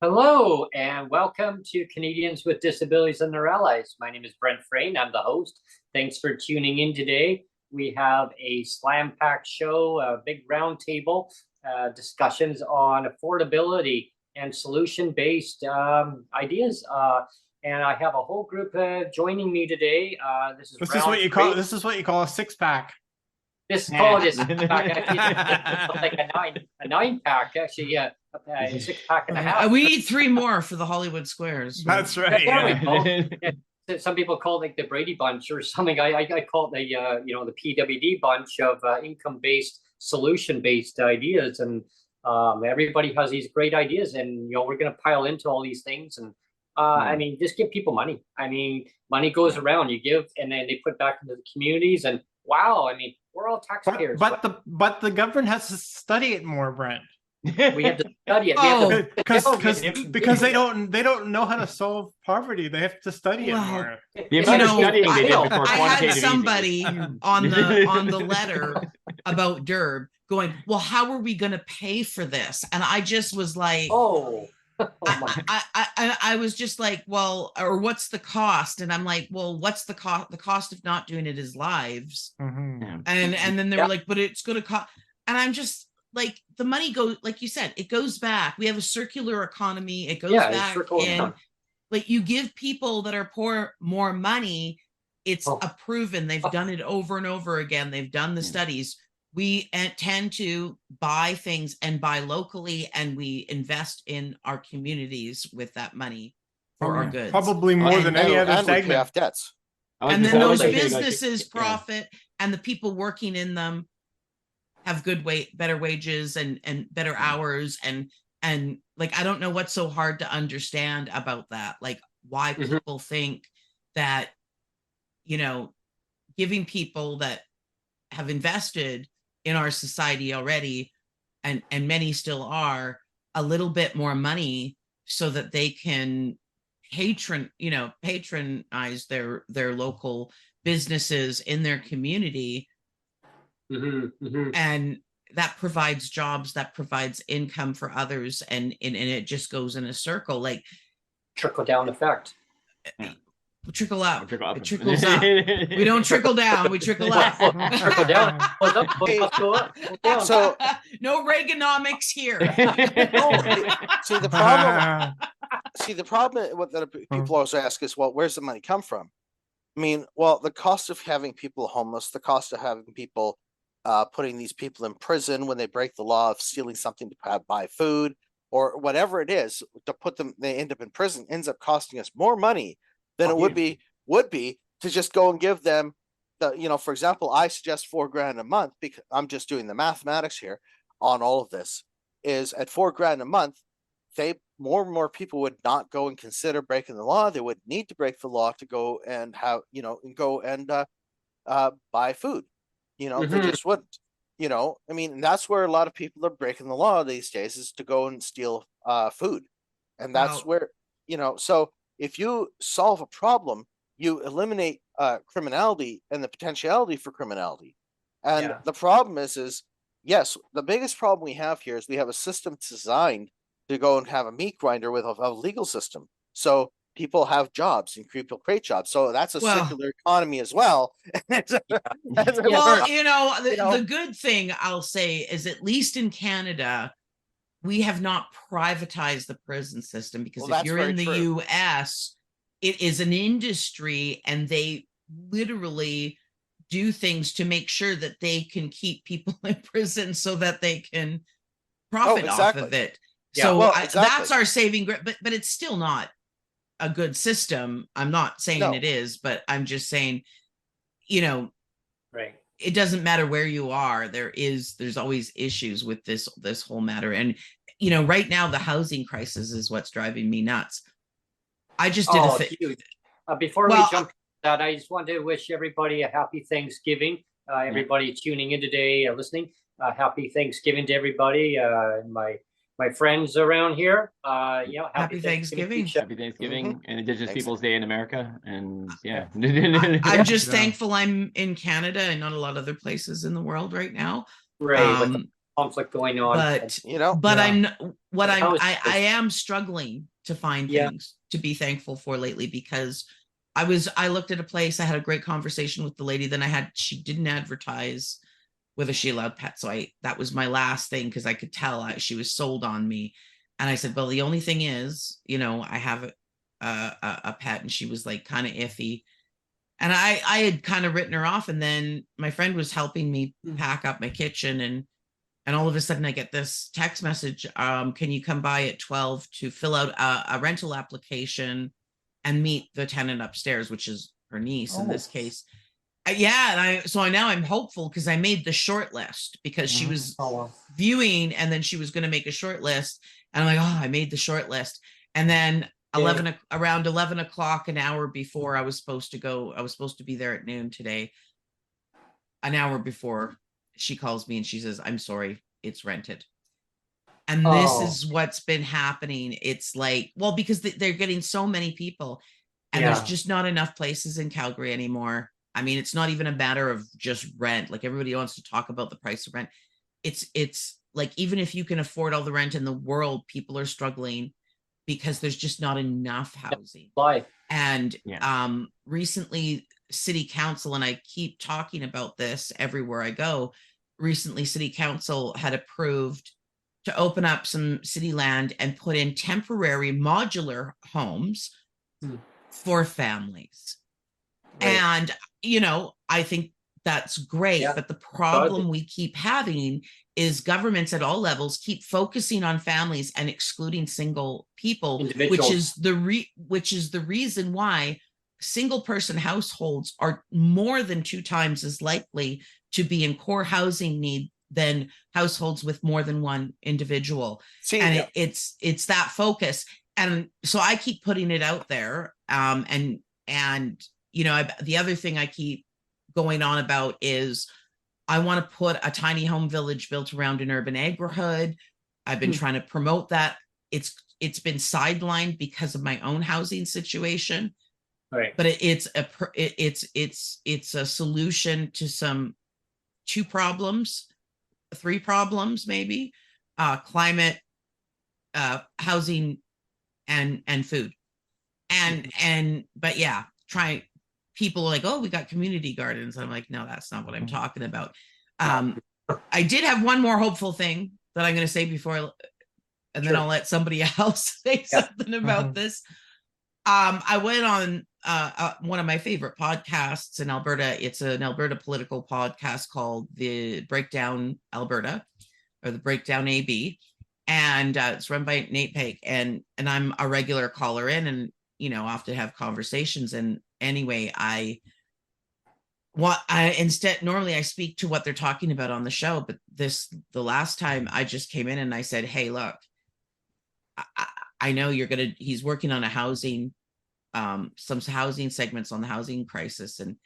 Hello and welcome to Canadians with Disabilities and Their Allies. My name is Brent Frain. I'm the host. Thanks for tuning in today. We have a slam-packed show, a big roundtable discussions on affordability and solution-based ideas. And I have a whole group joining me today. This is what you call a six-pack. This is called a six-pack, like a nine-pack, actually. Yeah, a six-pack and a half. We need 3 more for the Hollywood Squares. That's right. Yeah. Some people call it like the Brady Bunch or something. I call it the PWD bunch of income-based, solution-based ideas, and everybody has these great ideas, and we're going to pile into all these things. And I mean, just give people money. I mean, money goes around. You give, and then they put back into the communities. And wow, I mean, we're all taxpayers. But the government has to study it more, Brent. We have to study it. Because they don't know how to solve poverty. They have to study it more. I had somebody on the letter about DERB going, well, how are we going to pay for this? And I just was like, I was just like, well, or what's the cost? And I'm like, well, what's the cost? The cost of not doing it is lives. And then they were like, but it's going to cost. And I'm just like, the money goes, like you said, it goes back. We have a circular economy. It goes back in. Like, you give people that are poor more money. It's a proven. They've done it over and over again. They've done the studies. We tend to buy things and buy locally, and we invest in our communities with that money for our goods. Probably more than any other segment. We have debts. And then those businesses profit, and the people working in them have better wages and better hours. And like, I don't know what's so hard to understand about that. Like, why people think that, giving people that have invested in our society already, and many still are, a little bit more money so that they can patronize their local businesses in their community. And that provides jobs, that provides income for others, and it just goes in a circle, like trickle down effect. Trickle out. It trickles up. We don't trickle down. We trickle up. Trickle down. So no Reaganomics here. See the problem. What people always ask is, well, where's the money come from? I mean, well, the cost of having people homeless, the cost of having people putting these people in prison when they break the law of stealing something to buy food or whatever it is to put them, they end up in prison, ends up costing us more money than it would be to just go and give them the, for example, I suggest $4,000 a month, because I'm just doing the mathematics here on all of this, is at $4,000 a month, more and more people would not go and consider breaking the law. They would need to break the law to go and have, buy food. They just wouldn't. I mean, that's where a lot of people are breaking the law these days, is to go and steal food. And that's where, so if you solve a problem, you eliminate criminality and the potentiality for criminality. And the problem is yes, the biggest problem we have here is we have a system designed to go and have a meat grinder with a legal system. So people have jobs and people create jobs. So that's a circular economy as well. The good thing I'll say is, at least in Canada, we have not privatized the prison system, because if you're in the US, it is an industry, and they literally do things to make sure that they can keep people in prison so that they can profit off of it. Yeah. So Well, that's exactly. our saving but it's still not a good system. I'm not saying No. it is, but I'm just saying, you know, Right. it doesn't matter where you are. There's always issues with this whole matter. And, you know, right now the housing crisis is what's driving me nuts. I just did huge. Before we jump to that, I just want to wish everybody a happy Thanksgiving. Everybody tuning in today, listening, happy Thanksgiving to everybody. My friends around here, happy Thanksgiving. Happy Thanksgiving and Indigenous Peoples Day in America. And yeah, I'm just thankful I'm in Canada and not a lot of other places in the world right now. Right, with the conflict going on. But I am struggling to find things to be thankful for lately, because I looked at a place, I had a great conversation with the lady, then she didn't advertise whether she allowed pets. So that was my last thing, because I could tell she was sold on me. And I said, well, the only thing is, you know, I have a pet. And she was like kind of iffy. And I had kind of written her off. And then my friend was helping me pack up my kitchen. And all of a sudden I get this text message. Can you come by at 12 to fill out a rental application and meet the tenant upstairs, which is her niece in this case. And now I'm hopeful, because I made the short list, because she was viewing and then she was going to make a short list. And I'm like, I made the short list. And then around 11 o'clock, an hour before I was supposed to be there at noon today. An hour before, she calls me and she says, I'm sorry, it's rented. And this is what's been happening. It's like, well, because they're getting so many people, and there's just not enough places in Calgary anymore. I mean, it's not even a matter of just rent. Like, everybody wants to talk about the price of rent. It's like, even if you can afford all the rent in the world, people are struggling because there's just not enough housing. And recently City Council, and I keep talking about this everywhere I go, recently City Council had approved to open up some city land and put in temporary modular homes for families. Right. And, you know, I think that's great. But the problem we keep having is governments at all levels keep focusing on families and excluding single people, which is the reason why single person households are more than 2 times as likely to be in core housing need than households with more than one individual. It's that focus. And so I keep putting it out there. And you know, the other thing I keep going on about is I want to put a tiny home village built around an urban neighborhood. I've been trying to promote that. It's been sidelined because of my own housing situation. Right. But it's a solution to 2 problems, 3 problems, maybe, climate, housing, and food. But people are like, oh, we got community gardens. I'm like, no, that's not what I'm talking about. I did have one more hopeful thing that I'm going to say before, and then I'll let somebody else say something about this. I went on one of my favorite podcasts in Alberta. It's an Alberta political podcast called The Breakdown Alberta, or The Breakdown AB. And it's run by Nate Pake. And I'm a regular caller in, and, you know, often have conversations. And anyway, normally I speak to what they're talking about on the show, but the last time I just came in and I said, hey, look, I know he's working on a housing, some housing segments on the housing crisis. And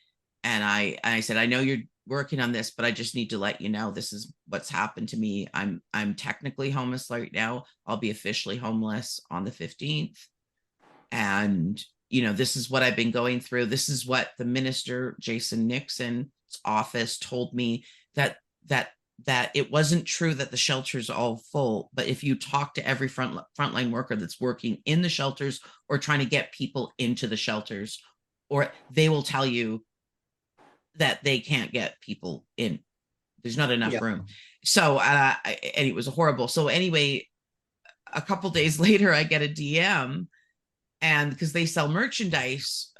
I said, I know you're working on this, but I just need to let you know, this is what's happened to me. I'm technically homeless right now. I'll be officially homeless on the 15th. And, you know, this is what I've been going through. This is what the minister, Jason Nixon's office, told me, that it wasn't true that the shelters are all full. But if you talk to every frontline worker that's working in the shelters or trying to get people into the shelters, or they will tell you that they can't get people in. There's not enough room. So, and it was horrible. So anyway, a couple days later, I get a DM, and because they sell merchandise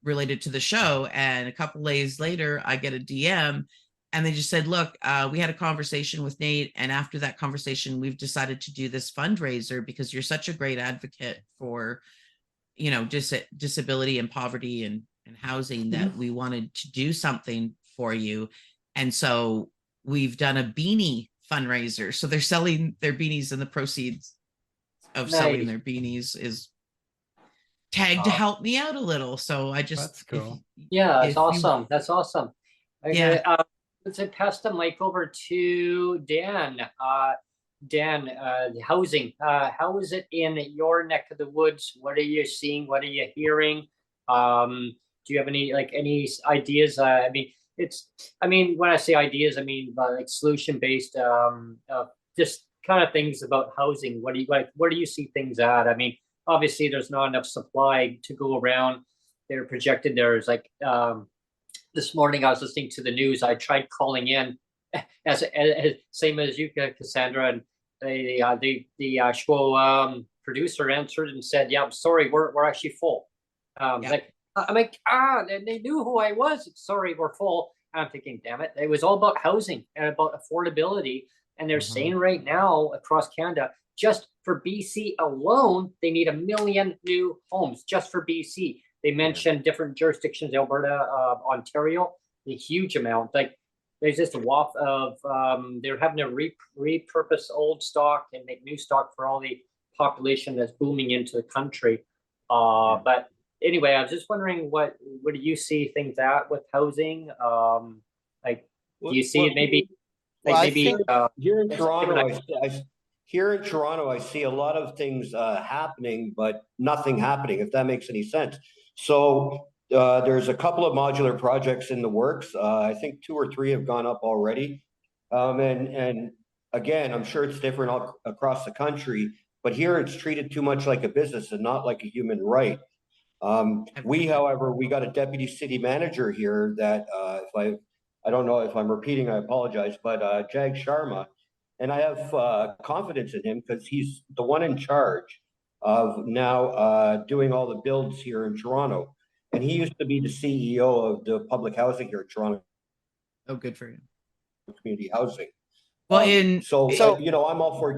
related to the show. And a couple days later, I get a DM and they just said, look, we had a conversation with Nate. And after that conversation, we've decided to do this fundraiser because you're such a great advocate for, you know, disability and poverty and housing that we wanted to do something for you. And so we've done a beanie fundraiser. So they're selling their beanies, and the proceeds of selling their beanies is tagged to help me out a little. So I just, That's cool. Yeah, that's awesome. That's awesome. Okay, Yeah. let's pass the mic over to Dan. Dan, housing. How is it in your neck of the woods? What are you seeing? What are you hearing? Do you have any ideas? I mean, when I say ideas, I mean like solution based, just kind of things about housing. What do you like? Where do you see things at? I mean, obviously there's not enough supply to go around. They're projected there's like this morning I was listening to the news. I tried calling in as same as you, Cassandra, and the show producer answered and said, "Yeah, I'm sorry, we're actually full." Like I'm like, and they knew who I was. Sorry, we're full. I'm thinking, damn it, it was all about housing and about affordability. And they're saying right now across Canada, just for BC alone, they need 1 million new homes just for BC. They mentioned different jurisdictions, Alberta, Ontario, a huge amount. Like there's just a waft of, they're having to repurpose old stock and make new stock for all the population that's booming into the country. But anyway, I was just wondering what do you see things at with housing? Like, do you see it maybe? Like maybe here in Toronto, here in Toronto, I see a lot of things happening, but nothing happening, if that makes any sense. So there's a couple of modular projects in the works. I think 2 or 3 have gone up already. And again, I'm sure it's different all across the country, but here it's treated too much like a business and not like a human right. However, we got a deputy city manager here that I don't know if I'm repeating, I apologize, but Jag Sharma, and I have confidence in him because he's the one in charge of now doing all the builds here in Toronto. And he used to be the CEO of the public housing here in Toronto. Oh, good for you. Community housing. Well, so you know, I'm all for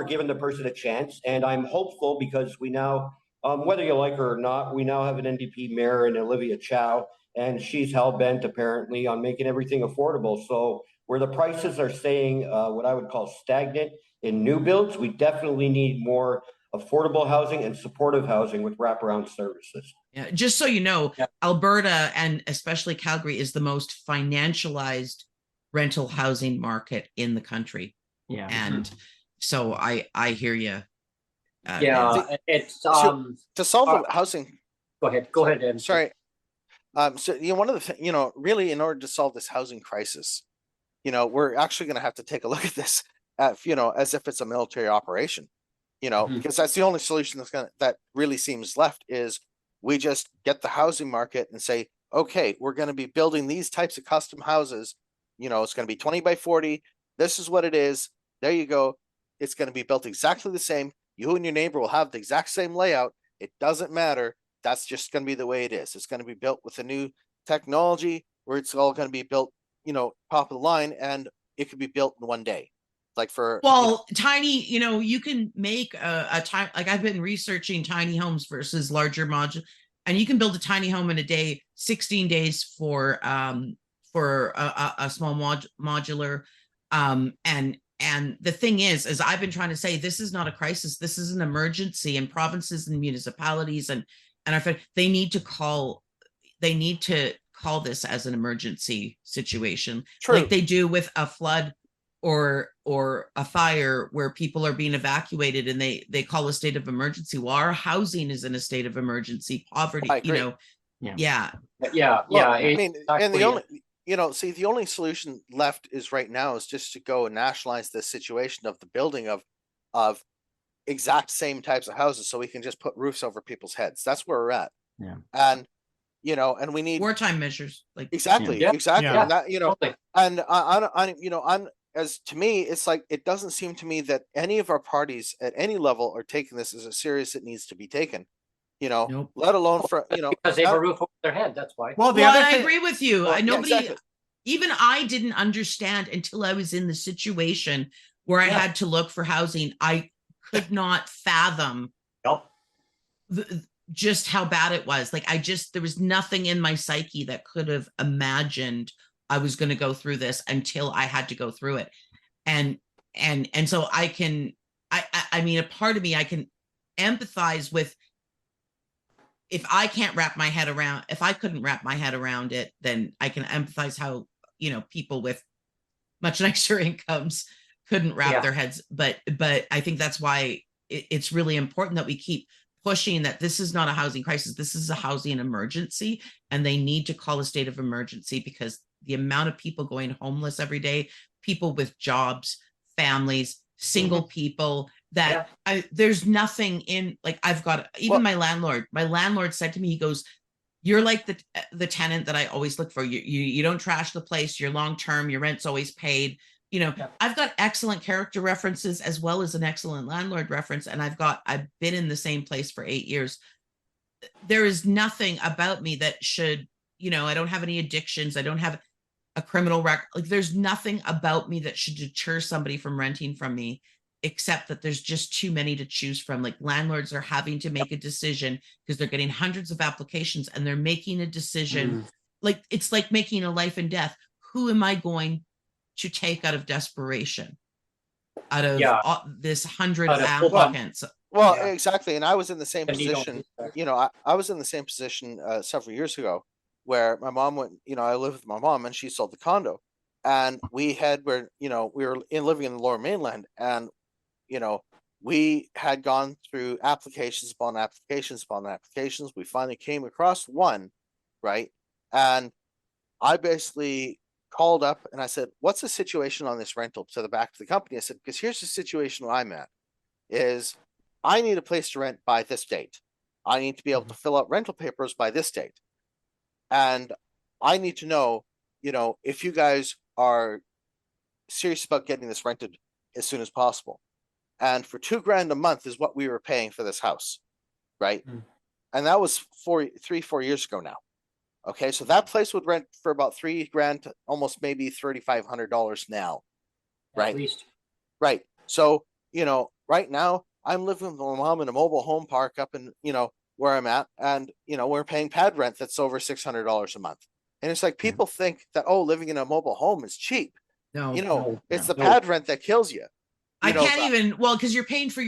giving the person a chance, and I'm hopeful because we now, whether you like her or not, we now have an NDP mayor in Olivia Chow, and she's hell-bent apparently on making everything affordable. So where the prices are staying what I would call stagnant in new builds, we definitely need more affordable housing and supportive housing with wraparound services. Yeah, just so you know, Alberta and especially Calgary is the most financialized rental housing market in the country. Yeah. And so I hear you. It's to solve the housing. Go ahead. Dan. Sorry. So one of the things, really, in order to solve this housing crisis, we're actually going to have to take a look at this, as if it's a military operation, because that's the only solution that really seems left is we just get the housing market and say, okay, we're going to be building these types of custom houses. It's going to be 20 by 40. This is what it is. There you go. It's going to be built exactly the same. You and your neighbor will have the exact same layout. It doesn't matter. That's just going to be the way it is. It's going to be built with a new technology where it's all going to be built, top of the line, and it could be built in one day. Like tiny, you can make a time, like I've been researching tiny homes versus larger modular, and you can build a tiny home in a day, 16 days for a small modular. And the thing is I've been trying to say, this is not a crisis. This is an emergency, and provinces and municipalities and they need to call this as an emergency situation. True. Like they do with a flood or a fire where people are being evacuated and they call a state of emergency. Well, our housing is in a state of emergency, poverty, Yeah. I mean, and the only, the only solution left is right now is just to go and nationalize the situation of the building of exact same types of houses, so we can just put roofs over people's heads. That's where we're at. Yeah. And and we need wartime measures, like exactly. And that, and I'm as to me, it's like it doesn't seem to me that any of our parties at any level are taking this as serious as it needs to be taken. Nope. let alone for, Because they have a roof over their head, that's why. Well, the Well, other I thing, agree with you. Well, yeah, Nobody, exactly. even I didn't understand until I was in the situation where I Yeah. had to look for housing. I could not fathom Yep. just how bad it was. Like there was nothing in my psyche that could have imagined I was going to go through this until I had to go through it. And so I mean, a part of me, I can empathize with, if I couldn't wrap my head around it, then I can empathize how, people with much nicer incomes couldn't wrap their heads. But I think that's why it's really important that we keep pushing that this is not a housing crisis. This is a housing emergency, and they need to call a state of emergency, because the amount of people going homeless every day, people with jobs, families, single people, that there's nothing in, like, I've got, even my landlord said to me, he goes, you're like the tenant that I always look for. You don't trash the place. You're long-term, your rent's always paid. I've got excellent character references as well as an excellent landlord reference. And I've been in the same place for 8 years. There is nothing about me that should, I don't have any addictions. I don't have a criminal record. Like, there's nothing about me that should deter somebody from renting from me, except that there's just too many to choose from. Like, landlords are having to make a decision because they're getting hundreds of applications, and they're making a decision. Like, it's like making a life and death. Who am I going to take out of desperation, out of this 100 applicants? Well, exactly. And I was in the same position, I was in the same position several years ago, where my mom went, I lived with my mom, and she sold the condo, and we were living in the Lower Mainland, and, we had gone through applications upon applications upon applications. We finally came across one, right? And I basically called up and I said, what's the situation on this rental, to the back of the company? I said, because here's the situation I'm at, is I need a place to rent by this date. I need to be able to fill out rental papers by this date. And I need to know, if you guys are serious about getting this rented as soon as possible. And for $2,000 a month is what we were paying for this house, right? And that was 4 years ago now. Okay, so that place would rent for about $3,000 to almost maybe $3,500 now, right? At least. Right. So, right now I'm living with my mom in a mobile home park up in, where I'm at, and, we're paying pad rent that's over $600 a month. And it's like, people think that, living in a mobile home is cheap. No, it's the pad rent that kills you. I can't even, because you're paying for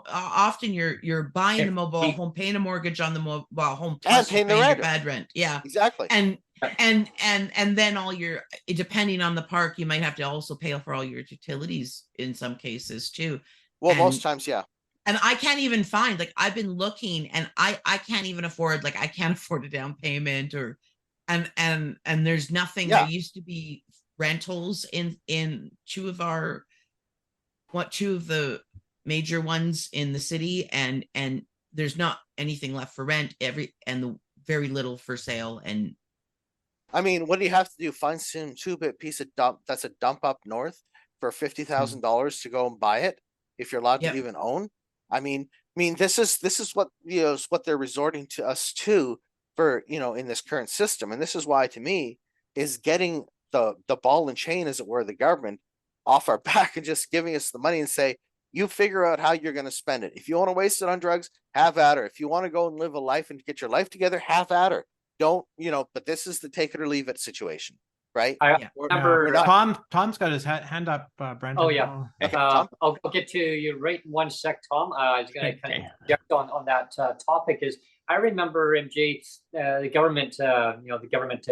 often you're buying the mobile home, paying a mortgage on the mobile home, plus paying the your rent. bad rent. Yeah, exactly. And then all your, depending on the park, you might have to also pay for all your utilities in some cases too. Well, most times, yeah. And I can't even find, like, I've been looking, and I can't even afford, like, I can't afford a down payment, or and there's nothing. There used to be rentals in two of the major ones in the city, and there's not anything left for rent, and very little for sale. And I mean, what do you have to do? Find some 2-bit piece of dump that's a dump up north for $50,000 to go and buy it, if you're allowed to even own. I mean, this is what, is what they're resorting to us to for, in this current system. And this is why, to me, is getting the ball and chain, as it were, the government off our back and just giving us the money and say, you figure out how you're going to spend it. If you want to waste it on drugs, have at her. If you want to go and live a life and get your life together, have at her. Don't, but this is the take it or leave it situation, right? I remember Tom's got his hand up, Brent. Oh, yeah. Okay, Tom? I'll get to you right in one sec, Tom. I was going to kind of project on that topic. Is I remember, MJ, the government, the government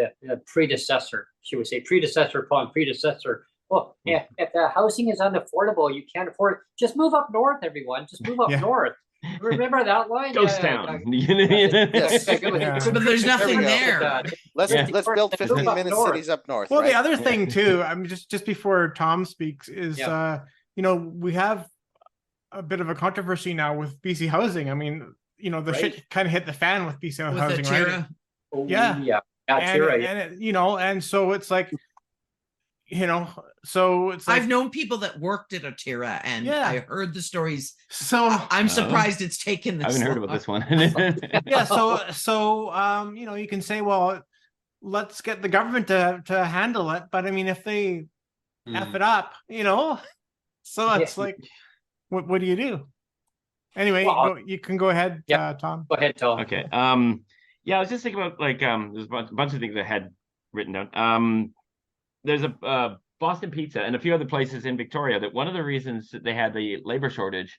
predecessor, should we say, predecessor upon predecessor. Well, yeah, if the housing is unaffordable, you can't afford it. Just move up north, everyone. Just move up north. Remember that line? Ghost town. Yes. But there's nothing there. Let's build 15-minute cities up north. Well, right? the other thing too, I mean, just before Tom speaks, is we have a bit of a controversy now with BC housing. I mean, the shit kind of hit the fan with BC housing, right? Oh, yeah. And so it's like, you know, so it's like, I've known people that worked at Atira, and Yeah. I heard the stories. so I'm Oh. surprised it's taken I this haven't heard about long. this one. yeah, so you know, you can say, well, let's get the government to handle it, but I mean, if they F it up, you know, so it's Yeah. like, what do you do? Anyway, Well, you can go ahead, yeah. Tom. Go ahead, Tom. Okay. Yeah, I was just thinking about like there's a bunch of things I had written down. There's a Boston Pizza and a few other places in Victoria that one of the reasons that they had the labor shortage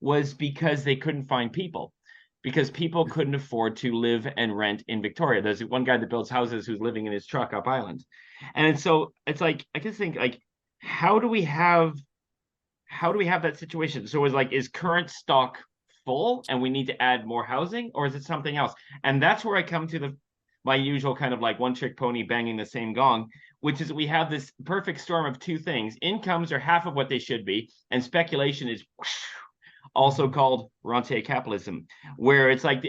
was because they couldn't find people, because people couldn't afford to live and rent in Victoria. There's one guy that builds houses who's living in his truck up island, and so it's like I just think like how do we have that situation? So it's like, is current stock full and we need to add more housing, or is it something else? And that's where I come to my usual kind of like one trick pony banging the same gong, which is we have this perfect storm of two things. Incomes are half of what they should be, and speculation is also called rentier capitalism, where it's like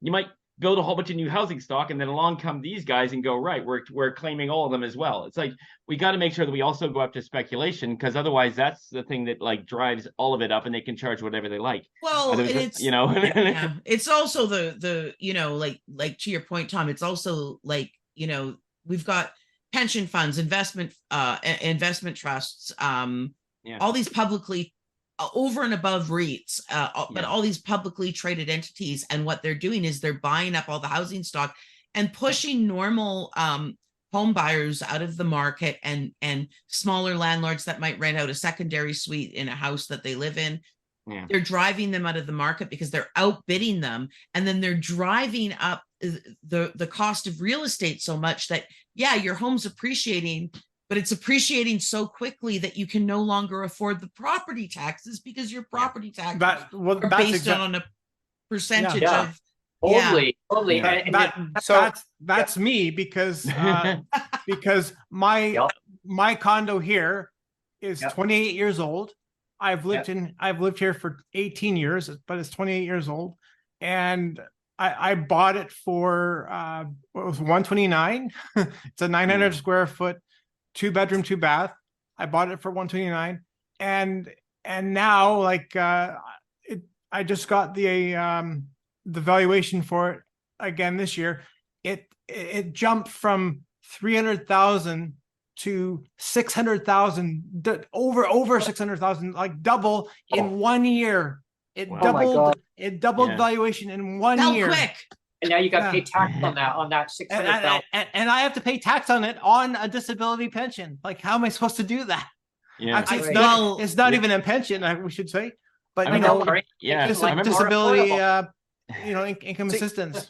you might build a whole bunch of new housing stock, and then along come these guys and go, right, we're claiming all of them as well. It's like we got to make sure that we also go up to speculation, because otherwise that's the thing that like drives all of it up, and they can charge whatever they like. Well, and it's, you know, yeah, it's also the you know, like to your point, Tom, it's also like, you know, we've got pension funds, investment trusts, all these publicly over and above REITs, but all these publicly traded entities, and what they're doing is they're buying up all the housing stock and pushing normal home buyers out of the market, and smaller landlords that might rent out a secondary suite in a house that they live in. Yeah. They're driving them out of the market because they're outbidding them, and then they're driving up the cost of real estate so much that, yeah, your home's appreciating, but it's appreciating so quickly that you can no longer afford the property taxes, because your property taxes are based on a percentage of. Totally. That's me, because because my condo here is 28 years old. I've lived here for 18 years, but it's 28 years old, and I bought it for it was 129. It's a 900 square foot, 2-bedroom, 2-bath. I bought it for 129, and now like I just got the valuation for it again this year. It jumped from 300,000 to 600,000, over 600,000, like double in 1 year. It doubled valuation in 1 year. Quick. And now you got to pay tax on that 600,000. And I have to pay tax on it on a disability pension. Like, how am I supposed to do that? Yeah, actually, it's not even a pension, we should say, but disability, income assistance.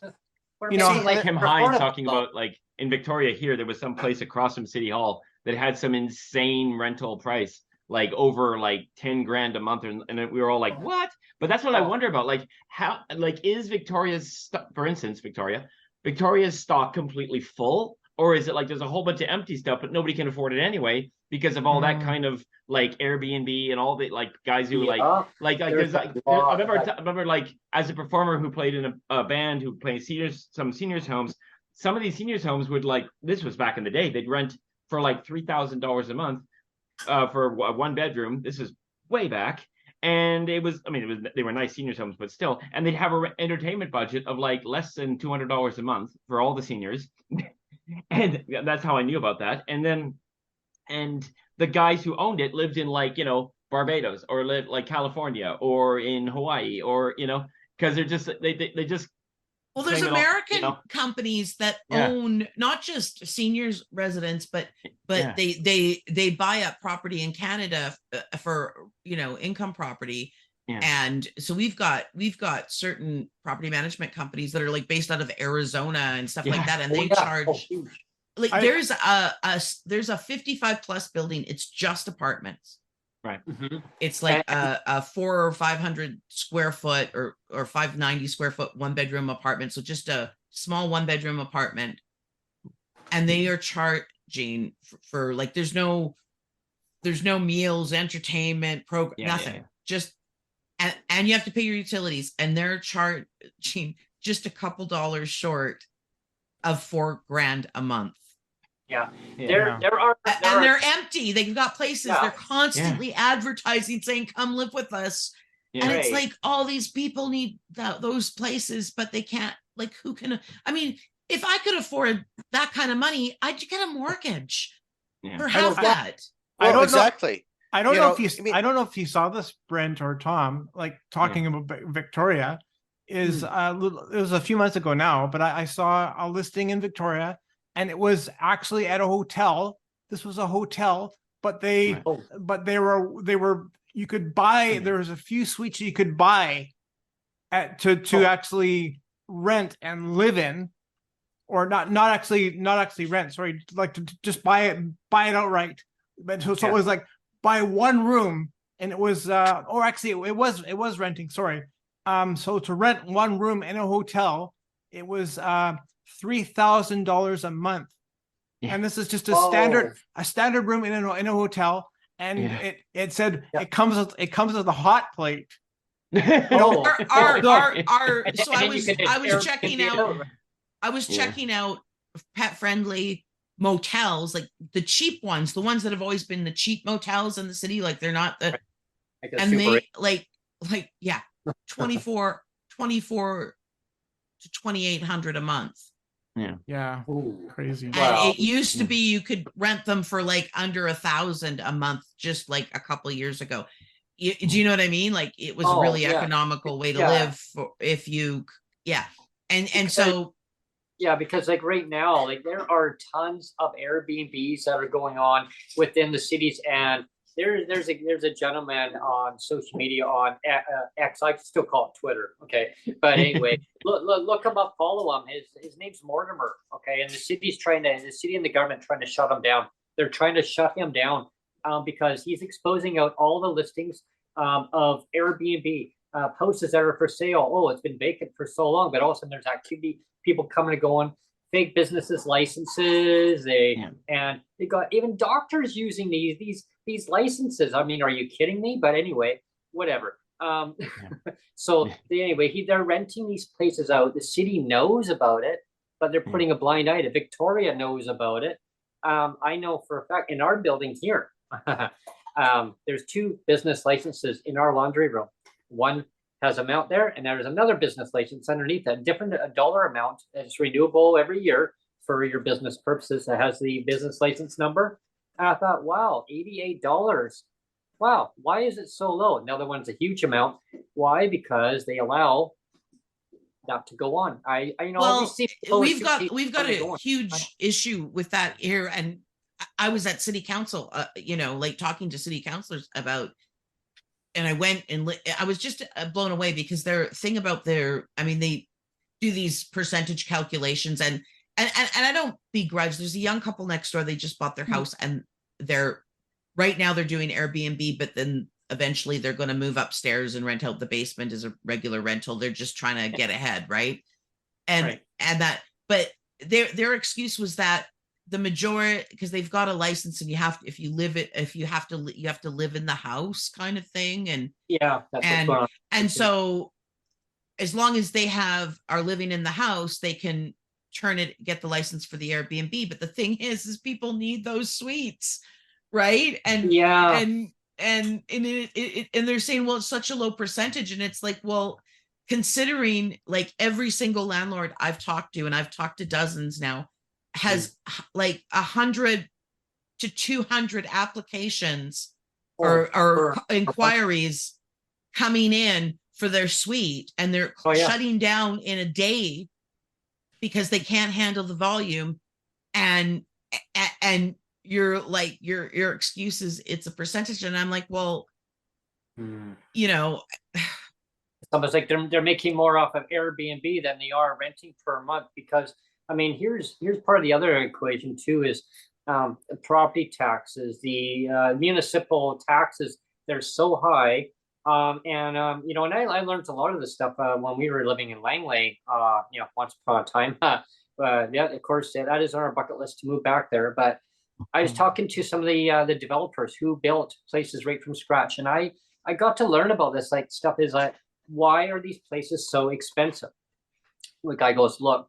Like Kim Hines talking about, like, in Victoria here, there was some place across from City Hall that had some insane rental price, like over like 10 grand a month, and we were all like, what? But that's what I wonder about, like, how, like, is Victoria's for instance, Victoria's stock completely full, or is it like there's a whole bunch of empty stuff but nobody can afford it anyway because of all that kind of like Airbnb and all the like guys who there's like I remember like as a performer who played in a band who played some seniors homes. Some of these seniors homes would, like, this was back in the day, they'd rent for like $3,000 a month for a 1-bedroom. This is way back. And they were nice seniors homes, but still, and they'd have an entertainment budget of like less than $200 a month for all the seniors. And that's how I knew about that. And the guys who owned it lived in, like, Barbados, or lived like California or in Hawaii, or, because they're just, they just, well, there's American companies that own not just seniors residents, but they buy up property in Canada for income property. Yeah. And so we've got certain property management companies that are like based out of Arizona and stuff like that, and they charge like there's a 55 plus building. It's just apartments. Right. Mm-hmm. It's like a 400 or 500 square foot or 590 square foot 1-bedroom apartment. So just a small 1-bedroom apartment, and they are charging for like there's no meals, entertainment, program, nothing. Yeah. Just and you have to pay your utilities, and they're charging just a couple dollars short of $4,000 a month. Yeah. Yeah. And they're empty. They've got places. Yeah. They're constantly advertising, saying, "Come live with us." Yeah. And it's Right. like all these people need those places, but they can't. Like, who can? I mean, if I could afford that kind of money, I'd get a mortgage Yeah. for half that. I Well, don't know. exactly. I don't You know know, if you. I mean- I don't know if you saw this, Brent or Tom, like talking about Victoria. Is it was a few months ago now, but I saw a listing in Victoria, and it was actually at a hotel. This was a hotel, but they were you could buy. There was a few suites you could buy to actually rent and live in, or not actually rent. Sorry, like to just buy it outright. But so it was like buy one room, and it was or actually it was renting. Sorry. So to rent one room in a hotel, it was $3,000 a month, and this is just a standard room in a hotel, and it said it comes with a hot plate. So I was checking out. I was checking out pet friendly motels, like the cheap ones, the ones that have always been the cheap motels in the city. Like they're not the, and they like 24 to 2,800 a month. Yeah. Ooh. Crazy. And Wow. it used to be you could rent them for like under 1,000 a month, just like a couple of years ago. Do you know what I mean? Like it was a really economical way to live for, if you, and so. Yeah, because like right now, like there are tons of Airbnbs that are going on within the cities, and there's a gentleman on social media on X. I still call it Twitter. Okay, but anyway, look him up, follow him. His name's Mortimer. Okay, and the city and the government trying to shut him down. They're trying to shut him down because he's exposing out all the listings of Airbnb posts that are for sale. Oh, it's been vacant for so long, but all of a sudden there's activity, people coming and going, fake businesses licenses. And they got even doctors using these licenses. I mean, are you kidding me? But anyway, whatever. So they're renting these places out. The city knows about it, but they're putting a blind eye to. Victoria knows about it. I know for a fact in our building here, there's 2 business licenses in our laundry room. One has a mount there, and there's another business license underneath that, different dollar amount. It's renewable every year for your business purposes. That has the business license number. And I thought, wow, $88. Wow, why is it so low? Another one's a huge amount. Why? Because they allow that to go on. We've got a huge issue with that here, and I was at city council, like talking to city councilors about. And I went and I was just blown away because their thing about they do these percentage calculations and I don't begrudge. There's a young couple next door. They just bought their house and right now they're doing Airbnb, but then eventually they're going to move upstairs and rent out the basement as a regular rental. They're just trying to get ahead. Right. But their excuse was that the majority, because they've got a license and you have to, you have to live in the house kind of thing. And so as long as they are living in the house, they can get the license for the Airbnb. But the thing is people need those suites. Right. And they're saying, well, it's such a low percentage. And it's like, well, considering like every single landlord I've talked to, and I've talked to dozens now, has like 100 to 200 applications or inquiries coming in for their suite, and they're shutting down in a day because they can't handle the volume. And you're like, your excuse is it's a percentage. And I'm like, well, it's almost like they're making more off of Airbnb than they are renting per month, because I mean, here's part of the other equation too, is property taxes, the municipal taxes. They're so high, and I learned a lot of this stuff when we were living in Langley, once upon a time. Of course, that is on our bucket list to move back there. But I was talking to some of the developers who built places right from scratch, and I got to learn about this stuff. Is like, why are these places so expensive? The guy goes, look.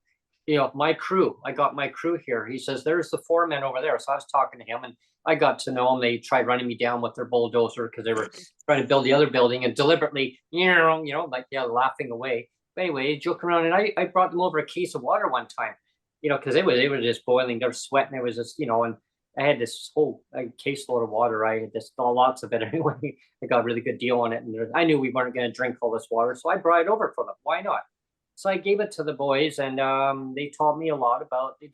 my crew, I got my crew here. He says, there's the foreman over there. So I was talking to him and I got to know them. They tried running me down with their bulldozer because they were trying to build the other building and deliberately, laughing away. But anyway, joking around. And I brought them over a case of water one time, because they were just boiling. They were sweating. It was just, and I had this whole caseload of water. I had just lots of it anyway. I got a really good deal on it. And I knew we weren't going to drink all this water. So I brought it over for them. Why not? So I gave it to the boys, and they taught me a lot about the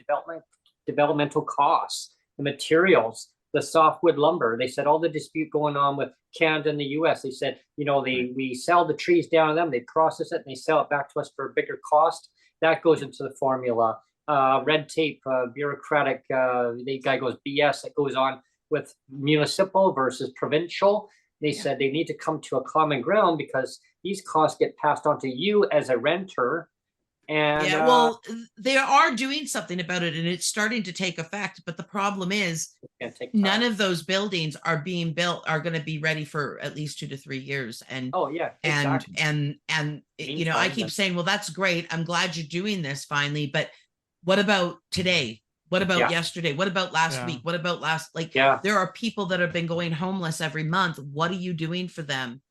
developmental costs, the materials, the softwood lumber. They said all the dispute going on with Canada and the US. They said, we sell the trees down to them, they process it, and they sell it back to us for a bigger cost. That goes into the formula. Red tape, bureaucratic, the guy goes BS that goes on with municipal versus provincial. They said they need to come to a common ground because these costs get passed on to you as a renter. And they are doing something about it and it's starting to take effect. But the problem is none of those buildings are being built are going to be ready for at least 2 to 3 years. And exactly. and I keep saying, well, that's great. I'm glad you're doing this finally. But what about today? What about yesterday? What about last week? What about there are people that have been going homeless every month. What are you doing for them?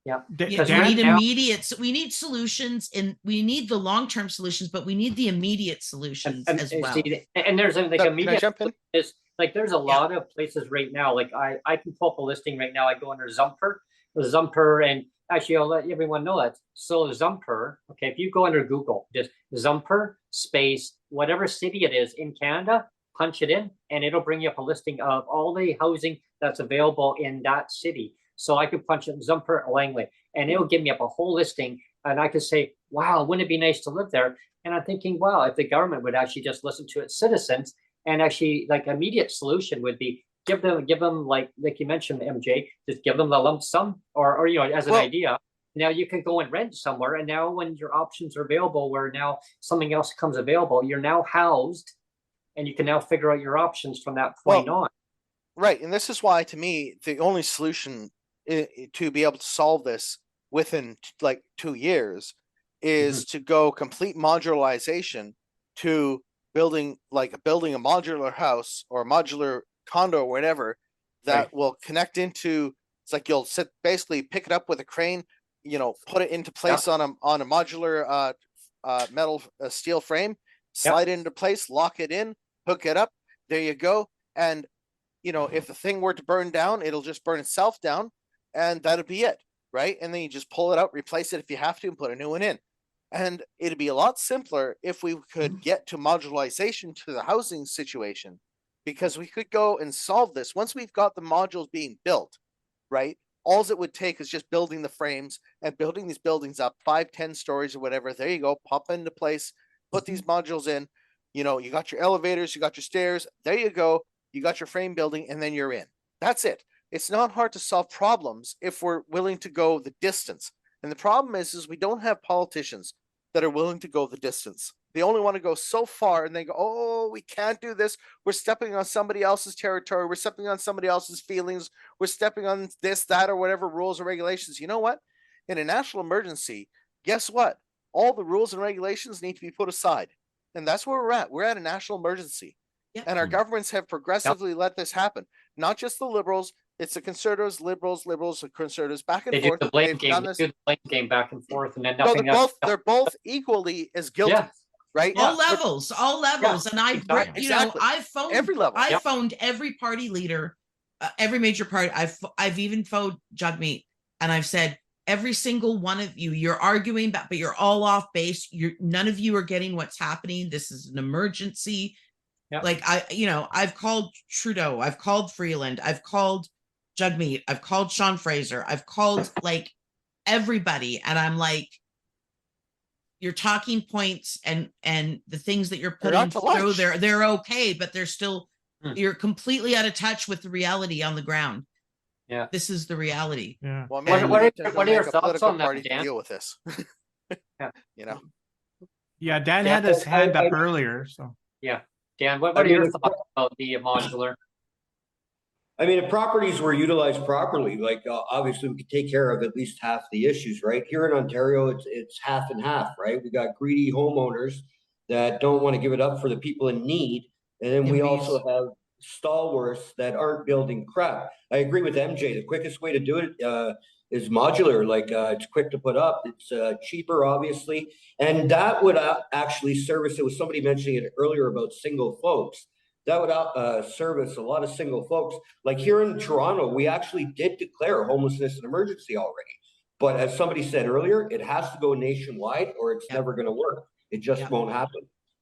Yeah. We need solutions, and we need the long-term solutions, but we need the immediate solutions as well. And there's immediate there's a lot of places right now. Like I can pull up a listing right now. I go under Zumper, and actually I'll let everyone know that. So Zumper, okay, if you go under Google, just Zumper space, whatever city it is in Canada, punch it in, and it'll bring you up a listing of all the housing that's available in that city. So I could punch in Zumper Langley and it'll give me up a whole listing. And I could say, wow, wouldn't it be nice to live there? And I'm thinking, wow, if the government would actually just listen to its citizens and actually immediate solution would be give them like you mentioned, MJ, just give them the lump sum or as an idea. Now you can go and rent somewhere. And now when your options are available, where now something else comes available, you're now housed and you can now figure out your options from that point on. Right. And this is why, to me, the only solution to be able to solve this within 2 years is to go complete modularization to building a modular house or a modular condo or whatever that will connect into. It's like you'll basically pick it up with a crane, put it into place on a modular metal steel frame, slide it into place, lock it in, hook it up. There you go. And if the thing were to burn down, it'll just burn itself down. And that'll be it, right? And then you just pull it out, replace it if you have to, and put a new one in. And it'd be a lot simpler if we could get to modularization to the housing situation, because we could go and solve this. Once we've got the modules being built, right? All it would take is just building the frames and building these buildings up 5-10 stories or whatever. There you go, pop into place, put these modules in. You got your elevators, you got your stairs. There you go. You got your frame building, and then you're in. That's it. It's not hard to solve problems if we're willing to go the distance. And the problem is we don't have politicians that are willing to go the distance. They only want to go so far, and they go, oh, we can't do this. We're stepping on somebody else's territory. We're stepping on somebody else's feelings. We're stepping on this, that, or whatever rules or regulations. You know what? In a national emergency, guess what? All the rules and regulations need to be put aside. And that's where we're at. We're at a national emergency. Yep. And our governments have progressively let this happen. Not just the Liberals. It's the Conservatives, Liberals, and Conservatives back and forth. Do the blame game back and forth, and then nothing. They're both equally as guilty, right? All levels. And I've phoned every level. I phoned every party leader, every major party. I've even phoned Jagmeet, and I've said, every single one of you, you're arguing but you're all off base. None of you are getting what's happening. This is an emergency. Yep. I've called Trudeau, I've called Freeland, I've called Jagmeet, I've called Sean Fraser, I've called everybody, and I'm like, your talking points and the things that you're putting through there, they're okay, but they're still you're completely out of touch with the reality on the ground. Yeah, this is the reality. Yeah. Well, what are your thoughts on that, Dan? Deal with this. Yeah, Dan had his hand up earlier, so yeah. Dan, what are your thoughts about the modular? I mean, if properties were utilized properly, obviously we could take care of at least half the issues, right? Here in Ontario, it's half and half, right? We got greedy homeowners that don't want to give it up for the people in need. And then we also have stalwarts that aren't building crap. I agree with MJ. The quickest way to do it is modular. Like it's quick to put up. It's cheaper, obviously. And that would actually service, there was somebody mentioning it earlier about single folks. That would service a lot of single folks. Like here in Toronto, we actually did declare homelessness an emergency already. But as somebody said earlier, it has to go nationwide or it's never going to work. It just won't happen.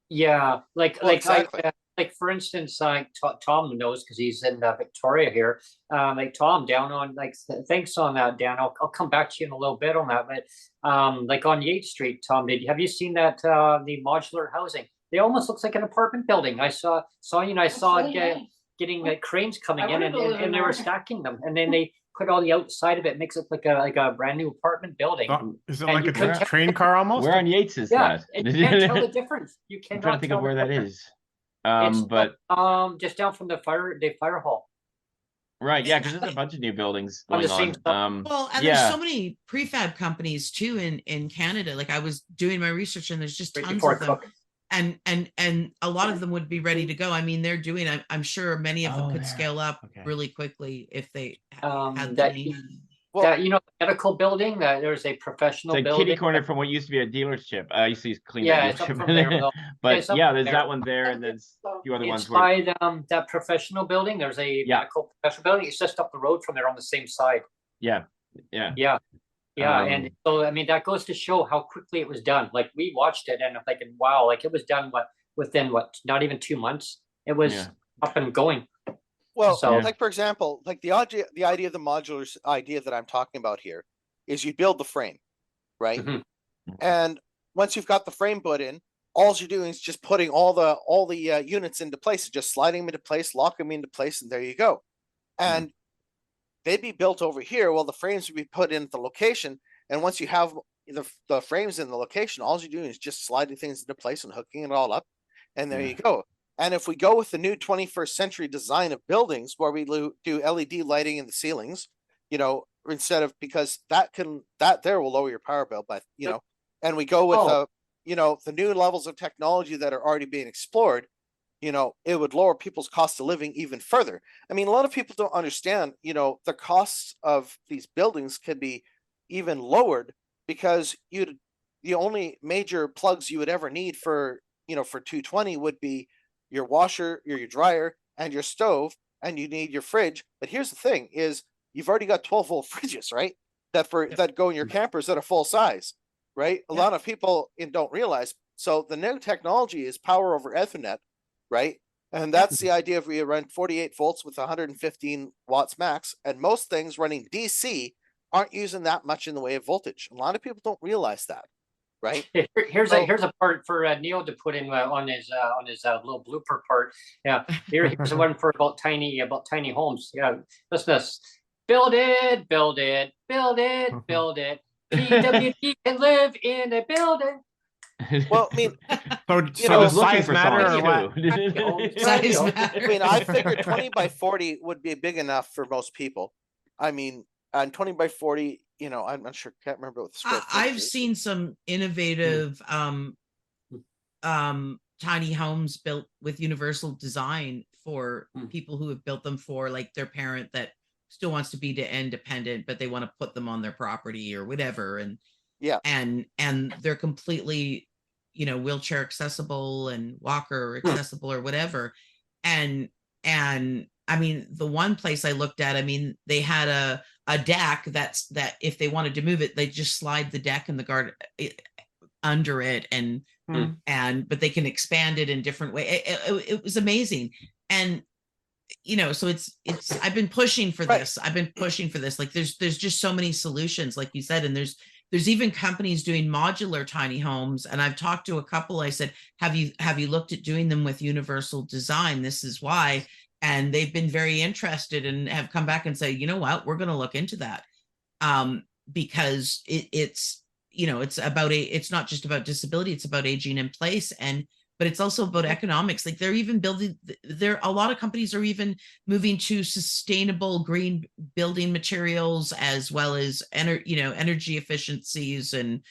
Yeah, Exactly. like for instance, Tom knows because he's in Victoria here. Like Tom, down on thanks on that, Dan. I'll come back to you in a little bit on that. But like on Yates Street, Tom, have you seen that the modular housing? It almost looks like an apartment building. I saw you, and I saw it getting cranes coming in, and they were stacking them, and then they put all the outside of it, makes it like a brand new apartment building. Is it like a train car almost? Where on Yates is that? You can't tell the difference. You I'm cannot trying to think of where that is. But just down from the fire hall. Right, yeah, because there's a bunch of new buildings On the going same on. Well, and there's so many prefab companies too in Canada. Like I was doing my research, and there's just tons of them. And a lot of them would be ready to go. I mean, they're doing. I'm sure many of them could scale up really quickly if they had the need. Well, the medical building. There's a professional it's a building. kitty corner from what used to be a dealership. I used to clean Yeah, that it's up dealership. from there, But there's that one there, and then a few other ones. Inside that professional building, there's a medical professional building. It's just up the road from there on the same side. Yeah. And so I mean that goes to show how quickly it was done. Like we watched it, and I'm thinking, wow, like it was done within not even 2 months. It was up and going. Well, like for example, like the idea of the modular idea that I'm talking about here is you build the frame, right? Mm-hmm. And once you've got the frame put in, all you're doing is just putting all the units into place, just sliding them into place, locking them into place, and there you go. And they'd be built over here. Well, the frames would be put in the location, and once you have the frames in the location, all you're doing is just sliding things into place and hooking it all up, and there you go. And if we go with the new 21st century design of buildings where we do LED lighting in the ceilings, instead of, because that there will lower your power bill by, and we go with, the new levels of technology that are already being explored, it would lower people's cost of living even further. I mean, a lot of people don't understand, the costs of these buildings can be even lowered because the only major plugs you would ever need for 220 would be your washer, your dryer, and your stove, and you need your fridge. But here's the thing: is you've already got 12-volt fridges, right? That go in your campers that are full size, right? A lot of people don't realize. So the new technology is power over Ethernet, right? And that's the idea of we run 48 volts with 115 watts max, and most things running DC aren't using that much in the way of voltage. A lot of people don't realize that. Right. Here's a part for Neil to put in on his little blooper part. Yeah, here's the one for about tiny homes. Yeah, listen to this. Build it. PWD can live in a building. Well, I mean, so does size matter or what? Size matter. I mean, I figured 20 by 40 would be big enough for most people. I mean, and 20 by 40. I'm not sure. Can't remember what the square I've seen some innovative tiny homes built with universal design for people who have built them for like their parent that still wants to be independent, but they want to put them on their property or whatever. And and they're completely, wheelchair accessible and walker accessible or whatever. And I mean, the one place I looked at, I mean, they had a deck that if they wanted to move it, they just slide the deck and the guard under it, but they can expand it in different ways. It was amazing. And so it's I've been pushing for this. Like there's just so many solutions, like you said, and there's even companies doing modular tiny homes. And I've talked to a couple. I said, have you looked at doing them with universal design? This is why. And they've been very interested and have come back and say, you know what, we're going to look into that, because it's it's not just about disability, it's about aging in place, but it's also about economics. Like they're even building, a lot of companies are even moving to sustainable green building materials as well as energy efficiencies and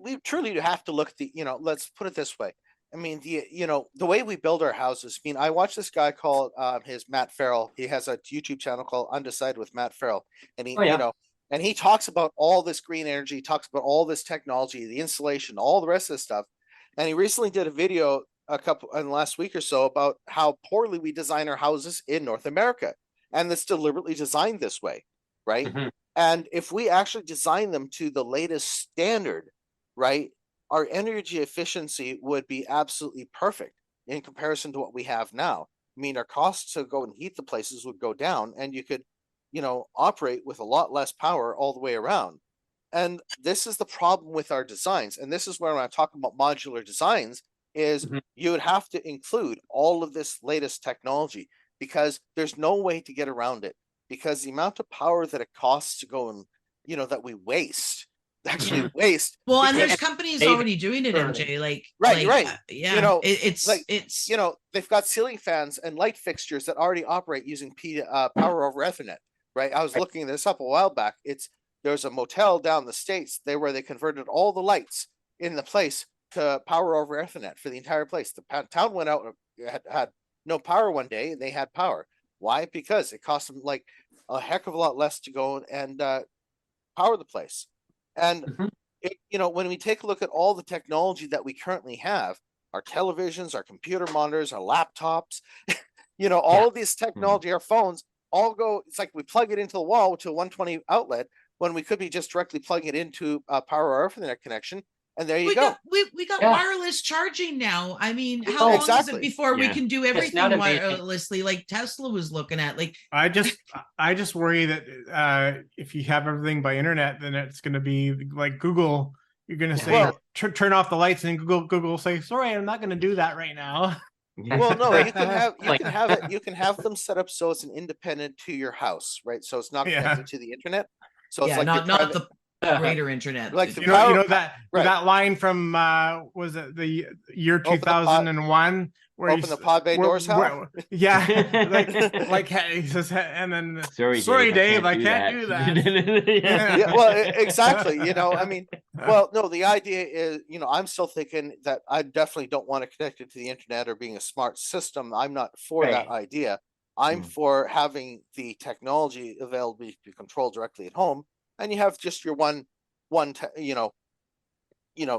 we truly have to look at the, let's put it this way. I mean, the way we build our houses. I mean, I watch this guy called his Matt Farrell. He has a YouTube channel called Undecided with Matt Farrell, and he, Oh, yeah. and he talks about all this green energy, he talks about all this technology, the insulation, all the rest of this stuff. And he recently did a video in the last week or so about how poorly we design our houses in North America, and it's deliberately designed this way, right? Mhm. And if we actually design them to the latest standard, right, our energy efficiency would be absolutely perfect in comparison to what we have now. I mean, our costs to go and heat the places would go down, and you could, operate with a lot less power all the way around. And this is the problem with our designs. And this is where, when I'm talking about modular designs, is Mhm. you would have to include all of this latest technology, because there's no way to get around it, because the amount of power that it costs to go and, that we waste, actually waste. Well, and because- there's companies David, already doing it, currently. MJ. Like, Right, right. yeah, it's like, it's they've got ceiling fans and light fixtures that already operate using power over Ethernet, right? I was looking this up a while back. There's a motel down the States where they converted all the lights in the place to power over Ethernet for the entire place. The town went out, had no power one day, and they had power. Why? Because it cost them like a heck of a lot less to go and power the place. And Mhm. when we take a look at all the technology that we currently have, our televisions, our computer monitors, our laptops, all of this technology, our phones, all go, it's like we plug it into the wall to a 120 outlet, when we could be just directly plugging it into a power or Ethernet connection. And there you go. we got Yeah. wireless charging now. I mean, how Oh, long exactly. is it before we Yeah. can do It's everything not amazing. wirelessly, like Tesla was looking at? Like, I just worry that if you have everything by internet, then it's going to be like Google. You're going to say, Well- turn off the lights, and Google will say, sorry, I'm not going to do that right now. Well, no, you can have Like- you can have them set up so it's an independent to your house, right? So it's not Yeah. connected to the internet. So it's yeah, like your not private- the greater internet. Like the You know power- that right. that line from was it the year Open the pod- 2001 where open the pod bay doors, Hal? yeah, like he says, and then Sorry, Dave, I can't do that. yeah. Yeah, well, exactly. I mean, well, no, the idea is, I'm still thinking that I definitely don't want to connect it to the internet or being a smart system. I'm not for that Right. idea. I'm Hmm. for having the technology available to be controlled directly at home, and you have just your one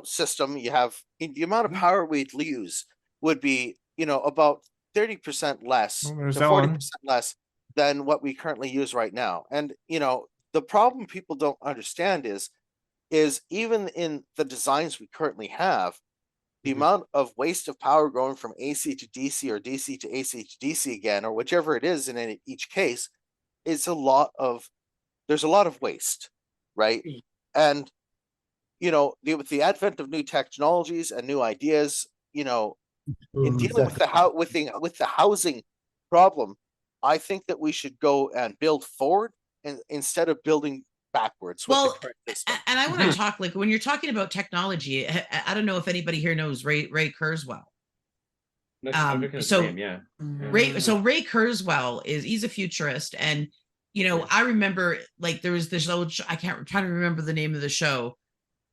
system. You have the amount of power we'd use would be, about 30% less Well, there's to that one. 40% less than what we currently use right now. And the problem people don't understand is even in the designs we currently have, the Mhm. amount of waste of power going from AC to DC or DC to AC to DC again, or whichever it is in each case, is there's a lot of waste, right? Mm. And with the advent of new technologies and new ideas, in dealing with the housing problem, I think that we should go and build forward instead of building backwards. With Well, the current system. and I want to talk, like, when you're talking about technology, I don't know if anybody here knows Ray Kurzweil. I'm looking at so- the name, yeah. Ray Kurzweil he's a futurist, and Yeah. I remember, like, there was this old I'm trying to remember the name of the show.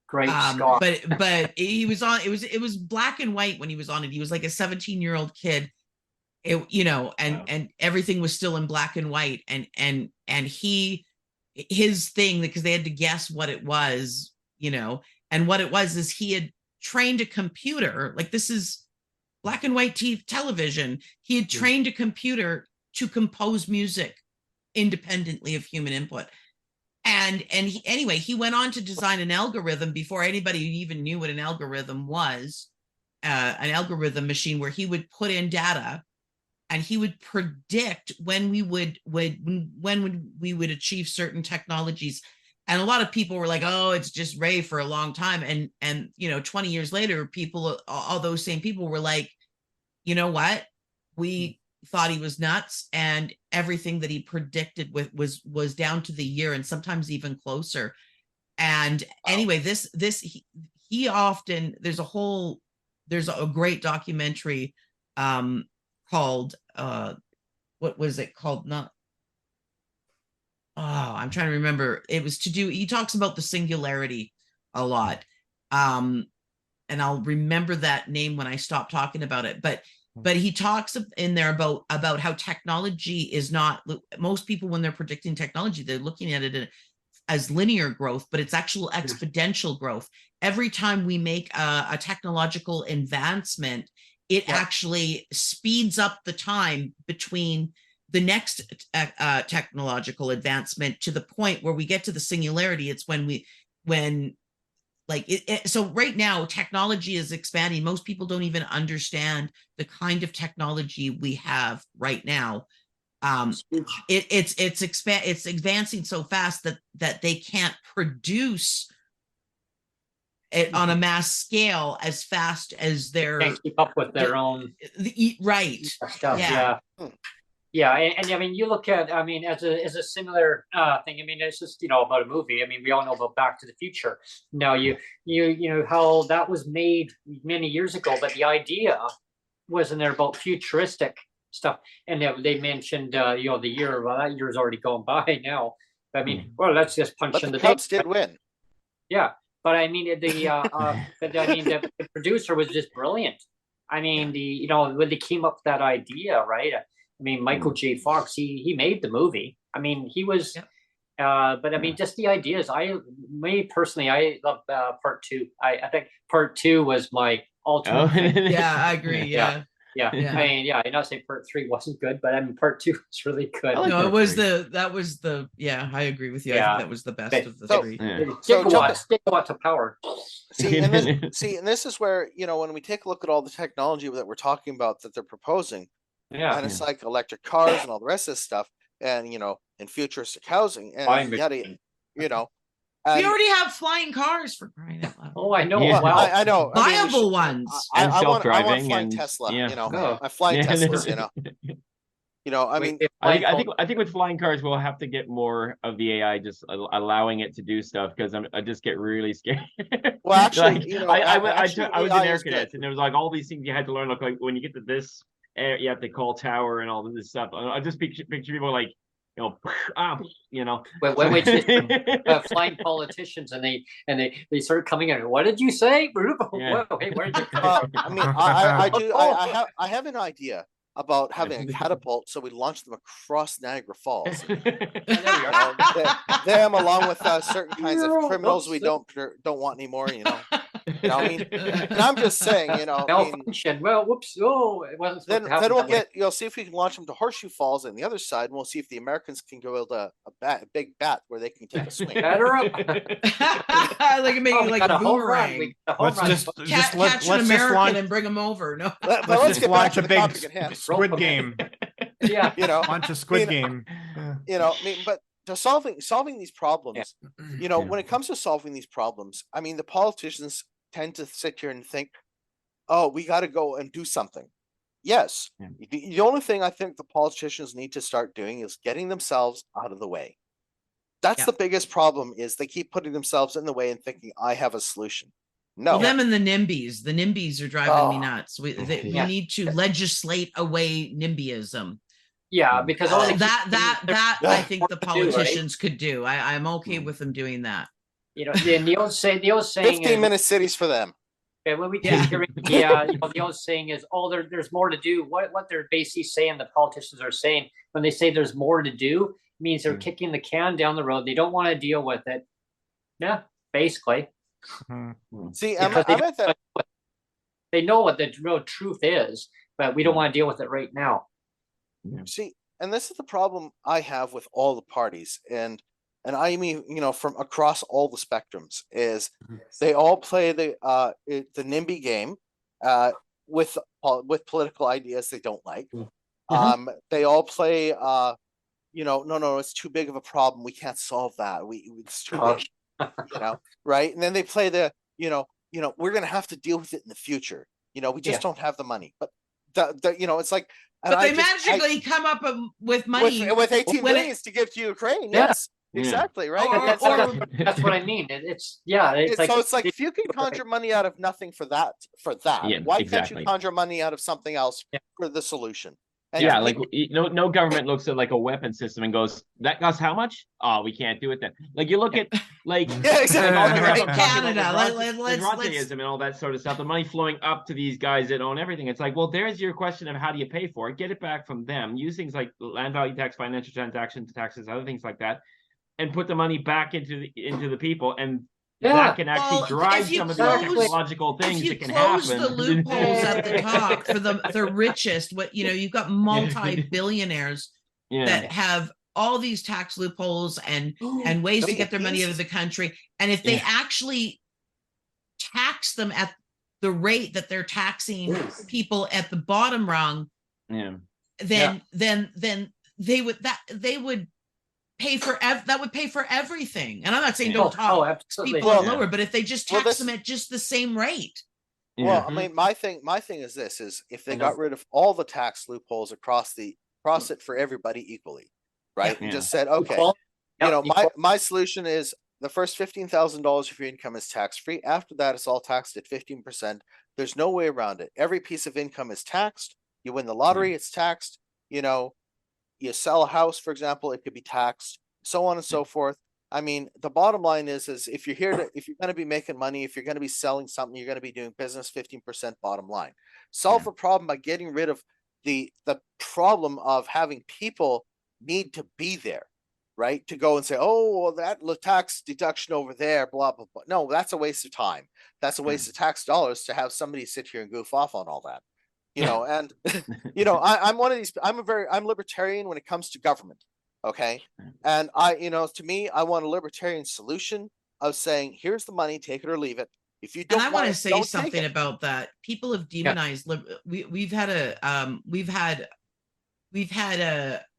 Great Scott. But he was on, it was black and white when he was on it. He was like a 17-year-old kid. And Wow. and everything was still in black and white, and his thing, because they had to guess what it was, and what it was is he had trained a computer, like, this is black and white television. He had trained a computer to compose music independently of human input. And he went on to design an algorithm before anybody even knew what an algorithm was, an algorithm machine where he would put in data, and he would predict when we would achieve certain technologies. And a lot of people were like, oh, it's just Ray for a long time. And 20 years later, all those same people were like, you know what? We thought he was nuts, and everything that he predicted was down to the year, and sometimes even closer. And anyway, he often, there's a great documentary called what was it called? I'm trying to remember. It was he talks about the singularity a lot. And I'll remember that name when I stop talking about it. But he talks in there about how technology is not, most people when they're predicting technology, they're looking at it as linear growth, but it's actual exponential growth. Every time we make a technological advancement, it actually speeds up the time between the next technological advancement to the point where we get to the singularity. It's so right now technology is expanding. Most people don't even understand the kind of technology we have right now. It's advancing so fast that they can't produce it on a mass scale as fast as they're Can't keep up with their own right stuff. Yeah. And I mean, you look at, I mean, as a similar thing. I mean, it's just, about a movie. I mean, we all know about Back to the Future. Now, you know how that was made many years ago, but the idea wasn't there about futuristic stuff. And they mentioned, the year. Well, that year's already gone by now. I mean, well, let's just punch in the Cubs did win. Yeah, but I mean, the producer was just brilliant. I mean, when they came up with that idea, right? I mean, Michael J. Fox, he made the movie. I mean, he was, but I mean, just the ideas. Me personally, I love part 2. I think part 2 was my ultimate. Yeah, I agree. Yeah. I mean, I'm not saying part 3 wasn't good, but I mean, part 2 was really good. No, it was I agree with you. I think that was the best of the 3. Gigawatts of power. See, and this is where, when we take a look at all the technology that we're talking about that they're proposing, and it's like electric cars and all the rest of this stuff, and and futuristic housing, and we already have flying cars, for crying out loud. Oh, I know. Well, wow. I know. Viable ones. And I want self-driving flying and Tesla. yeah. I fly Teslas. I mean, I think with flying cars, we'll have to get more of the AI just allowing it to do stuff, because I just get really scared. Well, actually, I was in air cadets, and there was like all these things you had to learn. Like when you get to this, you have to call tower and all this stuff. I just picture people like, when we flying politicians and they start coming in. What did you say? Yeah. Whoa, hey, where did you come? I mean, I have an idea about having a catapult, so we launch them across Niagara Falls. Them along with certain kinds of criminals we don't want anymore. I mean, and I'm just saying, malfunction. Well, whoops. Oh, it wasn't. Then we'll get. See if we can launch them to Horseshoe Falls on the other side, and we'll see if the Americans can go build a big bat where they can take a swing. Batter up. Like maybe like a boomerang. Let's just catch an American and bring them over. No, let's just launch a big Squid Game. Yeah, launch a Squid Game. But to solving these problems, when it comes to solving these problems, I mean, the politicians tend to sit here and think, oh, we got to go and do something. Yes. The only thing I think the politicians need to start doing is getting themselves out of the way. That's the biggest problem, is they keep putting themselves in the way and thinking, I have a solution. No. Well, them and the NIMBYs are driving me nuts. We need to legislate away NIMBYism. Yeah, because that I think the politicians could do. I'm okay with them doing that. The old saying 15-minute cities for them. Okay, when we take the old saying is, there's more to do. What they're basically saying, the politicians are saying, when they say there's more to do, means they're kicking the can down the road. They don't want to deal with it. Yeah, basically. See, they know what the real truth is, but we don't want to deal with it right now. See, and this is the problem I have with all the parties, and I mean, from across all the spectrums, is they all play the NIMBY game with political ideas they don't like. They all play no, it's too big of a problem, we can't solve that, it's too big. Right? And then they play the we're gonna have to deal with it in the future. We just don't have the money. But it's like, but they magically come up with money with 18 million to give to Ukraine. Yes. Exactly, right. That's what I mean. It's like if you can conjure money out of nothing for that, why can't you conjure money out of something else for the solution? And Yeah, to like me, no government looks at like a weapon system and goes, that costs how much? Oh, we can't do it then. Like you look at like Yeah, exactly. all that Right. stuff I'm talking Canada, about let's- Roundtableism and all that sort of stuff, the money flowing up to these guys that own everything. It's like, well, there's your question of how do you pay for it? Get it back from them. Use things like land value tax, financial transaction taxes, other things like that, and put the money back into the people, and that can actually Well, drive if you some of the close- technological If things you that can close happen. the loopholes at the top for the richest, what you've got multi-billionaires Yeah. that have all these tax loopholes and ways to get their money out of the country. And if they actually tax them at the rate that they're taxing people at the bottom rung, then they would pay for that would pay for everything. And I'm not saying don't tax people lower, but if they just tax them at just the same rate. Well, I mean, my thing is this: is if they got rid of all the tax loopholes across it for everybody equally, right? And just said, okay, you know, my solution is the first $15,000 of your income is tax free. After that, it's all taxed at 15%. There's no way around it. Every piece of income is taxed. You win the lottery, it's taxed. You know, you sell a house, for example, it could be taxed, so on and so forth. I mean, the bottom line is if you're going to be making money, if you're going to be selling something, you're going to be doing business, 15% bottom line. Solve the problem by getting rid of the problem of having people need to be there, right? To go and say, oh, well, that tax deduction over there, blah, blah, blah. No, that's a waste of time. That's a waste of tax dollars to have somebody sit here and goof off on all that. You know, and you know, I'm one of these. I'm libertarian when it comes to government. Okay, and to me, I want a libertarian solution of saying, here's the money, take it or leave it. If you don't, and I want to say something about that. People have demonized. We've had a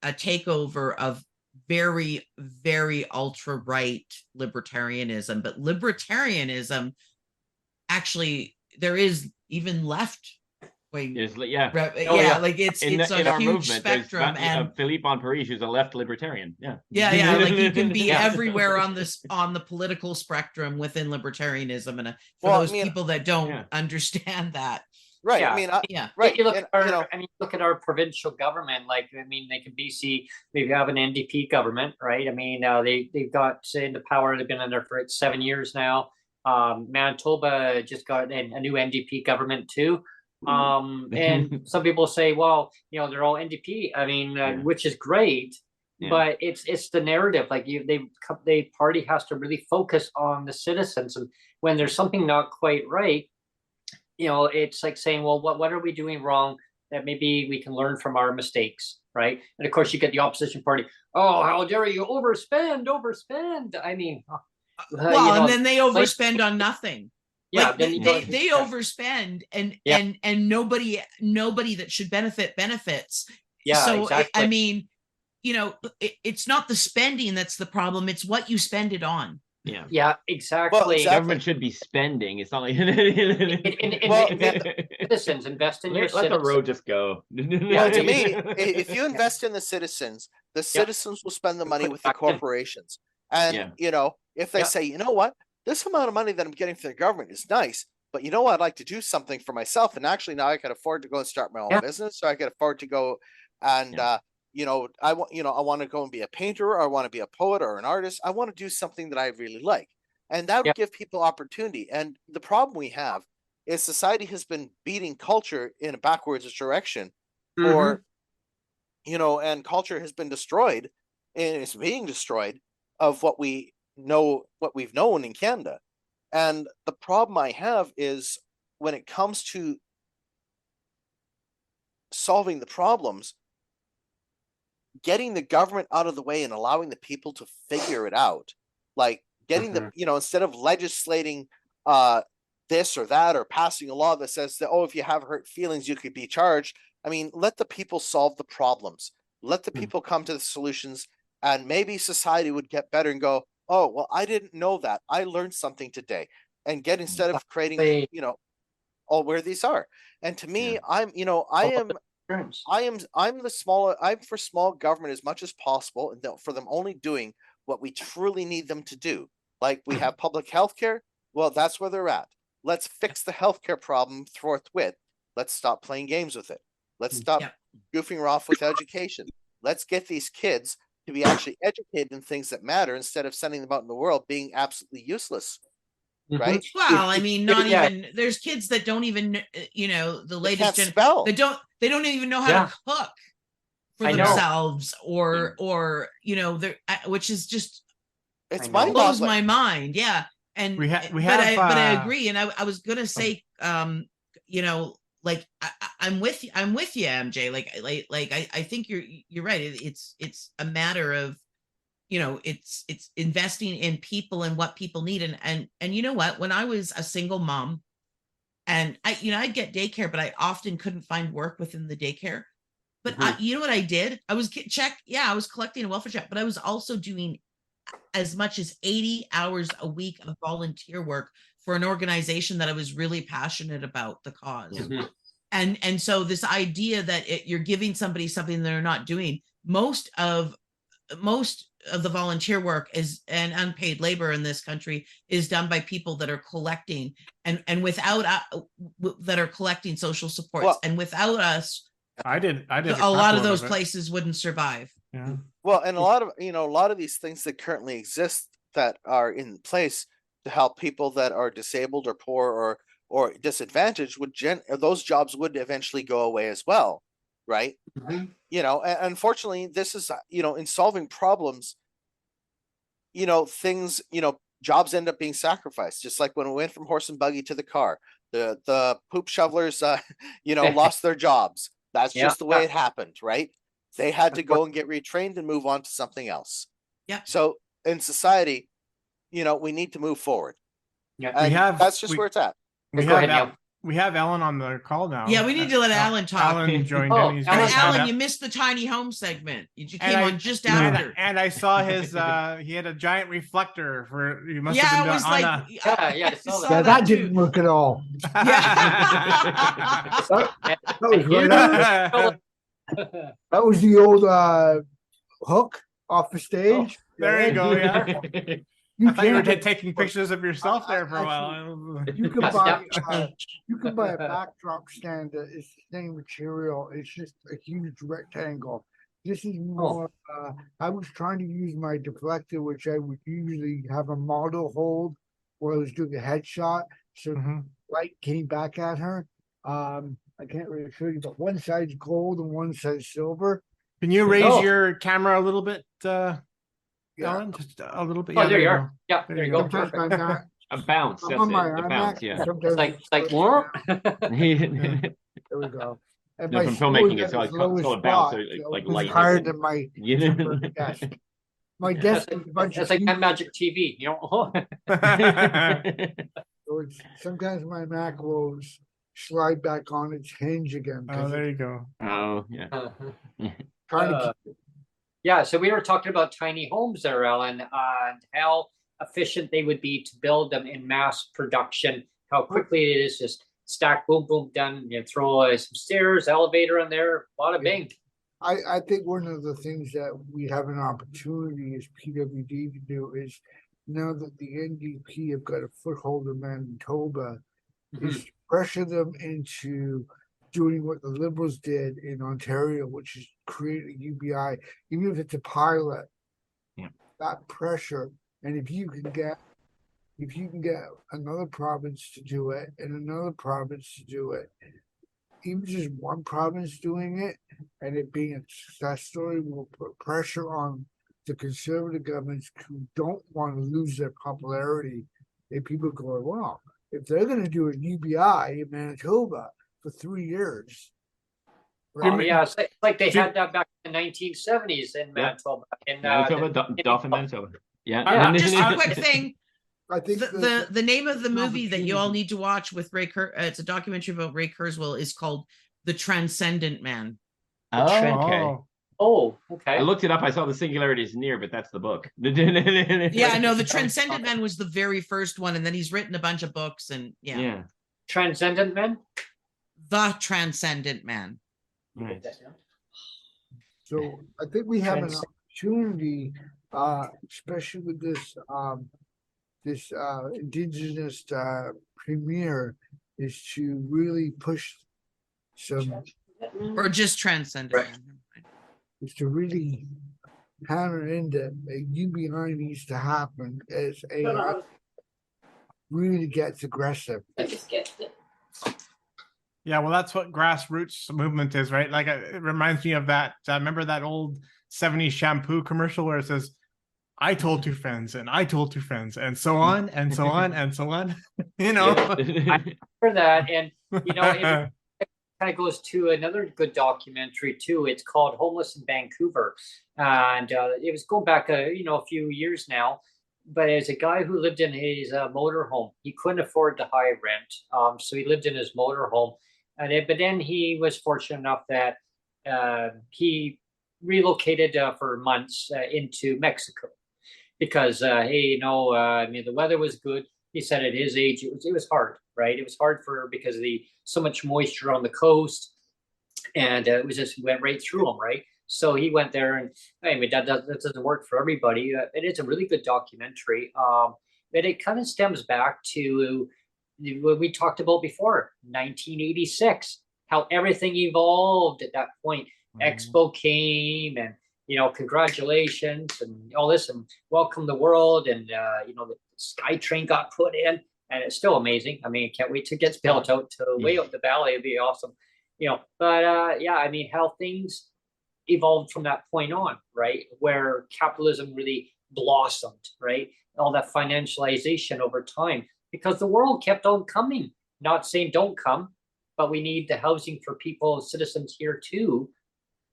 takeover of very, very ultra right libertarianism, but libertarianism actually there is even left. Like it's like a huge spectrum. And Philippe Bonparis, who's a left libertarian. Like you can be everywhere on the political spectrum within libertarianism, and for those people that don't understand that, right? Yeah. I mean, right. Look at our provincial government. Like, I mean, like in BC, we have an NDP government, right? I mean, they've got into power. They've been in there for 7 years now. Manitoba just got a new NDP government too. And some people say, well, you know, they're all NDP. I mean, which is great, but it's the narrative. Like the party has to really focus on the citizens, and when there's something not quite right, you know, it's like saying, well, what are we doing wrong that maybe we can learn from our mistakes, right? And of course, you get the opposition party. Oh, how dare you overspend? I mean, and then they overspend on nothing. Yeah, like they overspend and nobody that should benefits. Yeah, so exactly. I mean, you know, it's not the spending that's the problem; it's what you spend it on. Yeah, exactly. Well, exactly. Government should be spending. It's not like citizens invest in your let citizens. the road just go. Well, to me, if you invest in the citizens will spend the money with the corporations. And you know, if they say, you know what, this amount of money that I'm getting from the government is nice, but you know what, I'd like to do something for myself, and actually now I can afford to go and start my own business, so I can afford to go and you know, I want to go and be a painter, or I want to be a poet or an artist. I want to do something that I really like, and that would give people opportunity. And the problem we have is society has been beating culture in a backwards direction, or you know, and culture has been destroyed, and it's being destroyed of what we've known in Canada. And the problem I have is when it comes to solving the problems, getting the government out of the way and allowing the people to figure it out, like getting the, you know, instead of legislating this or that, or passing a law that says that, oh, if you have hurt feelings, you could be charged. I mean, let the people solve the problems. Let the people come to the solutions, and maybe society would get better and go, oh, well, I didn't know that. I learned something today. And get, instead of creating, you know, all where these are. And to me, I'm for small government as much as possible, and for them only doing what we truly need them to do. Like we have public health care. Well, that's where they're at. Let's fix the healthcare problem forthwith. Let's stop playing games with it. Let's stop goofing off with education. Let's get these kids to be actually educated in things that matter instead of sending them out in the world being absolutely useless. Right? Well, I mean, not Yeah. even there's kids that don't even, you know, the They latest can't spell. they don't even know how Yeah. to cook for I know. themselves or you know, they're which is just It's I know. mind blows boggling. my mind. Yeah. And We but have, I agree. And I was gonna say, you know, like I'm with you, MJ. Like I think you're right. It's a matter of, you know, it's investing in people and what people need. And you know what, when I was a single mom and I'd get daycare, but I often couldn't find work within the daycare. But you know what I did? I was I was collecting a welfare check, but I was also doing as much as 80 hours a week of volunteer work for an organization that I was really passionate about the cause. And so this idea that you're giving somebody something they're not doing, most of the volunteer work is and unpaid labor in this country is done by people that are collecting and without that are collecting social supports. Well, and without us, I did a lot of those it. places wouldn't survive. Yeah. Well, and a lot of these things that currently exist that are in place to help people that are disabled or poor or disadvantaged those jobs would eventually go away as well, right? You know, and unfortunately, this is in solving problems. Things jobs end up being sacrificed, just like when we went from horse and buggy to the car. The poop shovelers, lost their jobs. That's just the way it happened, right? They had to go and get retrained and move on to something else. Yeah. So in society, we need to move forward. Yeah. And that's just where it's at. We have Ellen on the call now. Yeah, we need to let Alan talk. Alan joined Oh, in. He's Alan, got his hand Alan, up. you missed the tiny home segment. You came on just after. And I saw his he had a giant reflector for you must have Yeah, been it was on like I saw that. Yeah, that didn't work at all. Yeah. That was right out. That was the old hook off the stage. There you go. Yeah. You I thought you were can't taking pictures of yourself there for a while. You can buy a backdrop stand that is the same material. It's just a huge rectangle. This is more. I was trying to use my deflector, which I would usually have a model hold while I was doing a headshot, so light came back at her. I can't really show you, but one side's gold and one side's silver. Can you raise your camera a little bit, Ellen? Just a little bit. Oh, there you are. Go. Yeah, there you go. Sometimes Perfect. I'm not. A bounce. I'm That's on it. my A iMac, bounce. Yeah. sometimes It's like more. there we go. And No, my from phone filmmaking, is it's at like its it's called a lowest bounce, spot, like so it's light. higher than my Yeah. temporary desk. My desk is a bunch It's of like people, Magic TV, so sometimes my Mac will slide back on its hinge again. Oh, there you go. Oh, yeah. Trying to keep Yeah, so we were talking about tiny homes there, Alan, and how efficient they would be to build them in mass production, how quickly it is just stack, boom, boom, done. You throw some stairs, elevator in there, bada bing. I think one of the things that we have an opportunity as PWD to do is, now that the NDP have got a foothold in Manitoba, is to pressure them into doing what the Liberals did in Ontario, which is create a UBI, even if it's a pilot. Yeah. That pressure, and if you can get another province to do it and another province to do it, even just one province doing it and it being a success story, will put pressure on the conservative governments who don't want to lose their popularity. And people go, well, if they're going to do a UBI in Manitoba for 3 years. Oh, yeah, it's like they had that back in the 1970s in Manitoba. Manitoba, Dauphin, Manitoba. Yeah. Just a quick thing. I think The name of the movie that you all need to watch with Ray it's a documentary about Ray Kurzweil, is called The Transcendent Man. Okay. Oh, okay. I looked it up. I saw the singularity is near, but that's the book. Yeah, no, The Transcendent Man was the very first one, and then he's written a bunch of books, and yeah. Transcendent Man? The Transcendent Man. Right. So I think we have an opportunity, especially with this Indigenous premier, is to really push some Or just transcend it. Right. is to really hammer into a UBI needs to happen as AI really gets aggressive. Yeah, well, that's what grassroots movement is, right? Like, it reminds me of that. Remember that old 70s shampoo commercial where it says, I told two friends, and I told two friends, and so on, and so on, and so on. You know? For that, and you know, it kind of goes to another good documentary too. It's called Homeless in Vancouver, and it was going back a few years now. But as a guy who lived in his motorhome, he couldn't afford the high rent, so he lived in his motorhome. But then he was fortunate enough that he relocated for months into Mexico because hey, I mean, the weather was good. He said at his age it was hard, right? It was hard because of so much moisture on the coast, and it was just went right through him, right? So he went there, and I mean that doesn't work for everybody. It is a really good documentary, but it kind of stems back to what we talked about before, 1986, how everything evolved at that point. Expo came, and congratulations and all this, and welcome the world, and the SkyTrain got put in, and it's still amazing. I mean, can't wait to get built out to way up the valley. It'd be awesome, But yeah, I mean, how things evolved from that point on, right? Where capitalism really blossomed, right? All that financialization over time, because the world kept on coming. Not saying don't come, but we need the housing for people, citizens here too.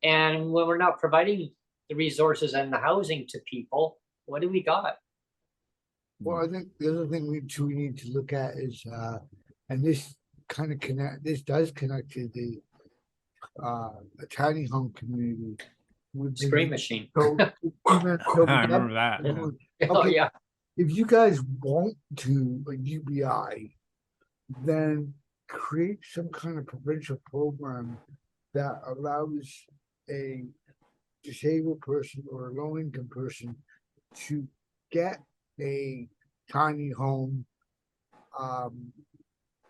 And when we're not providing the resources and the housing to people, what do we got? Well, I think the other thing we need to look at is, and this does connect to the tiny home community. With Screen machine. I remember that. Okay, Oh yeah. if you guys want to a UBI, then create some kind of provincial program that allows a disabled person or a low-income person to get a tiny home,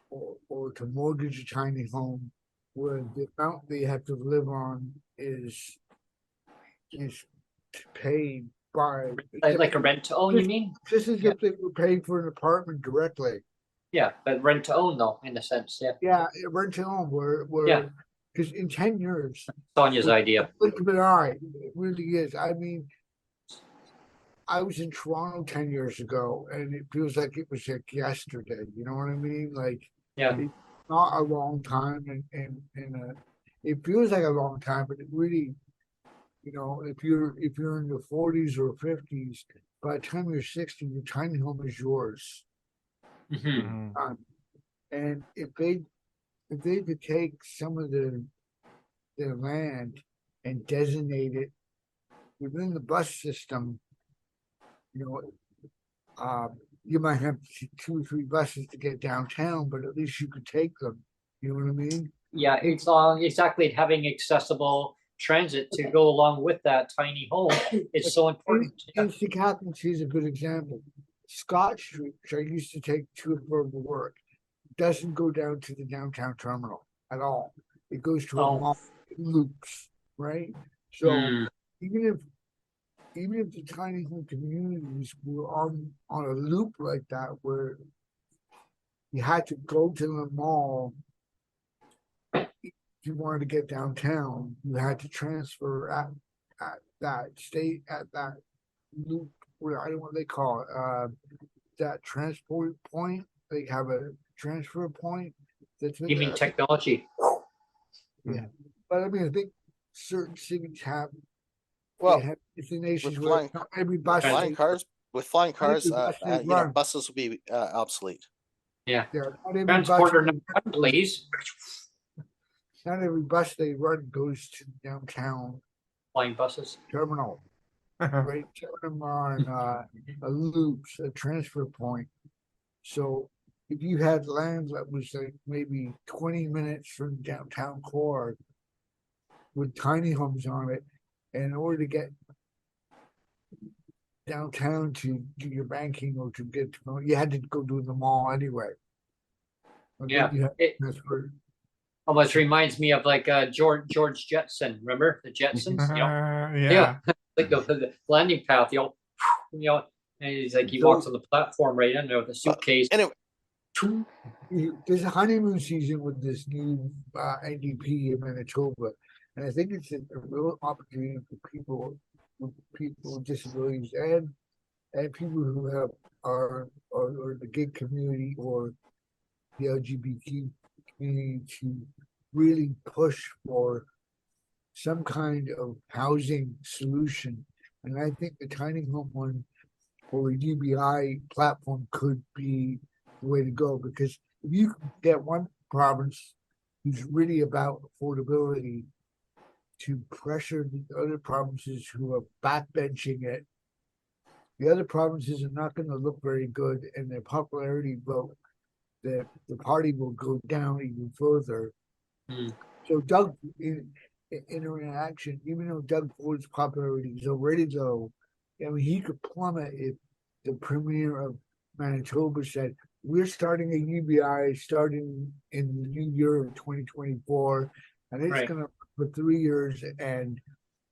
or to mortgage a tiny home where the amount they have to live on is paid by like a rent to own, you mean? Just as if they were paying for an apartment directly. Yeah, but rent to own though, in a sense, yeah. Yeah, rent to own where Yeah. Because in 10 years, Sonia's idea. look at an eye, it really is. I mean, I was in Toronto 10 years ago, and it feels like it was like yesterday. You know what I mean? Like, Yeah. it's not a long time, and it feels like a long time, but it really, if you're in your 40s or 50s, by the time you're 60, your tiny home is yours. Mm-hmm. And if they could take some of their land and designate it within the bus system, you might have 2 or 3 buses to get downtown, but at least you could take them. You know what I mean? Yeah, it's exactly having accessible transit to go along with that tiny home is so important. And Captain is a good example. Scott Street, which I used to take to and from work, doesn't go down to the downtown terminal at all. It goes to a mall, loops, right? So even if the tiny home communities were on a loop like that, where you had to go to the mall, if you wanted to get downtown, you had to transfer at that loop. I don't know what they call it. That transport point. They have a transfer point. You mean technology? Yeah, but I mean, I think certain cities have. Well, have destinations with where every bus with flying cars, run. buses will be obsolete. Yeah. Not every Transporter bus, number one, please. not every bus they run goes to downtown Flying buses. terminal. Right, them on a loops, a transfer point. So if you had land that was like maybe 20 minutes from downtown core with tiny homes on it, and in order to get downtown to do your banking or to get to, you had to go to the mall anyway. Yeah, Almost reminds me of like George Jetson. Remember the Jetsons? Yeah. Like the landing path. And he's like he walks on the platform right under the suitcase. Anyway, there's a honeymoon season with this new NDP in Manitoba, and I think it's a real opportunity for people with disabilities and people who have or the gay community or the LGBT community to really push for some kind of housing solution. And I think the tiny home one or a UBI platform could be the way to go, because if you get one province who's really about affordability to pressure the other provinces who are backbenching it, the other provinces are not going to look very good, and their popularity vote, the party will go down even further. So Doug, in interaction, even though Doug Ford's popularity is already low, I mean, he could plummet if the premier of Manitoba said, we're starting a UBI starting in the new year of 2024, and it's going to for 3 years, and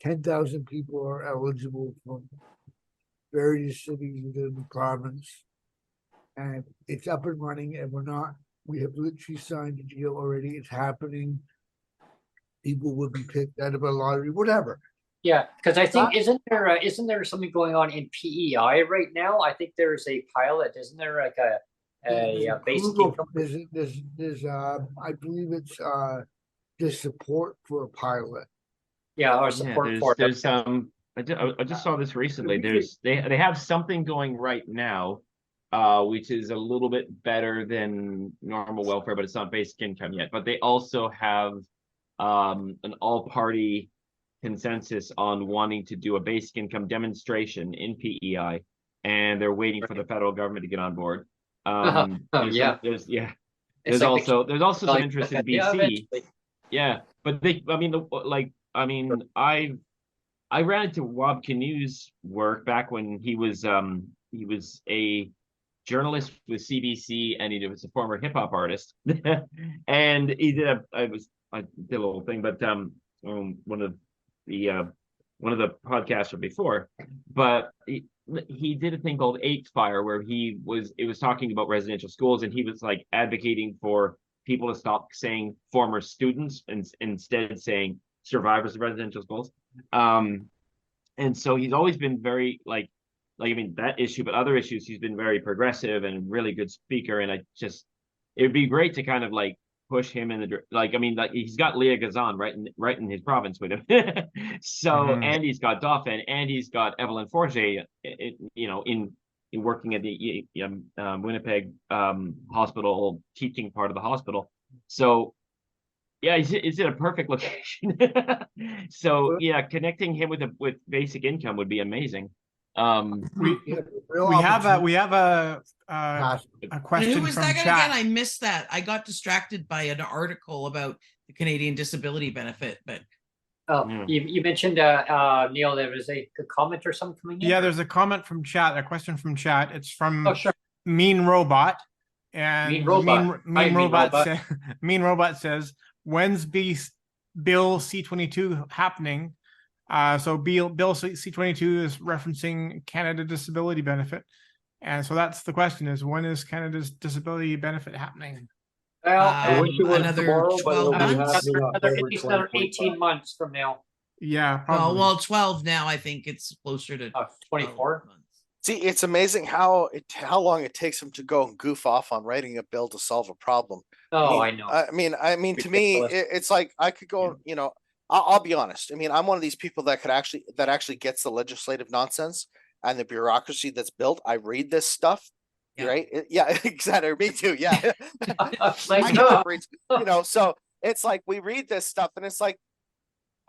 10,000 people are eligible from various cities within the province, and it's up and running, and we have literally signed a deal already. It's happening. People will be picked out of a lottery, whatever. Yeah, because I think isn't there something going on in PEI right now? I think there's a pilot, isn't there? Like a basic income. There's I believe it's there's support for a pilot. Yeah, or support for there's I just saw this recently. They have something going right now, which is a little bit better than normal welfare, but it's not basic income yet. But they also have an all-party consensus on wanting to do a basic income demonstration in PEI, and they're waiting for the federal government to get on board. There's also some interest in BC. But I ran into Wab Kinu's work back when he was a journalist with CBC, and he was a former hip hop artist. And he did I did a little thing, but one of the podcasts from before, but he did a thing called Eight Fire, where it was talking about residential schools, and he was like advocating for people to stop saying former students and instead saying survivors of residential schools. And so he's always been very like I mean that issue, but other issues he's been very progressive and really good speaker. And it would be great to kind of like push him in he's got Leah Gazan right in his province with him. So and he's got Dauphin, and he's got Evelyn Forget, in working at the Winnipeg hospital, teaching part of the hospital. So yeah, he's in a perfect location. So yeah, connecting him with basic income would be amazing. We have a question who was from that chat. again? I missed that. I got distracted by an article about the Canadian disability benefit, but you mentioned Neil, there was a comment or something coming in? Yeah, there's a comment from chat, a question from chat. It's from Mean Robot. And Mean Robot says, when's Bill C-22 happening? So Bill C-22 is referencing Canada Disability Benefit. And so that's the question, is when is Canada's disability benefit happening? Well, another 12 months. Another 18 months from now. Yeah, probably. Well, 12 now. I think it's closer to 24 months. See, it's amazing how long it takes them to go and goof off on writing a bill to solve a problem. I know. I mean, to me, it's like I could go. I'll be honest. I mean, I'm one of these people that actually gets the legislative nonsense and the bureaucracy that's built. I read this stuff, right? Yeah, exactly. Me too. Yeah. So it's like we read this stuff, and it's like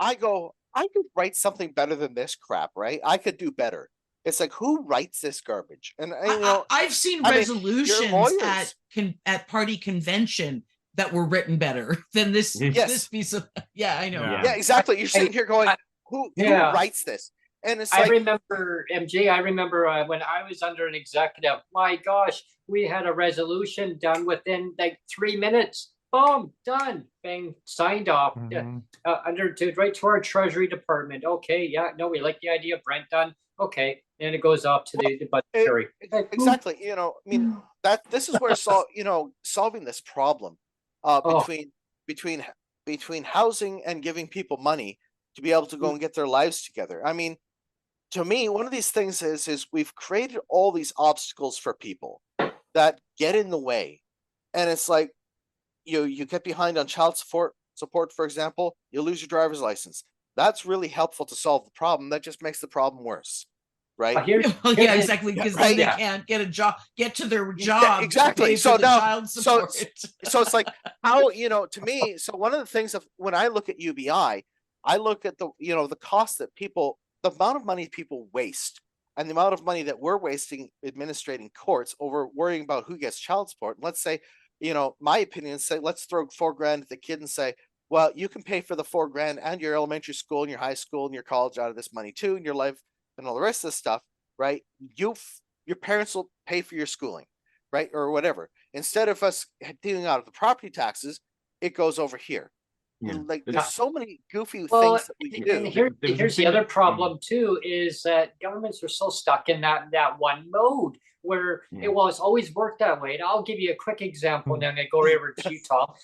I go, I could write something better than this crap, right? I could do better. It's like, who writes this garbage? And I've seen resolutions at party convention that were written better than this piece of. Yeah, I know. Yeah, exactly. You're sitting here going, who writes this? And it's like, I remember, MJ, when I was under an executive, my gosh, we had a resolution done within like 3 minutes. boom, done, bang, signed off. Mhm. Right to our Treasury Department. Okay, yeah, no, we like the idea. Brent done. Okay, and it goes off to the budgetary. Exactly. I mean, this is where solving this problem Oh. between housing and giving people money to be able to go and get their lives together. I mean, to me, one of these things is we've created all these obstacles for people that get in the way. And it's like you get behind on child support, for example, you lose your driver's license. That's really helpful to solve the problem. That just makes the problem worse. Right. Well, yeah, exactly. Because then they can't get a job, get to their job. Exactly. So now, child support. so it's like how, to me, so one of the things when I look at UBI, I look at the cost that the amount of money people waste and the amount of money that we're wasting administrating courts over worrying about who gets child support. And let's say, my opinion, say, let's throw $4,000 at the kid and say, well, you can pay for the $4,000 and your elementary school and your high school and your college out of this money too, and your life and all the rest of this stuff, right? Your parents will pay for your schooling, right? Or whatever. Instead of us dealing out of the property taxes, it goes over here. Yeah. Like there's so many goofy Well, things that we can do. Here's the other problem too, is that governments are so stuck in that one mode where it's always worked that way. And I'll give you a quick example, and then I go over to Utah.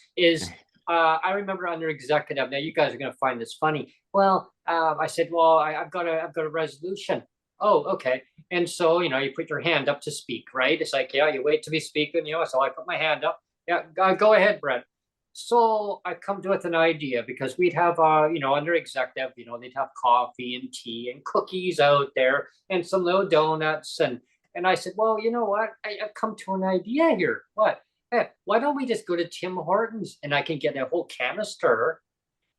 I remember under executive. Now you guys are going to find this funny. Well, I said, well, I've got a resolution. Oh, okay. And so you put your hand up to speak, right? It's like, yeah, you wait to be speaking. So I put my hand up. Yeah, go ahead, Brent. So I come to with an idea because we'd have under executive, they'd have coffee and tea and cookies out there and some little donuts and I said, well, you know what? I've come to an idea here. What? Hey, why don't we just go to Tim Hortons and I can get a whole canister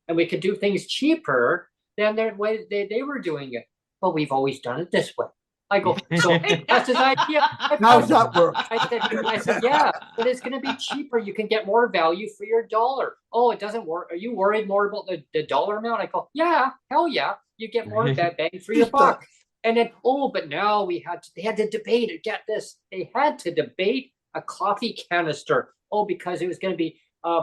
and we could do things cheaper than the way they were doing it. But we've always done it this way. I go, so hey, that's his idea. How's that work? I said, yeah, but it's going to be cheaper. You can get more value for your dollar. Oh, it doesn't work. Are you worried more about the dollar amount? I go, yeah, hell yeah. You get more bang for your buck. And then, but now they had to debate it. Get this. They had to debate a coffee canister. Oh, because it was going to be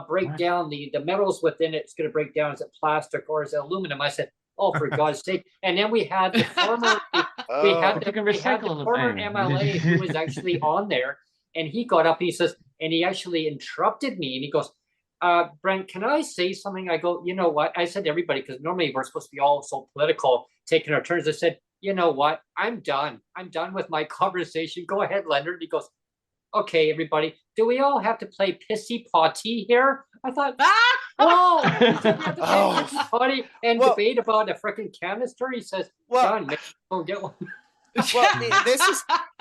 break down the metals within it. It's going to break down. Is it plastic or is it aluminum? I said, oh, for God's sake. And then we had the former former MLA who was actually on there, and he got up and he says, and he actually interrupted me and he goes, Brent, can I say something? I go, you know what? I said to everybody, because normally we're supposed to be all so political, taking our turns. I said, you know what? I'm done. I'm done with my conversation. Go ahead, Leonard. He goes, okay, everybody, do we all have to play pissy potty here? I thought, potty and debate about a freaking canister. He says, done, maybe we'll get one. Well, I mean,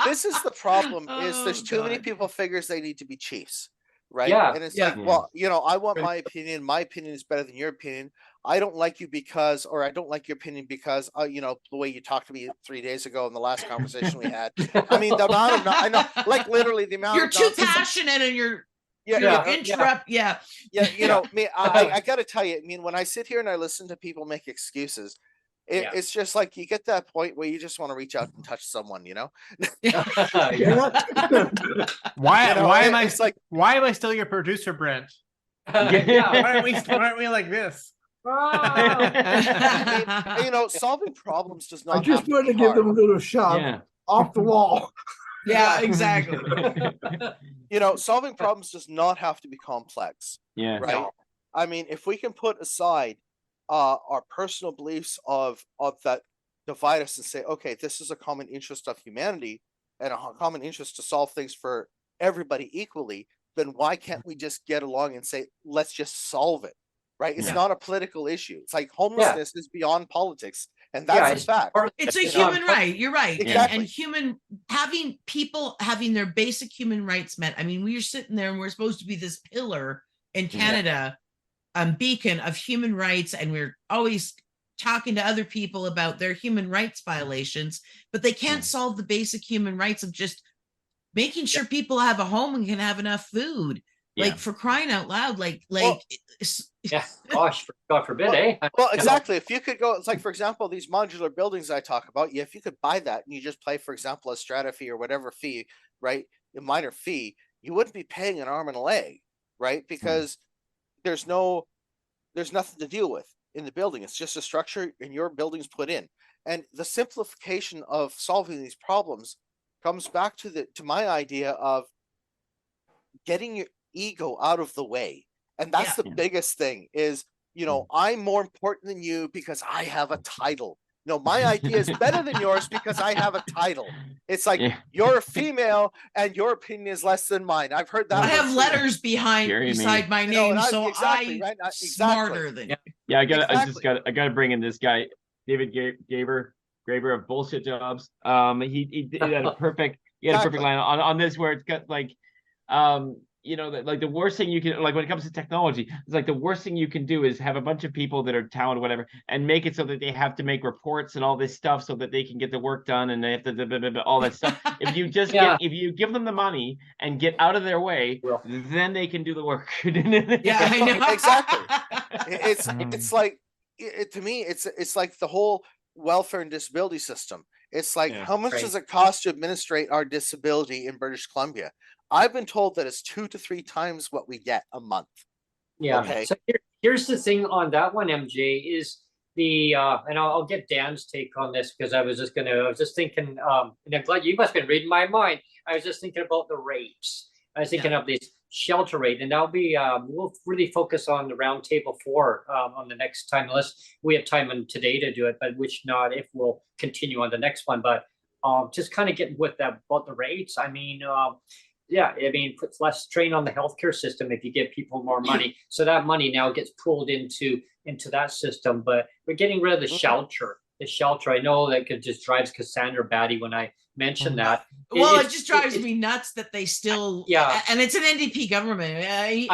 this is the problem. Is there's too many people figures they need to be chiefs, right? Yeah. And it's like, well, I want my opinion. My opinion is better than your opinion. I don't like you because, or I don't like your opinion because, the way you talked to me 3 days ago in the last conversation we had. I mean, the amount of, I know, like literally the amount. You're too passionate and you're interrupt. Yeah. I got to tell you, I mean, when I sit here and I listen to people make excuses, it's just like you get that point where you just want to reach out and touch someone, Why am I still your producer, Brent? Why aren't we like this? I mean, solving problems does not. I just want to give them a little shove off the wall. Yeah, exactly. Solving problems does not have to be complex. Yeah. Right. No. I mean, if we can put aside our personal beliefs of that divide us and say, okay, this is a common interest of humanity and a common interest to solve things for everybody equally, then why can't we just get along and say, let's just solve it? Right? It's not a political issue. It's like homelessness is beyond politics. And that's a fact. It's a human right. You're right. Exactly. And people having their basic human rights met. I mean, we're sitting there and we're supposed to be this pillar in Canada, beacon of human rights. And we're always talking to other people about their human rights violations, but they can't solve the basic human rights of just making sure people have a home and can have enough food. Like, for crying out loud, gosh, God forbid, Well, exactly. If you could go, it's like, for example, these modular buildings I talk about, if you could buy that and you just pay, for example, a strata fee or whatever fee, right, a minor fee, you wouldn't be paying an arm and a leg, right? Because there's nothing to deal with in the building. It's just a structure and your building's put in. And the simplification of solving these problems comes back to my idea of getting your ego out of the way. And that's the biggest thing is, I'm more important than you because I have a title. No, my idea is better than yours because I have a title. It's like you're a female and your opinion is less than mine. I've heard that. I have letters beside my name, so I'm smarter than you. Yeah, I gotta bring in this guy, David Graver of Bullshit Jobs. He had a perfect line on this where it's got like, like the worst thing you can, like when it comes to technology, it's like the worst thing you can do is have a bunch of people that are talented, whatever, and make it so that they have to make reports and all this stuff so that they can get the work done and they have to all that stuff. If you just if you give them the money and get out of their way, then they can do the work. Yeah, I know. Exactly. It's like to me, it's like the whole welfare and disability system. It's like how much does it cost to administrate our disability in British Columbia? I've been told that it's 2 to 3 times what we get a month. Yeah. Okay. So here's the thing on that one, MJ, is the and I'll get Dan's take on this because I was just thinking, and I'm glad you must have been reading my mind. I was just thinking about the rates. I was thinking of this shelter rate, and that'll be we'll really focus on the Roundtable 4 on the next time, unless we have time today to do it, but which not if we'll continue on the next one. But just kind of getting with that about the rates. I mean, puts less strain on the healthcare system if you give people more money. So that money now gets pulled into that system. But we're getting rid of the shelter. The shelter, I know that just drives Cassandra batty when I mention that. Well, it just drives me nuts that they still, and it's an NDP government.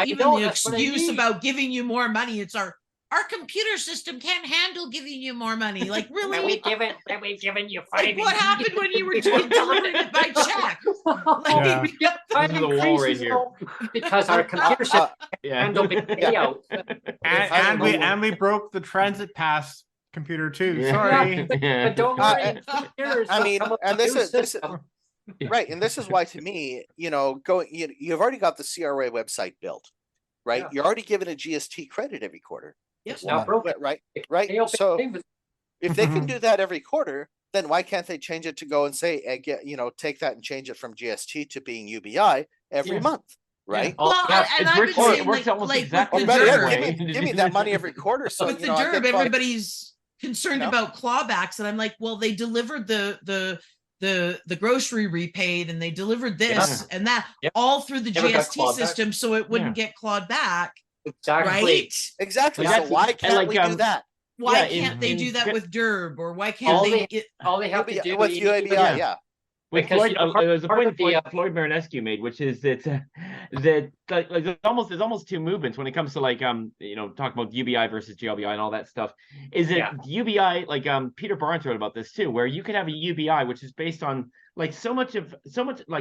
Even the excuse about giving you more money, it's our computer system can't handle giving you more money. Like, really? We've given you 5 like, what happened when you were delivering it by check? This is a wall right here. Because our computer system handle big payout. And we broke the transit pass computer too. Sorry. But don't worry. I mean, and this is right. And this is why, to me, you've already got the CRA website built, right? Yeah. You're already given a GST credit every quarter. Yes, now broken. Right. So if they can do that every quarter, then why can't they change it to go and say, take that and change it from GST to being UBI every month, right? Well, and I've been saying, exactly the give me that money every quarter. So with the DERB, everybody's concerned about clawbacks, and I'm like, well, they delivered the grocery repaid, and they delivered this and that all through the GST system, so it wouldn't get clawed back. Exactly. Right? Exactly. So why can't we do that? Why can't they do that with DERB, or why can't all they have to do with UABI? With Floyd, there's a point Floyd Marinescu made, which is that there's almost two movements when it comes to talking about UBI versus GLBI and all that stuff. Is it UBI, Peter Barnes wrote about this too, where you could have a UBI which is based on so much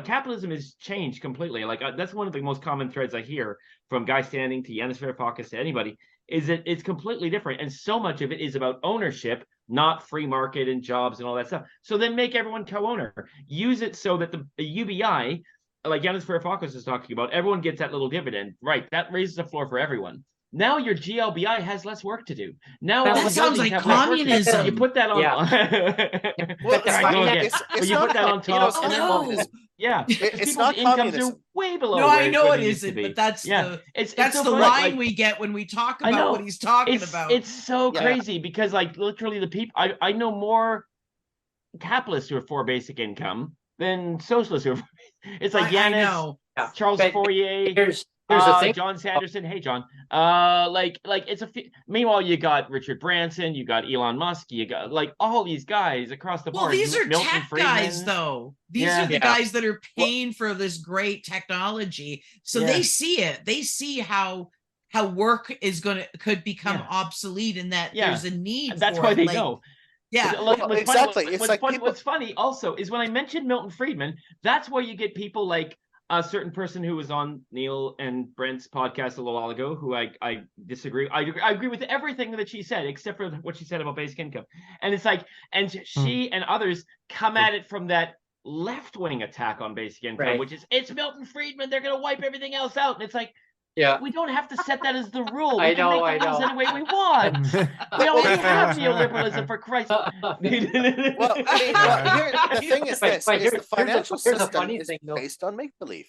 capitalism has changed completely. That's one of the most common threads I hear from Guy Standing to Yanis Varoufakis to anybody, is that it's completely different, and so much of it is about ownership, not free market and jobs and all that stuff. So then make everyone co-owner. Use it so that the UBI, like Yanis Varoufakis is talking about, everyone gets that little dividend. Right. That raises the floor for everyone. Now your GLBI has less work to do. Now that sounds like communism. You put that on. You put that on top. It's not communism. Way below. No, I know it isn't, but that's the line we get when we talk about what he's talking about. It's so crazy because literally the people I know more capitalists who are for basic income than socialists who are. It's like Yanis, Charles Fourier. Here's the thing. John Sanderson. Hey, John. Meanwhile, you got Richard Branson, you got Elon Musk, you got all these guys across the board. Well, these are Milton tech Friedman. Guys, though. These are the guys that are paying for this great technology, so they see it. They see how work could become obsolete, and that there's a need. That's why they know. Yeah, exactly. What's funny also is when I mentioned Milton Friedman, that's why you get people like a certain person who was on Neil and Brent's podcast a little while ago, who I disagree. I agree with everything that she said, except for what she said about basic income. And it's and she and others come at it from that left-wing attack on basic income, which is, it's Milton Friedman, they're going to wipe everything else out. And it's Yeah. We don't have to set that as the rule. I We can know, make the I rules know. any way we want. We already have neoliberalism, for Christ's Well, I mean, the thing is this: But is the financial here's a system funny is thing, though. based on make-believe.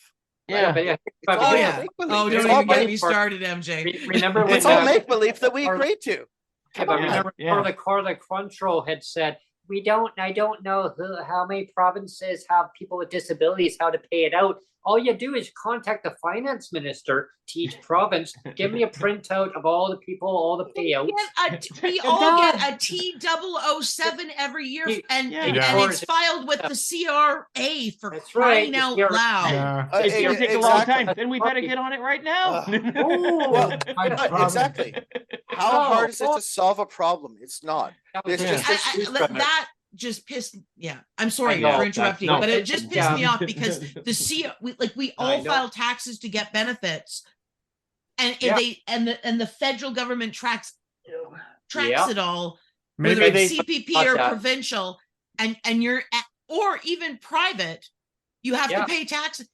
Yeah. But yeah, It's but all yeah. make-believe. Oh, It's don't all even get make- me started, MJ. remember when It's all uh, make-believe that we or- agreed to. Yeah, but Yeah, remember yeah. before the Control had said, I don't know how many provinces have people with disabilities, how to pay it out. All you do is contact the finance minister to each province, give me a printout of all the people, all the payouts. We You're all get done. a T007 every year, He- and Yeah. and it's filed with the CRA for That's right, crying the out CRA. loud. Yeah. It's gonna take a long Exactly. time. Then we better get on it right now. Well, I'd right, probably- exactly. How hard is it to solve a problem? It's not. That was It's just- just That just pissed. Yeah, I'm sorry know, for interrupting, no. but it just pissed Yeah. me off because we I all know. file taxes to get benefits, and Yeah. the federal government tracks Yeah. it all, Maybe whether they it's CPP Got or that. provincial, and you're at, or even private, you have Yeah. to pay taxes,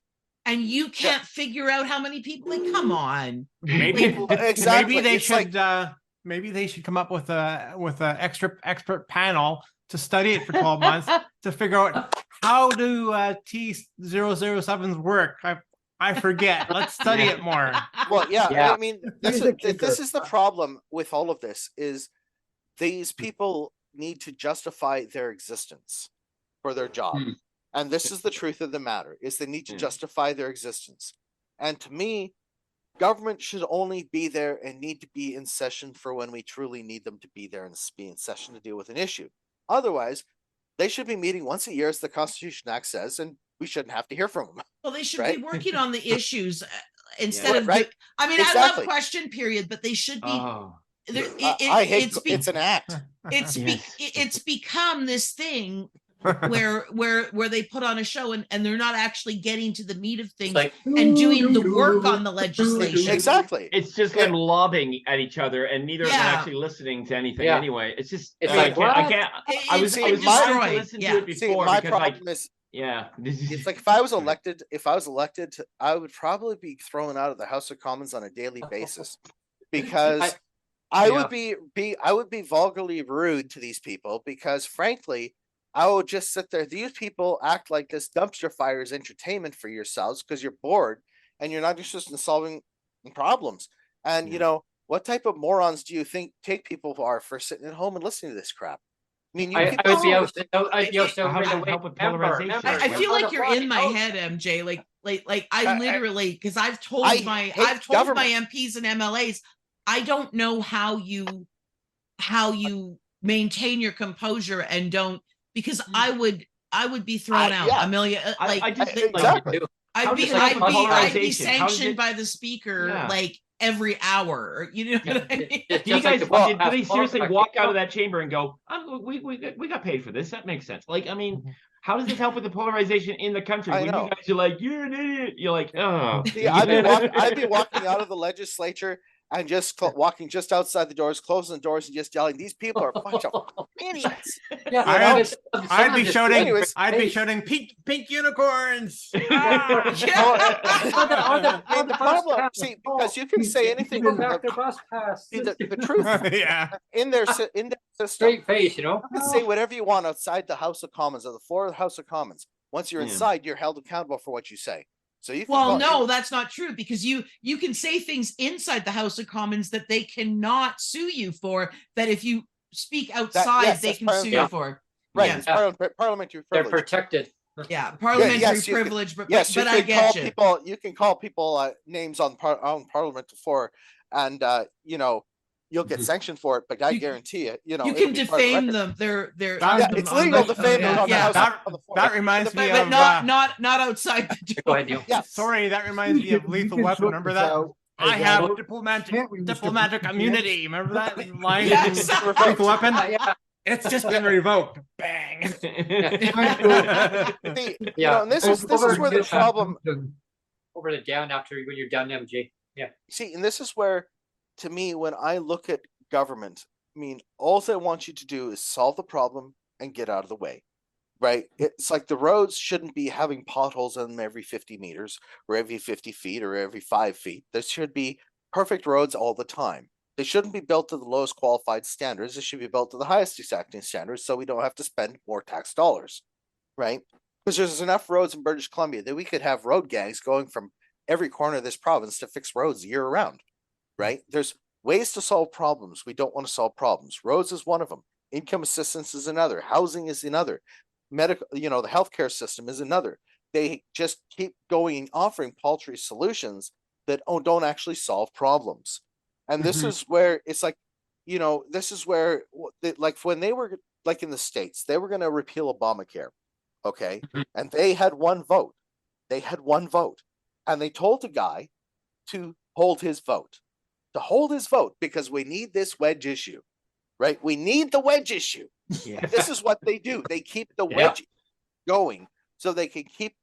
and you can't figure out how many people. Like, come on. maybe Exactly. maybe they It's should like- maybe they should come up with a expert panel to study it for 12 months to figure out how do T007s work. I forget. Let's study it more. Well, yeah, Yeah. I mean, Here's that's the kicker. this is the problem with all of this is these people need to justify their existence for their job. Hmm. And this is the truth of the matter, is they need to Yeah. justify their existence. And to me, government should only be there and need to be in session for when we truly need them to be there and be in session to deal with an issue. Otherwise, they should be meeting once a year, as the Constitution Act says, and we shouldn't have to hear from them. Well, they should Right? be working on the issues instead of. Right. I mean, I Exactly. love question period, but they should be. Oh, I hate it's an act. It's Yes. it's become this thing where they put on a show and they're not actually getting to the meat of It's things like, and doing the work on the legislation. Exactly. it's just them lobbing at each other, and neither of them Yeah. actually listening to anything. Yeah. Anyway, it's just It's I like, can't. I what? can't. I was It's trying to destroyed. listen Yeah. to it See, before my because like problem is yeah, it's like if I was elected, I would probably be thrown out of the House of Commons on a daily basis because I yeah. would be vulgarly rude to these people because frankly, I would just sit there. These people act like this dumpster fire is entertainment for yourselves because you're bored and you're not interested in solving problems. And Yeah. you know, what type of morons do you think take people are for sitting at home and listening to this crap? I mean, you I people would be are- I'd be able to How does that help with polarization? I feel like you're in my Oh, head, MJ. Like I- I literally, because I've told I my hate my government. MPs and MLAs, I don't know how you maintain your composure and don't, because I would be thrown out. yeah. Amelia, like I just think Exactly. I'd how be does that help with I'd be polarization? How does sanctioned it- by the speaker Yeah. like every hour. You know what I mean? It's do you just like guys the did they seriously podcast. walk out of that chamber and go, we got paid for this? That makes sense. Like, I mean, how does this help with the polarization in the country? I When know. you guys are like, you're an idiot, you're like, oh. See, I'd be walking out of the legislature and just walking just outside the doors, closing the doors, and just yelling, "These people are a bunch of idiots." Yeah, I'd- it's- I'd be it's- shouting. anyways. I'd be shouting pink unicorns. Yeah. I mean, the problem, see, because you can say anything Go in back the, to bus pass. see, the truth Yeah. in their system. Straight face, you know. You can say whatever you want outside the House of Commons or the floor of the House of Commons. Once you're Yeah. inside, you're held accountable for what you say. So you can Well, call- no, that's not true, because you can say things inside the House of Commons that they cannot sue you for, that if you speak outside, yes, they that's can part of- sue yeah. you for. right, Yeah. it's parliamentary They're privilege. protected. Yeah, parliamentary yes, you can- privilege, but Yes, you but I can call get you. people. You can call people names on parliament floor, and you know you'll get sanctioned for it. But I You- guarantee you, you know You it'll can be part of the defame record. them. They're Yeah, It's legal to defame them on the yeah. House. That- on the floor. That reminds me but of. not outside the Go door. ahead, Neil. Yeah. Sorry, that reminds me of Lethal You can Weapon. sort Remember this that? out I as have well. diplomatic Can't we, Mr. diplomatic President? immunity. Remember that line? Yes. from Lethal Weapon. Yeah, It's just been revoked. Bang. See, you Yeah. know, and this is where the problem. over to down after when you're done, MJ. Yeah. See, and this is where, to me, when I look at government, I mean, all they want you to do is solve the problem and get out of the way. right? It's like the roads shouldn't be having potholes in them every 50 meters or every 50 feet or every 5 feet. There should be perfect roads all the time. They shouldn't be built to the lowest qualified standards. They should be built to the highest exacting standards so we don't have to spend more tax dollars, right? Because there's enough roads in British Columbia that we could have road gangs going from every corner of this province to fix roads year round, right? There's ways to solve problems. We don't want to solve problems. Roads is one of them. Income assistance is another. Housing is another. Medical, the healthcare system is another. They just keep going, offering paltry solutions that don't actually solve problems. And this is where it's like, this is where, like when they were like in the States, they were going to repeal Obamacare. Okay. And they had one vote. And they told the guy to hold his vote, because we need this wedge issue, right? We need the wedge issue. Yeah. This is what they do. They keep the wedge going so they can keep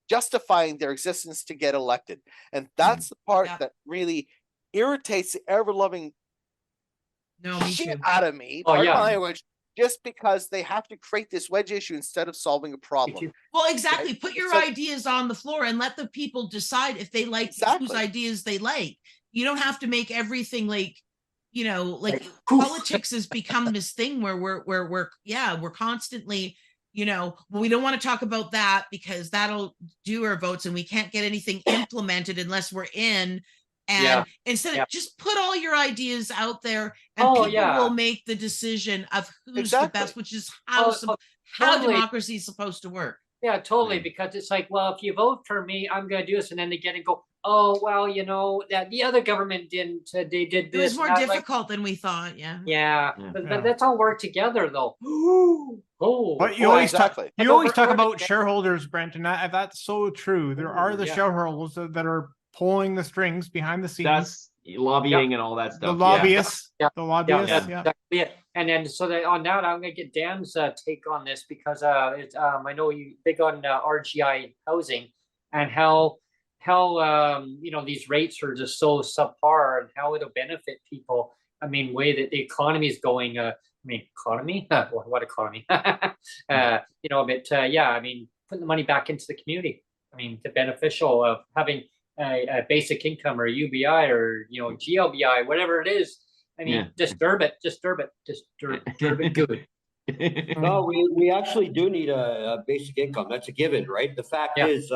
justifying their existence to get elected. And that's the part that really irritates the ever-loving shit out of me. Language, just because they have to create this wedge issue instead of solving a problem. Well, exactly. Put your ideas on the floor and let the people decide if they like whose ideas they like. You don't have to make everything like politics has become this thing where we're constantly, well, we don't want to talk about that because that'll do our votes and we can't get anything implemented unless we're in. And instead of just put all your ideas out there and people will make the decision of who's the best, which is how democracy is supposed to work. Yeah, totally. Because it's like, well, if you vote for me, I'm going to do this. And then they get and go, oh, well, that the other government didn't, they did this. It was more difficult than we thought. Yeah. But that's all work together though. But you always talk about shareholders, Brent, and that's so true. There are the shareholders that are pulling the strings behind the scenes. That's lobbying and all that stuff. The lobbyists. The lobbyists. Yeah. And then so that on that, I'm gonna get Dan's take on this because I know you big on RGI housing and how these rates are just so subpar and how it'll benefit people. I mean, way that the economy is going. Economy? What economy? I mean, putting the money back into the community. I mean, the beneficial of having a basic income or UBI or GLBI, whatever it is. I mean, disturb it good. No, we actually do need a basic income. That's a given, right? The fact is,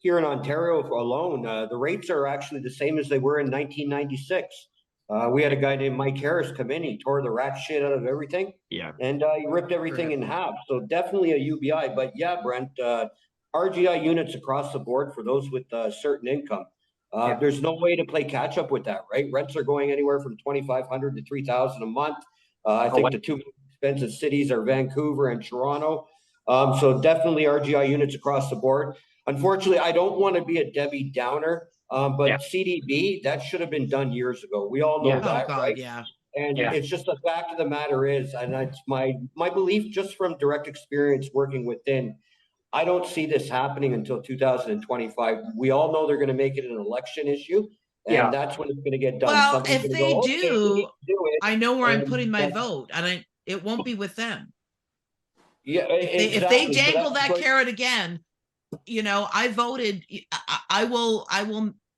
here in Ontario alone, the rates are actually the same as they were in 1996. We had a guy named Mike Harris come in. He tore the rat shit out of everything. Yeah. And he ripped everything in half. So definitely a UBI. But yeah, Brent, RGI units across the board for those with certain income. There's no way to play catch up with that, right? Rents are going anywhere from $2,500 to $3,000 a month. I think the two expensive cities are Vancouver and Toronto. So definitely RGI units across the board. Unfortunately, I don't want to be a Debbie Downer, but CDB, that should have been done years ago. We all know that, right? Yeah. And it's just the fact of the matter is, and that's my belief just from direct experience working within, I don't see this happening until 2025. We all know they're going to make it an election issue, and that's when it's going to get done. Well, if they do, I know where I'm putting my vote, and it won't be with them. Yeah, if they dangle that carrot again, I voted. I will.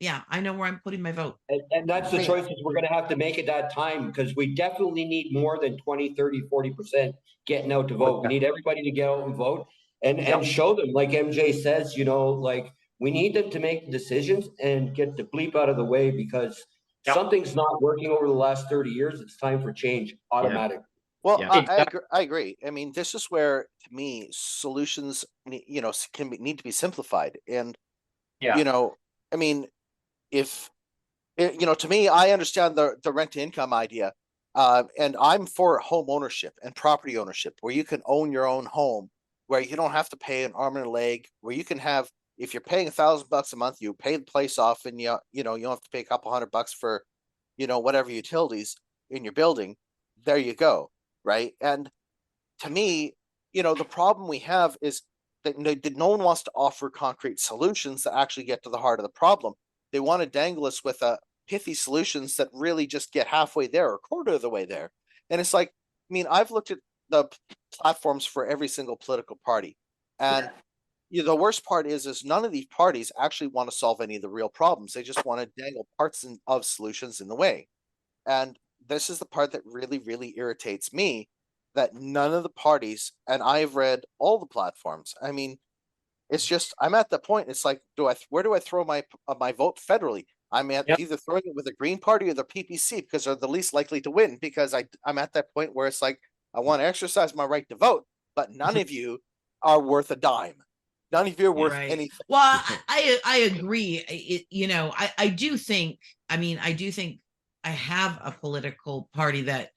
Yeah, I know where I'm putting my vote. And that's the choices we're going to have to make at that time, because we definitely need more than 20, 30, 40% getting out to vote. We need everybody to get out and vote. And show them, like MJ says, like we need them to make decisions and get the bleep out of the way, because something's not working over the last 30 years. It's time for change automatic. Well, I agree. I mean, this is where, to me, solutions, need to be simplified. And, I mean, if, to me, I understand the rent to income idea. And I'm for home ownership and property ownership, where you can own your own home, where you don't have to pay an arm and a leg, where you can have, if you're paying $1,000 a month, you pay the place off, and you don't have to pay a couple $100 for, whatever utilities in your building. There you go. Right. And to me, the problem we have is that no one wants to offer concrete solutions that actually get to the heart of the problem. They want to dangle us with pithy solutions that really just get halfway there or a quarter of the way there. And it's like, I mean, I've looked at the platforms for every single political party. And the worst part is none of these parties actually want to solve any of the real problems. They just want to dangle parts of solutions in the way. And this is the part that really, really irritates me, that none of the parties, and I've read all the platforms. I mean, it's just, I'm at the point, it's like, where do I throw my vote federally? I'm either throwing it with the Green Party or the PPC, because they're the least likely to win, because I'm at that point where it's like, I want to exercise my right to vote, but none of you are worth a dime. None of you are worth anything. Well, I agree. I do think I have a political party that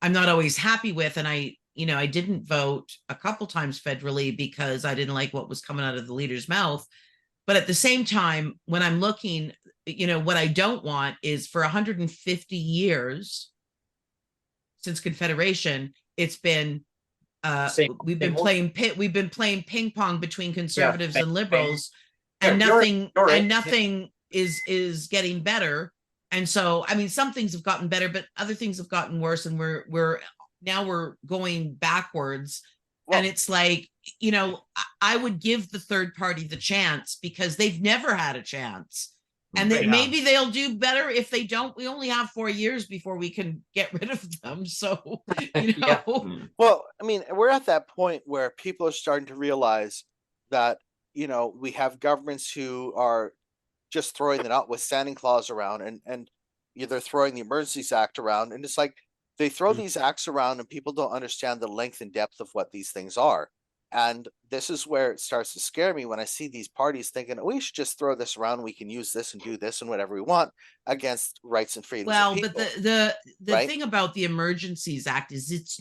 I'm not always happy with. And I didn't vote a couple times federally because I didn't like what was coming out of the leader's mouth. But at the same time, when I'm looking, what I don't want is, for 150 years since Confederation, it's been we've been playing ping pong between conservatives and liberals, and nothing is getting better. And so, I mean, some things have gotten better, but other things have gotten worse, and we're going backwards. Well, and it's like, I would give the third party the chance, because they've never had a chance. And maybe they'll do better. If they don't, we only have 4 years before we can get rid of them. So, Well, I mean, we're at that point where people are starting to realize that, we have governments who are just throwing the notwithstanding clause around, and they're throwing the Emergencies Act around. And it's like, they throw these acts around and people don't understand the length and depth of what these things are. And this is where it starts to scare me, when I see these parties thinking, we should just throw this around. We can use this and do this and whatever we want against rights and freedoms. Well, but the thing about the Emergencies Act is it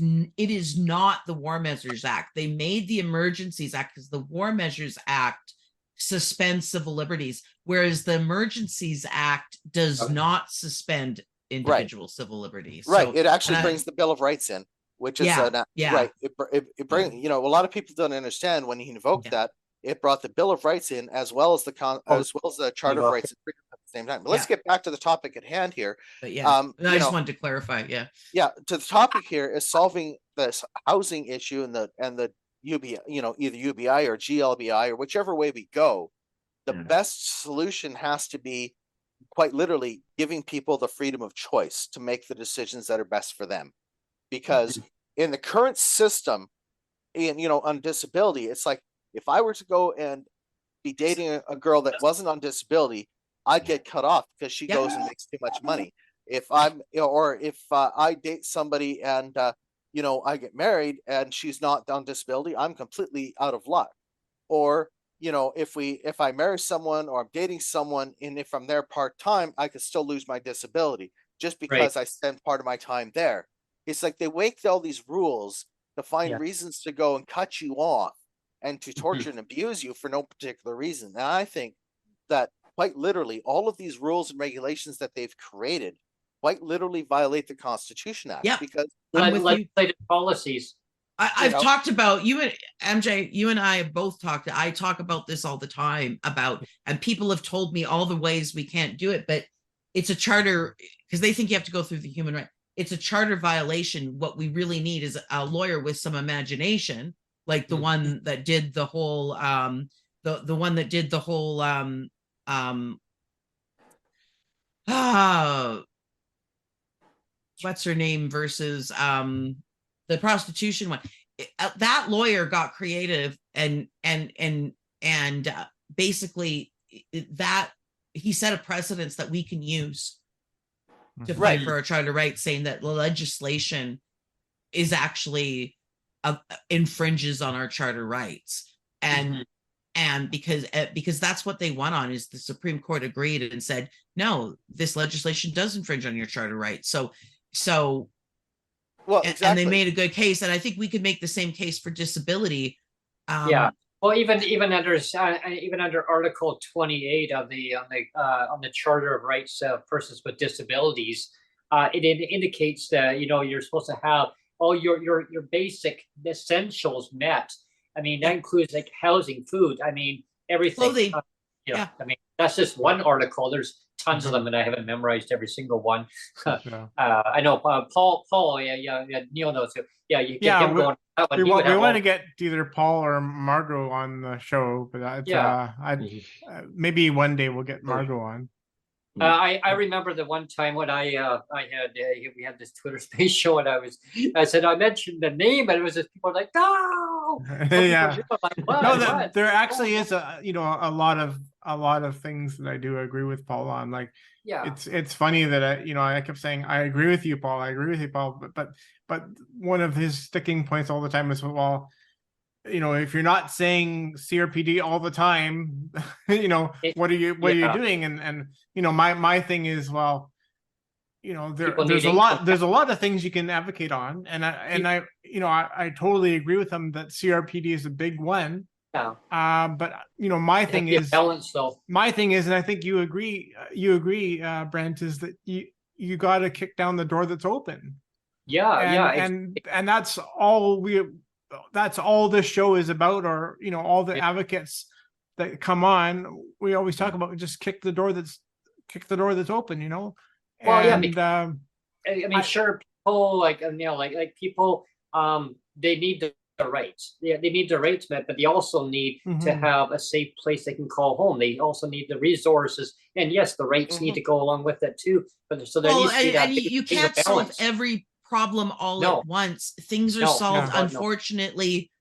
is not the War Measures Act. They made the Emergencies Act because the War Measures Act suspends civil liberties, whereas the Emergencies Act does not suspend individual civil liberties. Right. So, it actually brings the Bill of Rights in, which is right. It brings, a lot of people don't understand when he invoked that, it brought the Bill of Rights in, as well as the Charter of Rights and Freedom at the same time. But let's get back to the topic at hand here. But I just wanted to clarify. To the topic here is solving this housing issue and the UBI, either UBI or GLBI, or whichever way we go. The best solution has to be, quite literally, giving people the freedom of choice to make the decisions that are best for them. Because in the current system, on disability, it's like, if I were to go and be dating a girl that wasn't on disability, I'd get cut off because she goes and makes too much money. If I'm, or if I date somebody and I get married and she's not on disability, I'm completely out of luck. Or if I marry someone or I'm dating someone, and if I'm there part-time, I could still lose my disability just because I spend part of my time there. It's like they make all these rules to find reasons to go and cut you off and to torture and abuse you for no particular reason. And I think that, quite literally, all of these rules and regulations that they've created quite literally violate the Constitution Act. Because legislative policies. I've talked about, you and MJ, you and I have both talked. I talk about this all the time and people have told me all the ways we can't do it, but it's a charter, because they think you have to go through the human right. It's a charter violation. What we really need is a lawyer with some imagination, like the one that did the whole, what's her name versus the prostitution one. That lawyer got creative and basically that he set a precedence that we can use to fight for our charter rights, saying that the legislation is actually infringes on our charter rights. And because that's what they won on, is the Supreme Court agreed and said, no, this legislation does infringe on your charter rights. So exactly. And they made a good case, and I think we could make the same case for disability. Well, even under Article 28 of on the Charter of Rights of Persons with Disabilities, it indicates that you're supposed to have all your basic essentials met. I mean, that includes like housing, food. I mean, everything. Yeah. I mean, that's just one article. There's tons of them, and I haven't memorized every single one. Yeah. I know Paul, yeah, Neil knows too. Yeah, you get Yeah, him going. That one, we he would want have all- to get either Paul or Margot on the show, but that's Yeah. maybe one day we'll get Margot on. I remember the one time when I had we had this Twitter space show, and I said I mentioned the name, and it was just people were like, no. Yeah. Like, what? No, What? there actually is a lot of things that I do agree with Paul on. Like, Yeah. it's funny that I kept saying I agree with you, Paul. I agree with you, Paul. But one of his sticking points all the time is, well, if you're not saying CRPD all the time, what are you doing? And my thing is, well, there's a lot of things you can advocate on, and I totally agree with him that CRPD is a big one. Yeah. But my thing is balance, though. My thing is, and I think you agree, Brent, is that you got to kick down the door that's open. Yeah, and that's all this show is about, or all the advocates that come on. We always talk about just kick the door that's open. Well, and, I mean, sure, people like people, they need the rights. Yeah, they need the rights met, but they also need to have a safe place they can call home. They also need the resources, and yes, the rights need to go along with it too. But so there needs to be that you can't solve every problem all at once. Things are solved, unfortunately.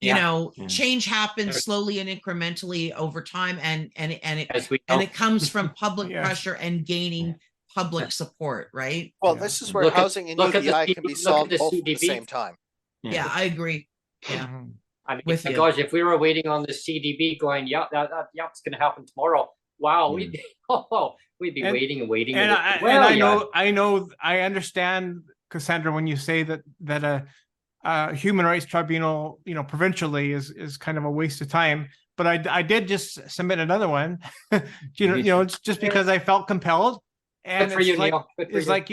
Change happens slowly and incrementally over time, and it comes from public pressure and gaining public support, right? Well, this is where housing and UBI can be solved both at the same time. Yeah, I agree. Yeah. I mean, gosh, if we were waiting on the CDB going, it's going to happen tomorrow. Wow, we'd be waiting and waiting. And I understand, Cassandra, when you say that a human rights tribunal, provincially is kind of a waste of time. But I did just submit another one, it's just because I felt compelled. And it's like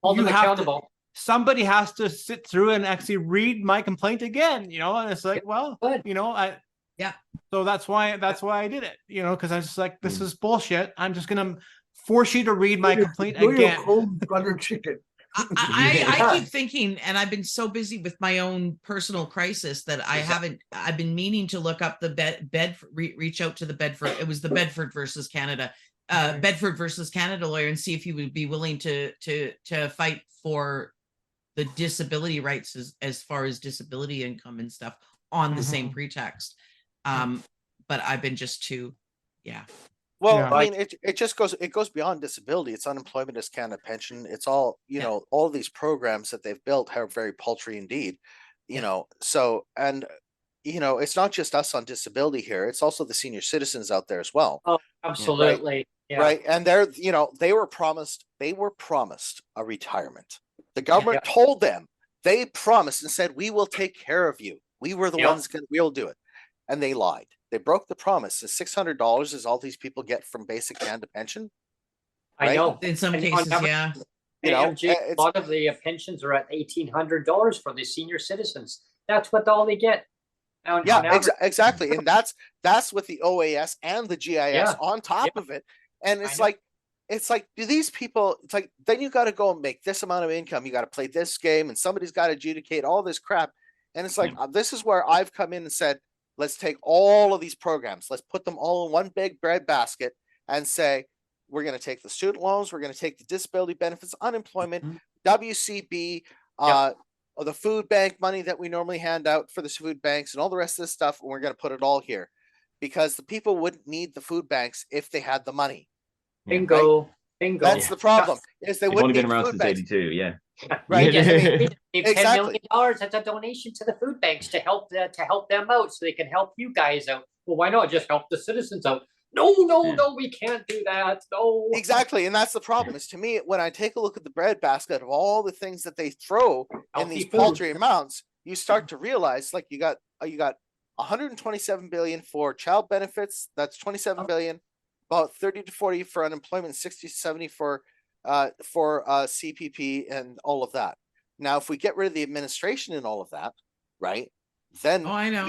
hold them accountable. Somebody has to sit through and actually read my complaint again, and it's like, well, so that's why I did it, because I was just like, this is bullshit. I'm just gonna force you to read my complaint again. Butter chicken. I keep thinking, and I've been so busy with my own personal crisis that I've been meaning to look up the reach out to the Bedford. It was the Bedford versus Canada lawyer, and see if he would be willing to fight for the disability rights as far as disability income and stuff on the same pretext. But I've been just too, Well, I mean, it goes beyond disability. It's Unemployment as Canada Pension. It's all, all these programs that they've built are very paltry indeed, so, and, it's not just us on disability here. It's also the senior citizens out there as well. Oh, absolutely. Right? Yeah. Right. And they're, they were promised a retirement. The government told them, they promised and said, we will take care of you. We were the ones we'll do it. And they lied. They broke the promise. The $600 is all these people get from basic Canada pension. Right? I know. In some cases, yeah. A lot of the pensions are at $1,800 for the senior citizens. That's what all they get. Exactly. And that's with the OAS and the GIS on top of it. And it's like, do these people, it's like, then you got to go and make this amount of income. You got to play this game, and somebody's got to adjudicate all this crap. And it's like, this is where I've come in and said, let's take all of these programs, let's put them all in one big bread basket and say, we're going to take the student loans, we're going to take the disability benefits, unemployment, WCB, the food bank money that we normally hand out for the food banks and all the rest of this stuff. And we're going to put it all here, because the people wouldn't need the food banks if they had the money. Bingo. Right? Bingo. That's the problem. Is they wouldn't been need around food since banks. 82. Right. $10 Exactly. million as a donation to the food banks to help them out, so they can help you guys out. Well, why not just help the citizens out? No, we can't do that. No. Exactly. And that's the problem, is to me, when I take a look at the bread basket of all the things that they throw in these paltry amounts, you start to realize, like, you got 127 billion for child benefits. That's 27 billion, about 30 to 40 for unemployment, 60 to 70 for CPP and all of that. Now, if we get rid of the administration and all of that, right, then I know.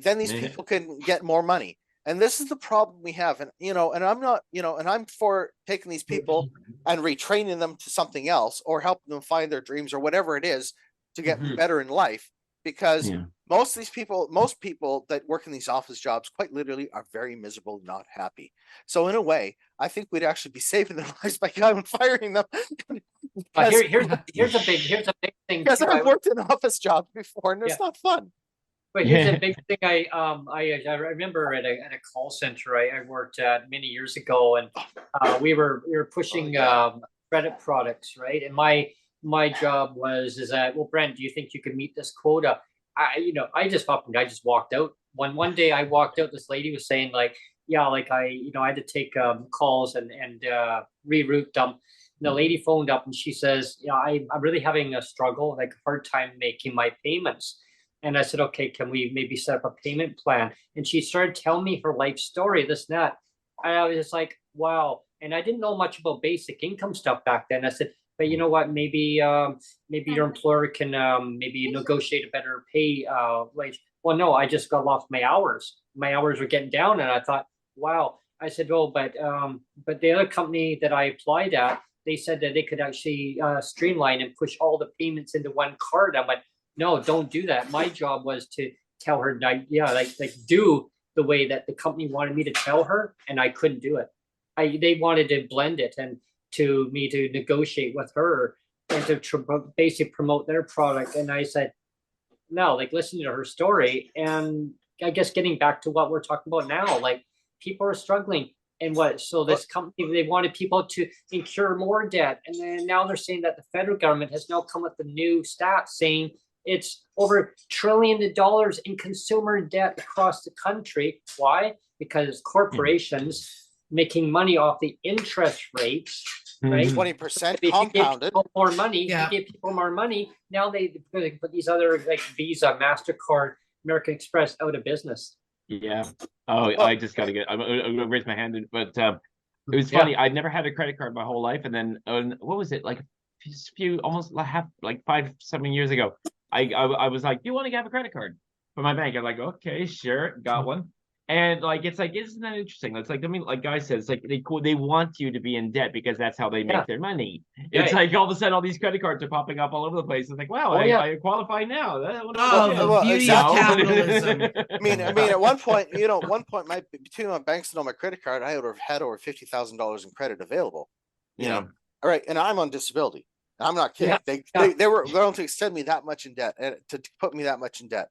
then these people can get more money. And this is the problem we have. And, and I'm not, and I'm for taking these people and retraining them to something else or helping them find their dreams or whatever it is to get better in life. Because most people that work in these office jobs quite literally are very miserable, not happy. So in a way, I think we'd actually be saving their lives by firing them. Here's a big thing. Because I've worked in office jobs before and it's not fun. But here's a big thing. I remember at a call center I worked at many years ago, and we were pushing credit products, right? And my job is that, well, Brent, do you think you can meet this quota? I just walked out. One day I walked out, this lady was saying like, yeah, like I had to take calls and reroute them. And the lady phoned up and she says, I'm really having a struggle, like a hard time making my payments. And I said, okay, can we maybe set up a payment plan? And she started telling me her life story, this and that. And I was just like, wow. And I didn't know much about basic income stuff back then. I said, but you know what, maybe your employer can maybe negotiate a better pay wage. Well, no, I just got off my hours. My hours were getting down, and I thought, wow. I said, oh, but the other company that I applied at, they said that they could actually streamline and push all the payments into one card. I'm like, no, don't do that. My job was to tell her, like do the way that the company wanted me to tell her, and I couldn't do it. They wanted to blend it and to me to negotiate with her and to basically promote their product. And I said, no, like listening to her story. And I guess getting back to what we're talking about now, like people are struggling. And so this company, they wanted people to incur more debt. And then now they're saying that the federal government has now come with the new stats saying it's over $1 trillion in consumer debt across the country. Why? Because corporations making money off the interest rates, right? 20% compounded. More money. You give people more money. Now they put these other like Visa, MasterCard, American Express out of business. Yeah. Oh, well, I just got to get. I'm gonna raise my hand, but it was funny. I'd never had a credit card my whole life, and then what was it like? Almost 5-7 years ago, I was like, "Do you want to have a credit card for my bank?" I'm like, "Okay, sure, got one." And like, it's like, isn't that interesting? It's like, I mean, like Guy says, like they want you to be in debt because that's how they make their money. It's like all of a sudden, all these credit cards are popping up all over the place. It's like, wow, I qualify now. The beauty of capitalism. I mean, at one point, between my banks and on my credit card, I would have had over $50,000 in credit available. You know, all right, and I'm on disability. I'm not kidding. They were going to extend me that much in debt and to put me that much in debt.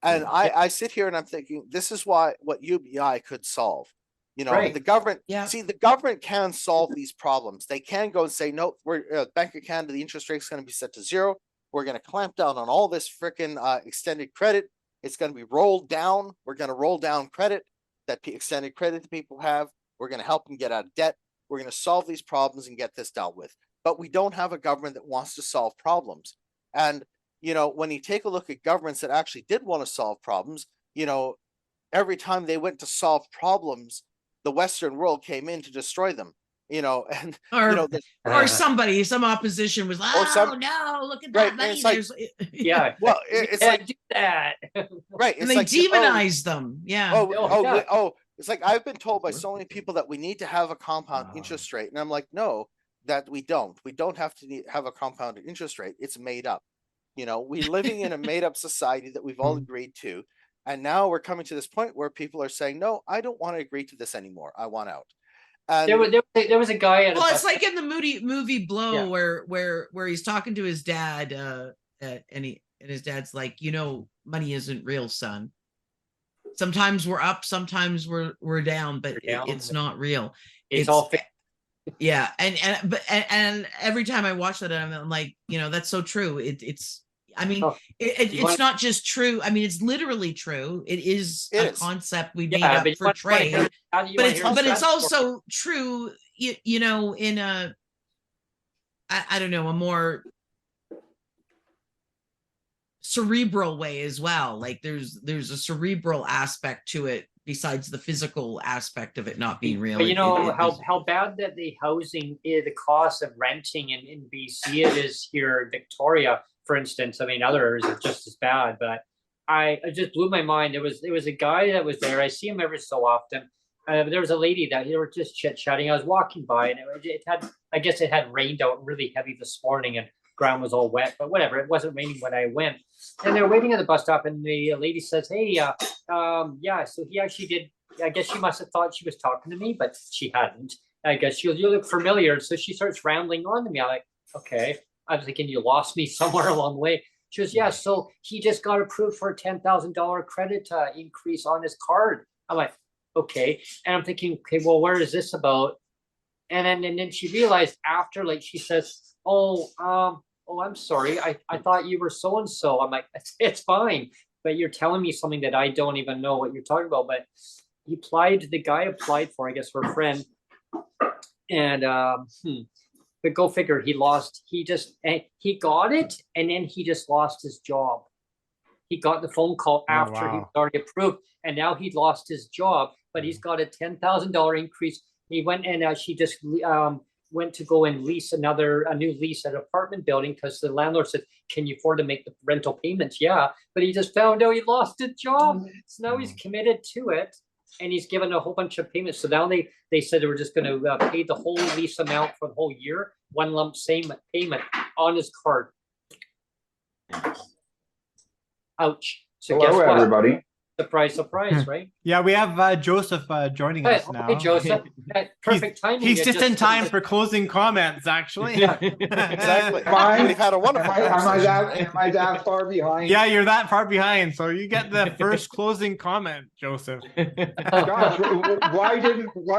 And I sit here and I'm thinking, this is what UBI could solve. And the government, the government can solve these problems. They can go and say, no, we're Bank of Canada, the interest rate is going to be set to 0. We're going to clamp down on all this freaking extended credit. It's going to be rolled down. We're going to roll down credit, that extended credit that people have. We're going to help them get out of debt. We're going to solve these problems and get this dealt with. But we don't have a government that wants to solve problems. And when you take a look at governments that actually did want to solve problems, every time they went to solve problems, the Western world came in to destroy them, some opposition was like, no, look at that money. Well, it's like do that. Right. And they demonize them. Yeah. It's like, I've been told by so many people that we need to have a compound interest rate. And I'm like, no, that we don't. We don't have to have a compounded interest rate. It's made up. We're living in a made-up society that we've all agreed to, and now we're coming to this point where people are saying, "No, I don't want to agree to this anymore. I want out." And there was a guy. It's like in the movie Blow, where he's talking to his dad, and his dad's like, money isn't real, son. Sometimes we're up, sometimes we're down, but it's not real. It's all fake. Yeah, and every time I watch that, I'm like, that's so true. It's not just true. I mean, it's literally true. It is a concept we made up for trade, but it's also true. In a I don't know, a more cerebral way as well. Like there's a cerebral aspect to it besides the physical aspect of it not being real. But how bad that the housing is, the cost of renting in BC it is here in Victoria, for instance. I mean, others are just as bad, but it just blew my mind. There was a guy that was there. I see him every so often. There was a lady that they were just chit chatting. I was walking by, and it had, I guess it had rained out really heavy this morning, and ground was all wet. But whatever, it wasn't raining when I went. And they're waiting at the bus stop, and the lady says, "Hey, yeah." So he actually did. I guess she must have thought she was talking to me, but she hadn't. I guess she was, "You look familiar." So she starts rambling on to me. I'm like, okay. I was thinking you lost me somewhere along the way. She goes, "Yeah, so he just got approved for a $10,000 credit increase on his card." I'm like, okay. And I'm thinking, okay, well, where is this about? And then she realized after, like, she says, oh, I'm sorry. I thought you were so-and-so. I'm like, it's fine. But you're telling me something that I don't even know what you're talking about. But the guy applied for, I guess, for a friend. And, but go figure, he got it, and then he just lost his job. He got the phone call after he was already approved, and now he lost his job, but he's got a $10,000 increase. He went and she just went to go and lease a new lease at an apartment building because the landlord said, "Can you afford to make the rental payments?" Yeah, but he just found out he lost his job, so now he's committed to it, and he's given a whole bunch of payments. So now they said they were just going to pay the whole lease amount for the whole year, one lump sum payment on his card. Ouch. So hello, guess what? Everybody. Surprise, right? Yeah, we have Joseph joining us now. Hey, Joseph. Perfect timing. He's just in time for closing comments, actually. Yeah. Exactly. Fine. We've had a wonderful Am I that far behind? Yeah, you're that far behind, so you get the first closing comment, Joseph. Gosh, why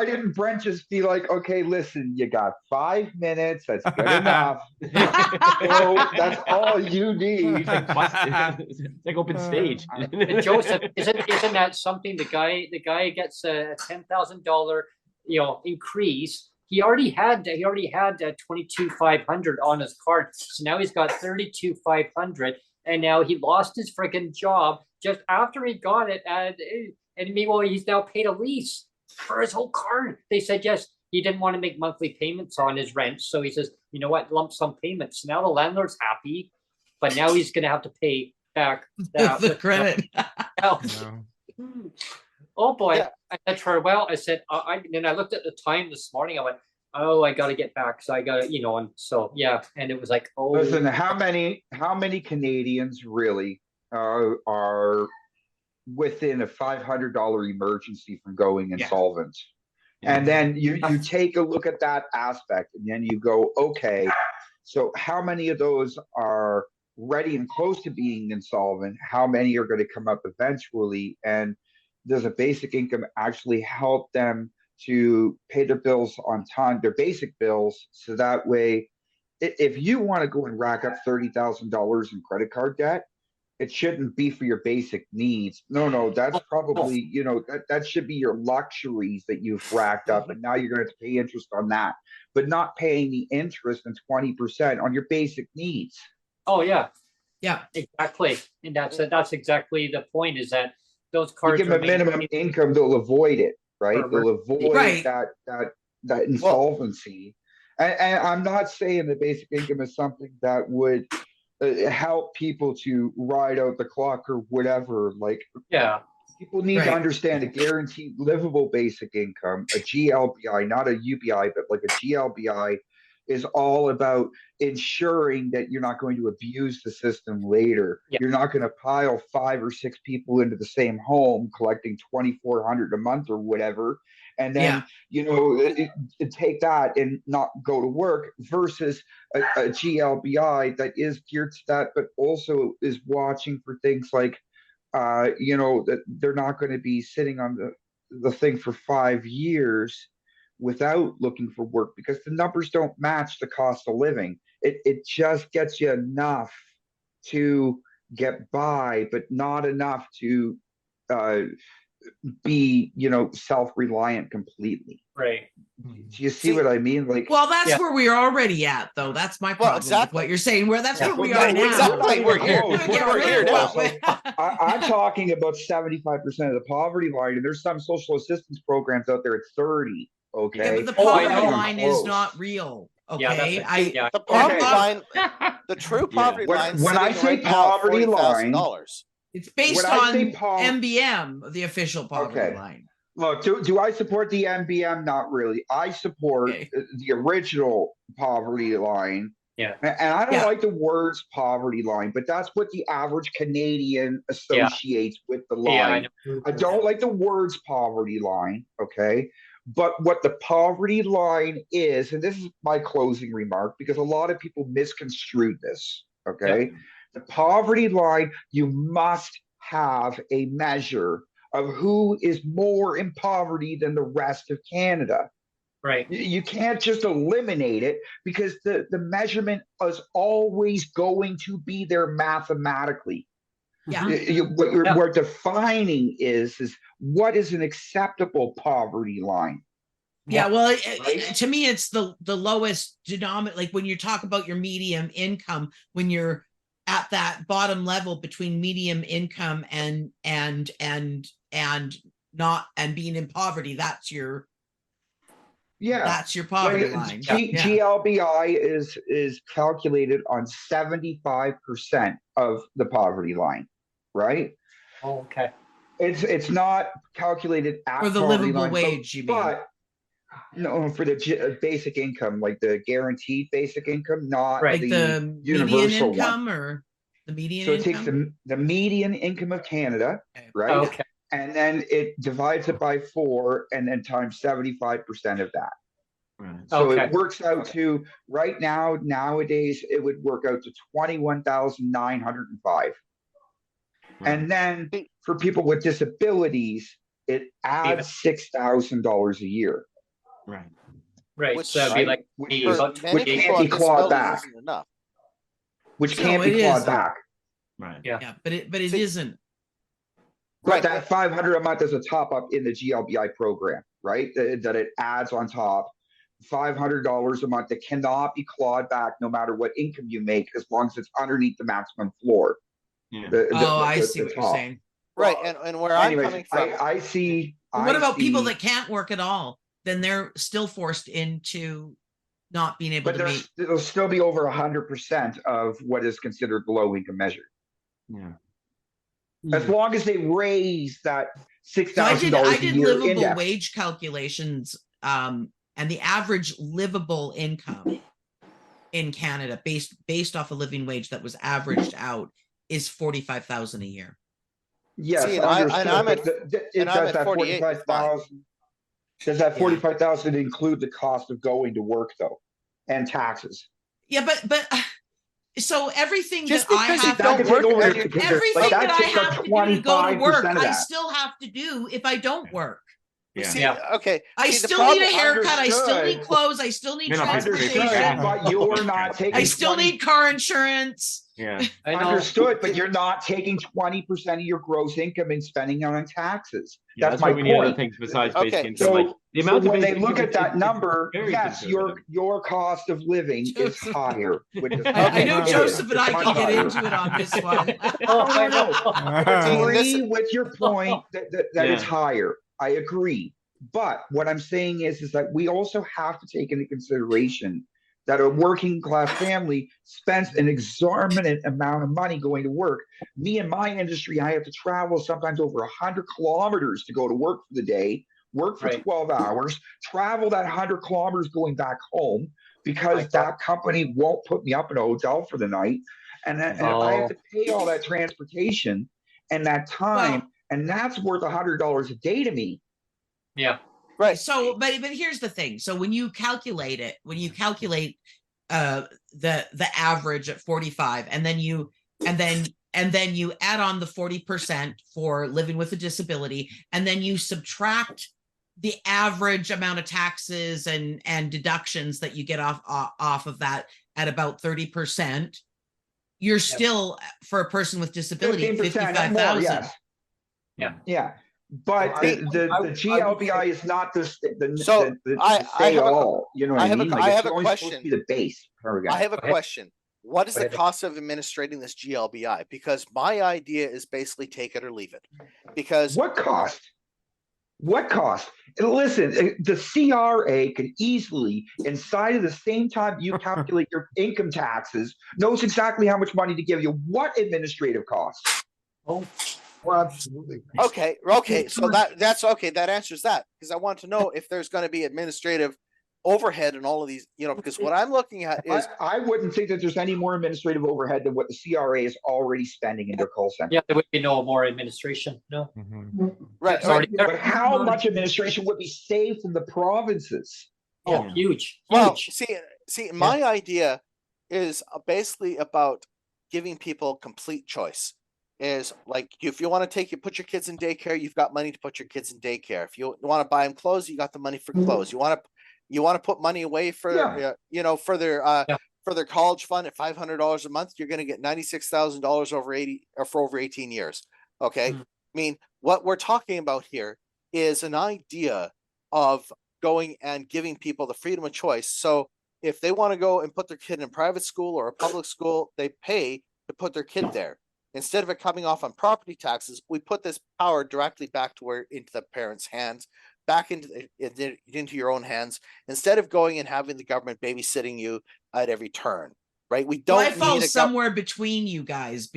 didn't Brent just be like, okay, listen, you got 5 minutes, that's good enough. So that's all you need. It's like open stage. And Joseph, isn't that something? The guy gets a $10,000 increase. He already had 22,500 on his card, so now he's got 32,500, and now he lost his freaking job just after he got it, and meanwhile he's now paid a lease for his whole card. They said yes, he didn't want to make monthly payments on his rent, so he says, you know what, lump sum payments. Now the landlord's happy, but now he's going to have to pay back the credit. Oh boy. Yeah. I said to her, well, I said, then I looked at the time this morning. I went, oh, I got to get back. So I got to, and so, yeah. And it was like, oh. Listen, how many Canadians really are within a $500 emergency from going insolvent? Yeah. And then you take a look at that aspect, and then you go, okay, so how many of those are ready and close to being insolvent? How many are going to come up eventually? And does a basic income actually help them to pay their bills on time, their basic bills, so that way, if you want to go and rack up $30,000 in credit card debt, it shouldn't be for your basic needs. No, that's probably, that should be your luxuries that you've racked up, and now you're going to have to pay interest on that, but not paying the interest and 20% on your basic needs. Oh yeah, yeah, exactly. And that's exactly the point, is that those cards, you give them a minimum income, they'll avoid it, right? They'll avoid that insolvency. And I'm not saying the basic income is something that would help people to ride out the clock or whatever. Like, yeah, people need to understand a guaranteed livable basic income, a GLBI, not a UBI, but like a GLBI, is all about ensuring that you're not going to abuse the system later. Yeah. You're not going to pile 5 or 6 people into the same home collecting $2,400 a month or whatever, and then take that and not go to work, versus a GLBI that is geared to that, but also is watching for things like that they're not going to be sitting on the thing for 5 years without looking for work, because the numbers don't match the cost of living. It just gets you enough to get by, but not enough to be, self-reliant completely. Right. Do you see what I mean? Like, well, that's where we're already at, though. That's my problem with what you're saying. That's where we are now. Exactly. We're here. We're here now. I'm talking about 75% of the poverty line, and there's some social assistance programs out there at 30. Okay. Yeah, but the poverty line is not real. Okay. The poverty line, the true poverty line. When I say poverty line, It's based When I on say MBM, the official poverty Okay. line. Look, do I support the MBM? Not really. I support Okay. the original poverty line. Yeah. And I don't Yeah. like the words poverty line, but that's what the average Canadian associates with the line. I don't like the words poverty line, okay? But what the poverty line is, and this is my closing remark because a lot of people misconstrued this, okay? The poverty line, you must have a measure of who is more in poverty than the rest of Canada. Right. You can't just eliminate it because the measurement is always going to be there mathematically. Yeah. What we're defining is what is an acceptable poverty line. Yeah, well, to me, it's the lowest denominator. Like when you talk about your medium income, when you're at that bottom level between medium income and not and being in poverty, that's your poverty line. GLBI is calculated on 75% of the poverty line, right? Oh, okay. It's not calculated at For the poverty livable line, wage, you mean? But no, for the basic income, like the guaranteed basic income, not Like the the median universal income one. or the median So it income? takes the median income of Canada, right? Okay. And then it divides it by 4 and then times 75% of that. Right. So Okay. it works out to right now, nowadays, it would work out to 21,905. And then for people with disabilities, it adds $6,000 a year. Right. Right. Which- So it'd be like Which Many can't people on be clawed disability back. isn't enough. Which No, can't it be clawed is. back. Right. Yeah, but it See- isn't. But Right. that 500 a month is a top up in the GLBI program, right? That it adds on top. $500 a month that cannot be clawed back no matter what income you make, as long as it's underneath the maximum floor. Yeah. I see what you're top. saying. Right, and where I'm Anyways, coming from, I see. But what I about people see- that can't work at all? Then they're still forced into not being able But to there's, meet. it'll still be over 100% of what is considered the low income measure. Yeah. As long as they raise that So $6,000 I a did year livable index. wage calculations, and the average livable income in Canada, based off a living wage that was averaged out, is 45,000 a year. Yes, See, and I'm understood, but and I'm does at that 48 with mine. 45,000? Does that Yeah. 45,000 include the cost of going to work though, and taxes? Yeah, but so everything Just that I because you have, don't That could work take over and to- you're- everything like, that I takes up have to do to go to work, 25% of I that. still have to do if I don't work. Yeah. see, Yeah. okay. I see, the still need a problem- haircut. I still need Understood. clothes. I still need May not pay for Understood, transportation. but you're not taking. I still 20 need car insurance. Yeah. I know. Understood, but you're not taking 20% of your gross income and spending it on taxes. Yeah, That's why my we need other point. things besides Okay, basic income. So, Like the so amount of when they basic look income, at that number, very yes, conservative. your cost of living is Joseph. higher. With this I know It is. Joseph and I It's can much get higher. into it on this one. Oh, I I know. I See, agree this- with your point that it's Yeah. higher. I agree. But what I'm saying is that we also have to take into consideration that a working class family spends an exorbitant amount of money going to work. Me in my industry, I have to travel sometimes over 100 kilometers to go to work for the day, work for Right. 12 hours, travel that 100 kilometers going back home because Right. that company won't put me up in a hotel for the night. And I have to pay all that transportation and that time, and that's worth $100 a day to me. Yeah. Right. So, but here's the thing. So when you calculate the average at 45, and then you add on the 40% for living with a disability, and then you subtract the average amount of taxes and deductions that you get off of that at about 30%, you're still, for a person with disability, 15% 55,000. yes. Yeah. Yeah. But the GLBI is not the So, I say have a- all. You know what I I mean? have It's a only supposed to question. be the base. I have a Go aheid. question. What is Go the ahead. cost of administrating this GLBI? Because my idea is basically take it or leave it. Because What cost? What cost? And listen, the CRA can easily, inside of the same time you calculate your income taxes, knows exactly how much money to give you. What administrative costs? Oh, well, absolutely. Okay, so that's okay, that answers that, because I want to know if there's gonna be administrative overhead and all of these, because what I'm looking at is, I wouldn't think that there's any more administrative overhead than what the CRA is already spending in their call center. Yeah, there would be no more administration, no. right, It's already there. But how much administration would be saved from the provinces? Oh, huge, well, huge. see, my idea is basically about giving people complete choice. Is like, if you want to put your kids in daycare, you've got money to put your kids in daycare. If you want to buy them clothes, you got the money for clothes. You want to put money away for for their college fund at $500 a month, you're going to get $96,000 over 18 years. Okay. I mean, what we're talking about here is an idea of going and giving people the freedom of choice. So if they want to go and put their kid in a private school or a public school, they pay to put their kid there. Instead of it coming off on property taxes, we put this power directly back into the parents' hands, back into your own hands, instead of going and having the government babysitting you at every turn. Right? We don't. I fall somewhere between you guys.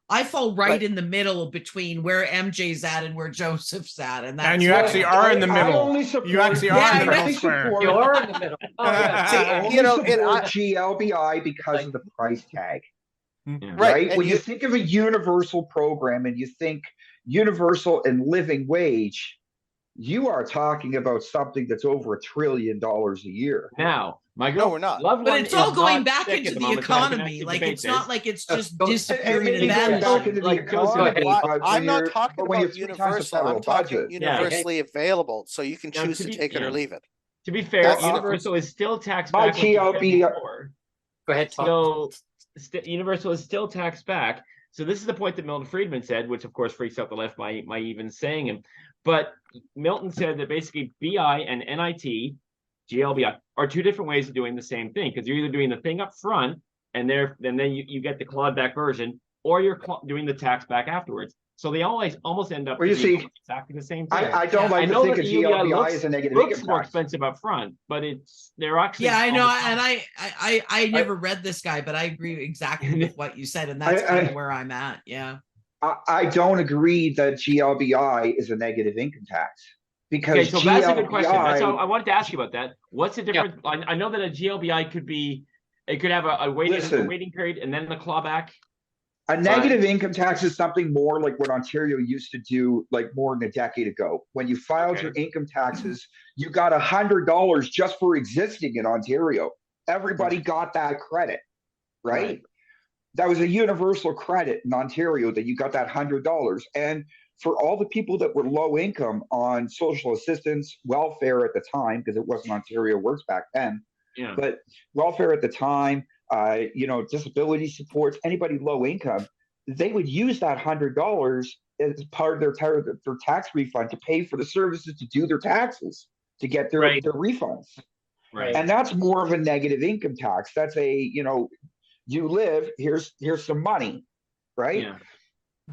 I fall right in the middle between where MJ's at and where Joseph's at, and you actually are in the middle. You actually are in the middle square. You are in the middle. GLBI because of the price tag. Right. When you think of a universal program and you think universal and living wage, you are talking about something that's over $1 trillion a year. Now, no, we're not. But it's all going back into the economy. Like, it's not like it's just disappearing and vanishing. I'm not talking about universal. I'm talking universally available, so you can choose to take it or leave it. To be fair, universal is still taxed back. GLBI. Go ahead, Tom. So universal is still taxed back. So this is the point that Milton Friedman said, which of course freaks out the left by even saying him. But Milton said that basically BI and NIT, GLBI, are two different ways of doing the same thing, because you're either doing the thing up front and then you get the clawed back version, or you're doing the tax back afterwards. So they almost end up exactly the same thing. I don't like to think of GLBI as a negative income tax. More expensive up front, but they're actually. Yeah, I know, and I never read this guy, but I agree exactly with what you said, and that's kind of where I'm at. Yeah. I don't agree that GLBI is a negative income tax, because okay, so that's a good question. That's how I wanted to ask you about that. What's the difference? Yeah. I know that a GLBI could have a waiting period and then the clawback. A negative income tax is something more like what Ontario used to do, like more than a decade ago. When you filed your income taxes, you got $100 just for existing in Ontario. Everybody got that credit, right? That was a universal credit in Ontario that you got that $100. And for all the people that were low income on social assistance, welfare at the time, because it wasn't Ontario Works back then, but welfare at the time, disability supports, anybody low income, they would use that $100 as part of their tax refund to pay for the services to do their taxes, to get their refunds. Right. And that's more of a negative income tax. That's you live, here's some money, right? Yeah.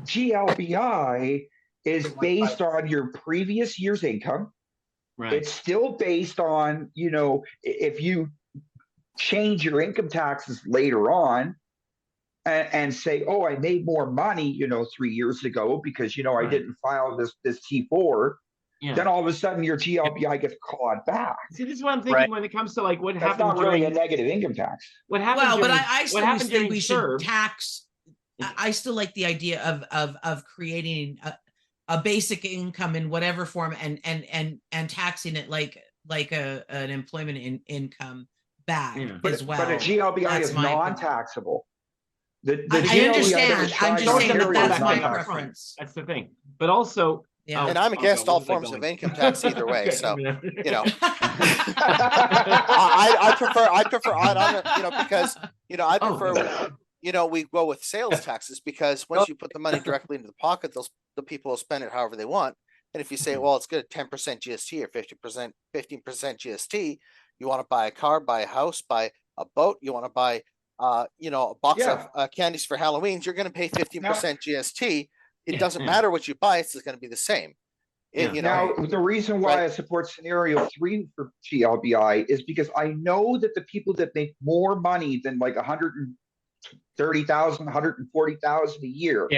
GLBI is based on your previous year's income. Right. It's still based on, if you change your income taxes later on and say, oh, I made more money, 3 years ago because, I didn't file this T4. Yeah. Then all of a sudden your GLBI gets clawed back. See, this is what I'm thinking when it comes to like what happens. That's not really a negative income tax. What happens? Well, but I still think we should tax. I still like the idea of creating a basic income in whatever form and taxing it like an employment income back as well. But a GLBI is non-taxable. I understand. I'm just saying that's my preference. That's the thing. But also. Yeah. And I'm against all forms of income tax either way. So, I prefer, because, I prefer, we go with sales taxes, because once you put the money directly into the pocket, the people will spend it however they want. And if you say, well, it's good at 10% GST or 15% GST, you want to buy a car, buy a house, buy a boat, you want to buy, a box of candies for Halloween, you're going to pay 15% GST. It doesn't matter what you buy; it's going to be the same. Now, the reason why I support scenario 3 for GLBI is because I know that the people that make more money than like $130,000, $140,000 a year,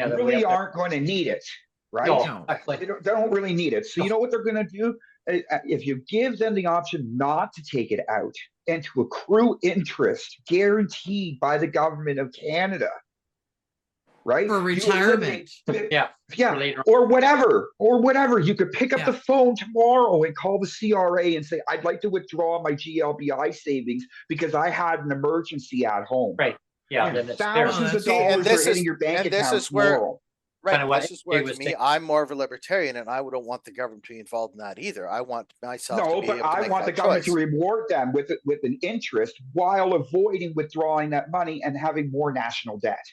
then we really have to- aren't going to need it, right? No, They exactly. don't really need it. So you know what they're going to do? If you give them the option not to take it out and to accrue interest guaranteed by the government of Canada, right? For You retirement. eliminate- Yeah. yeah, for later. or whatever. You could pick up Yeah. the phone tomorrow and call the CRA and say, I'd like to withdraw my GLBI savings because I had an emergency at home. Right. Yeah. And Then it's thousands of See, and dollars are this hitting is- your bank and this account is where- tomorrow. Right, Kinda what this is where he to was me, saying. I'm more of a libertarian and I wouldn't want the government to be involved in that either. I want myself to No, be but able to I make want the that government to choice. reward them with an interest while avoiding withdrawing that money and having more national debt.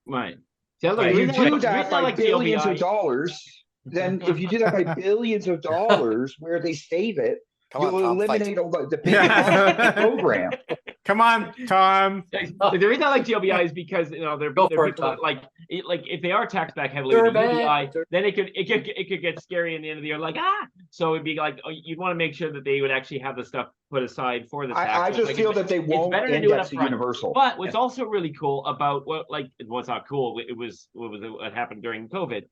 Right. See, look, Right. the You reason I do like- the that reason I by like billions of GLBI dollars. Then if you do that by billions of dollars where they save it, Come on, you'll Tom, fight. eliminate all the big costs of the program. Come on, Tom. Like, the reason I like GLBI is because they're Go they're for it, people that, Tom. like if they are taxed back heavily with the Durban. UBI, then it could get scary in the end of the year. Like so it'd be like you'd want to make sure that they would actually have the stuff put aside for the tax. I just Like, feel that they won't better to do it index up the front. universal. But what's also really cool about what's not cool, it was what happened during COVID.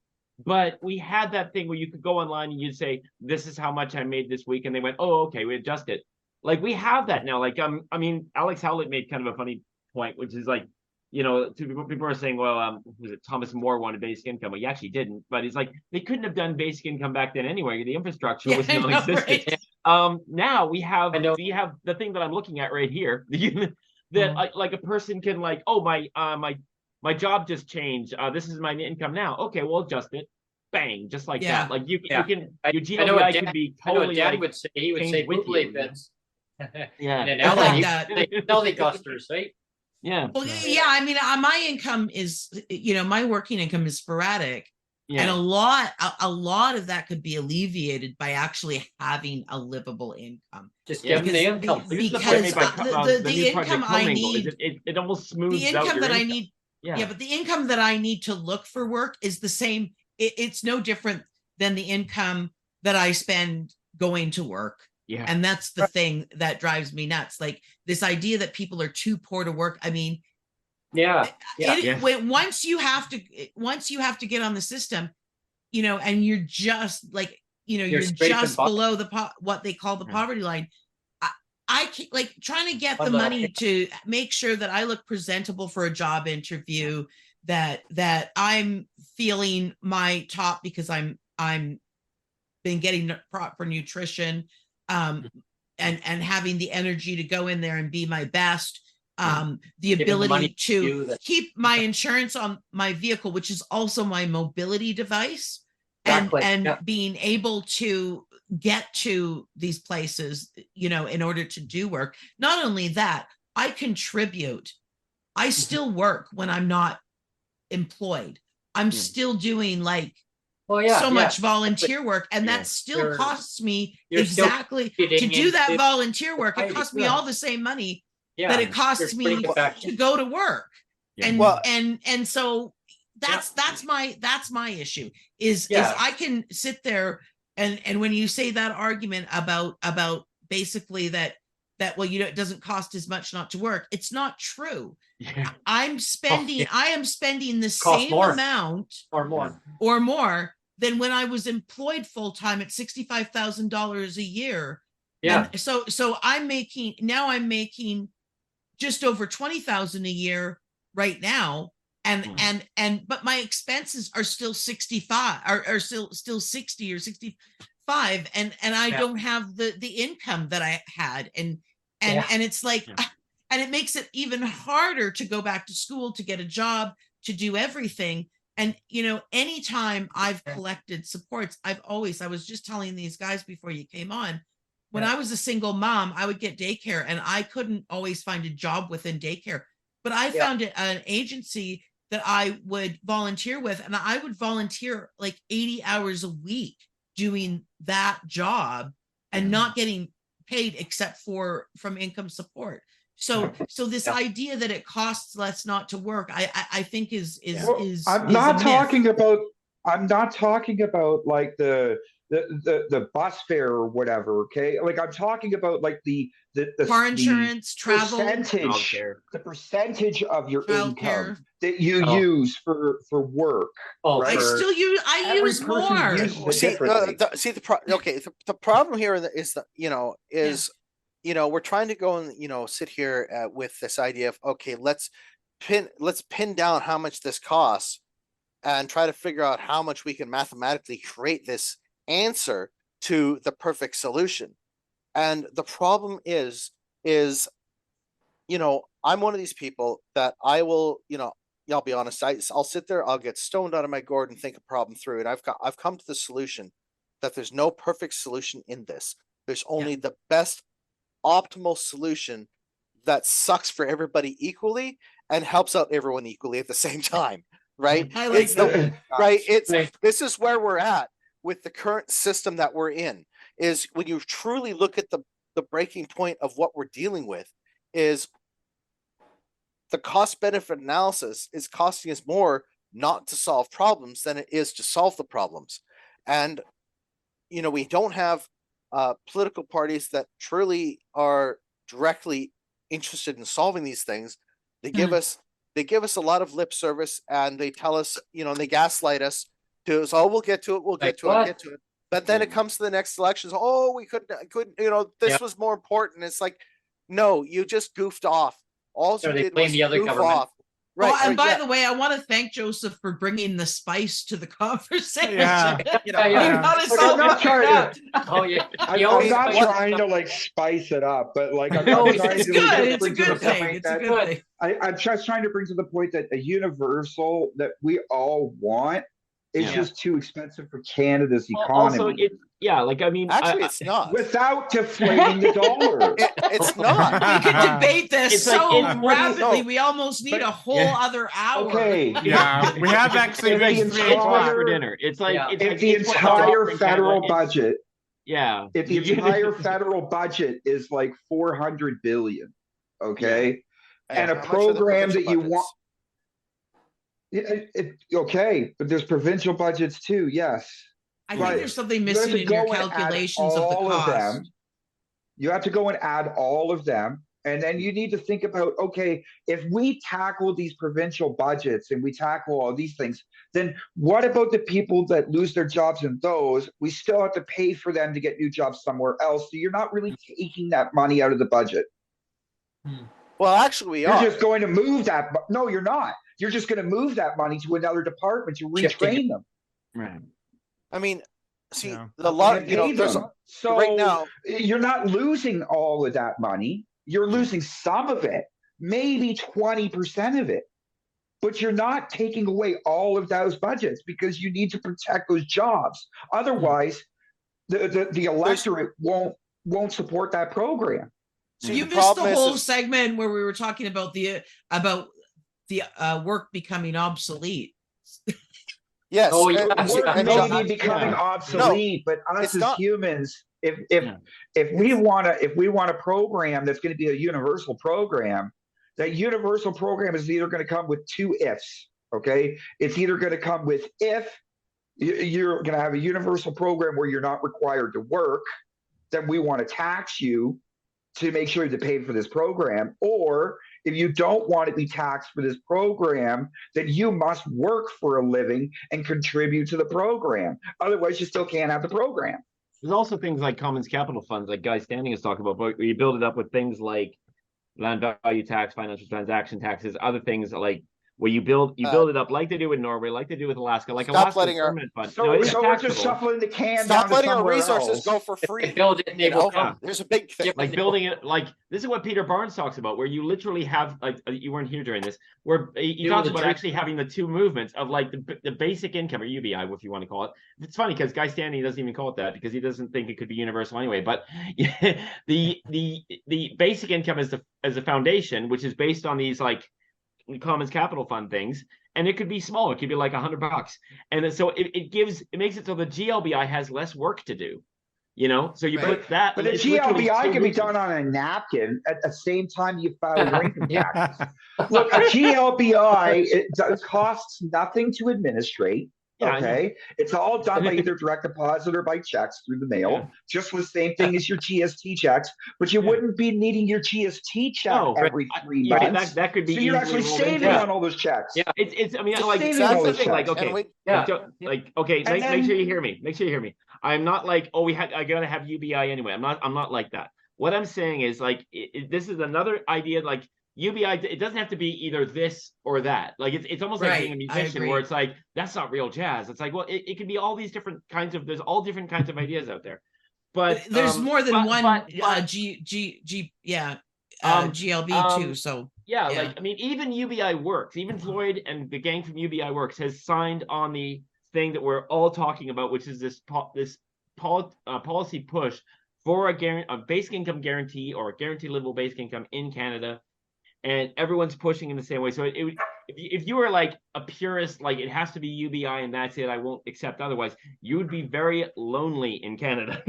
But we had that thing where you could go online and you'd say, this is how much I made this week. And they went, oh, okay, we adjust it. Like we have that now. Like, I mean, Alex Howlett made kind of a funny point, which is like, people are saying, well, was it Thomas More wanted basic income? Well, he actually didn't, but he's like, they couldn't have done basic income back then anyway. The infrastructure was I know, non-existent. right? Now we have I know. the thing that I'm looking at right here that like a person can like, oh, my job just changed. This is my income now. Okay, we'll adjust it. Bang, just like Yeah. that. Like you Yeah. can I your know what GLBI Dan- could be I know what totally Daddy like, would say. He would changed say with you, bootleg you know? bits. yeah. And then I like Ellen, that. they belly gusters, right? Yeah. Well, yeah, I mean, my income is, my working income is sporadic. Yeah. And a lot of that could be alleviated by actually having a livable income. Just Yeah. give them the income. This is the because, point made by the new Project income I Commingle, is need- it almost smooths The out income your that I income. need, Yeah. yeah, but the income that I need to look for work is the same. It's no different than the income that I spend going to work. Yeah. And that's the thing that drives me nuts. Like this idea that people are too poor to work. I mean, Yeah. Yeah. Yeah. once you have to get on the system, and you're just like, you're scraping just by. below what they call the Yeah. poverty line. I can't, like, trying to get the On the- money to make sure that I look presentable for a job interview, that I'm feeling my top because I'm been getting proper nutrition, and having the energy to go in there and be my best. The Giving the money ability to you to that- keep my insurance on my vehicle, which is also my mobility device, Exactly, and yeah. being able to get to these places, in order to do work. Not only that, I contribute. I still work when I'm not employed. I'm still doing like Well, yeah. so yeah. much volunteer work, and Yeah. that still You're- costs me you're still exactly to contributing do that into volunteer work. It society, costs me yeah. all the same money Yeah. that it costs You're me pretty effective. to go to work. Yeah. And Well- and so that's my issue is Yeah. I can sit there and when you say that argument about basically that well, it doesn't cost as much not to work, it's not true. Yeah. I am spending the Costs same more. amount Or more. or more than when I was employed full time at $65,000 a year. Yeah. And so I'm making just over 20,000 a year right now. But my expenses are still 65 are still 60 or 65. And I Yeah. don't have the income that I had. And Yeah. it's like, Yeah. and it makes it even harder to go back to school, to get a job, to do everything. And, anytime I've Yeah. collected supports, I was just telling these guys before you came on, when Yeah. I was a single mom, I would get daycare and I couldn't always find a job within daycare, but I Yeah. found an agency that I would volunteer with, and I would volunteer like 80 hours a week doing that job and not getting paid except from income support. So this Yeah. idea that it costs less not to work, I think is Well, I'm not talking about like the the bus fare or whatever. Okay, like I'm talking about like the car insurance, travel, the percentage of your childcare income that you use for work. I still use. I Every use person more. uses it See, differently. the problem here is that, we're trying to go and, sit here with this idea of, okay, let's pin down how much this costs and try to figure out how much we can mathematically create this answer to the perfect solution. And the problem is, I'm one of these people that I will, I'll be honest, I'll sit there, I'll get stoned out of my gourd and think a problem through. And I've come to the solution that there's no perfect solution in this. There's only the best optimal solution that sucks for everybody equally and helps out everyone equally at the same time. Right? I like that. Right. This is where we're at with the current system that we're in, is when you truly look at the breaking point of what we're dealing with is the cost benefit analysis is costing us more not to solve problems than it is to solve the problems. And, we don't have political parties that truly are directly interested in solving these things. They give us a lot of lip service, and they tell us, and they gaslight us to, we'll get to it. But then it comes to the next elections. Oh, we couldn't, this was more important. It's like, no, you just goofed off. All you did was goof off. Right. Oh, and by the way, I want to thank Joseph for bringing the spice to the conversation. Yeah. I'm not trying to like spice it up, but like I'm trying it's to good. It's a good thing. It's a good thing. I'm just trying to bring to the point that a universal that we all want is just too expensive for Canada's economy. Also, it's not. Without deflating the dollar. It's not. We could debate this rapidly. We almost need a whole other hour. Okay. Yeah, we have actually for dinner. It's like if the entire federal budget. Yeah. If the entire federal budget is like 400 billion, okay, and a program that you want. Okay, but there's provincial budgets too. Yes, I think there's something missing in your calculations of the cost. You have to go and add all of them, and then you need to think about, okay, if we tackle these provincial budgets and we tackle all these things, then what about the people that lose their jobs in those? We still have to pay for them to get new jobs somewhere else. So you're not really taking that money out of the budget. Well, actually, you're just going to move that. No, you're not. You're just going to move that money to another department to retrain them. Right. I mean, see, the lot, so right now, you're not losing all of that money. You're losing some of it, maybe 20% of it, but you're not taking away all of those budgets because you need to protect those jobs. Otherwise, the electorate won't support that program. So you missed the whole segment where we were talking about the work becoming obsolete. Yes. Work may be becoming obsolete, but us as humans, if we want a program that's going to be a universal program, that universal program is either going to come with two ifs. Okay, it's either going to come with if you're going to have a universal program where you're not required to work, then we want to tax you to make sure to pay for this program, or if you don't want to be taxed for this program, then you must work for a living and contribute to the program. Otherwise, you still can't have the program. There's also things like Commons Capital Funds, like Guy Standing is talking about, but you build it up with things like land value tax, financial transaction taxes, other things like where you build it up like they do with Norway, like they do with Alaska, like Alaska Permanent Fund. So we're just shuffling the can. Stop letting our resources go for free. Build it, There's a big thing. Like building it, like this is what Peter Barnes talks about, where you literally have, like, you weren't here during this, where he talks about actually having the two movements of like the basic income, or UBI, if you want to call it. It's funny because Guy Standing doesn't even call it that because he doesn't think it could be universal anyway. But the basic income as a foundation, which is based on these like Commons Capital Fund things, and it could be small. It could be like $100, and so it makes it so the GLBI has less work to do. So you put that. But the GLBI can be done on a napkin at the same time you file your income taxes. Look, a GLBI, it costs nothing to administrate. Yeah, okay? It's all done by either direct deposit or by checks through the mail. Just the same thing as your GST checks, but you wouldn't be needing your GST check every 3 months. That could be so you're actually saving on all those checks. Yeah. It's I mean, Just like, saving that's all the those thing, like, checks. okay, Yeah. make sure you hear me. Make sure you hear me. I'm not like, oh, I gotta have UBI anyway. I'm not like that. What I'm saying is, like, this is another idea, like, UBI, it doesn't have to be either this or that. Like, it's almost like being a musician, where it's like, that's not real jazz. It's like, well, it can be all these different kinds of, there's all different kinds of ideas out there. But there's more than one GLB too. So yeah, like, I mean, even UBI Works, even Floyd and the gang from UBI Works has signed on the thing that we're all talking about, which is this policy push for a basic income guarantee, or a guaranteed livable basic income in Canada, and everyone's pushing in the same way. So if you were like a purist, like, it has to be UBI and that's it, I won't accept otherwise, you would be very lonely in Canada.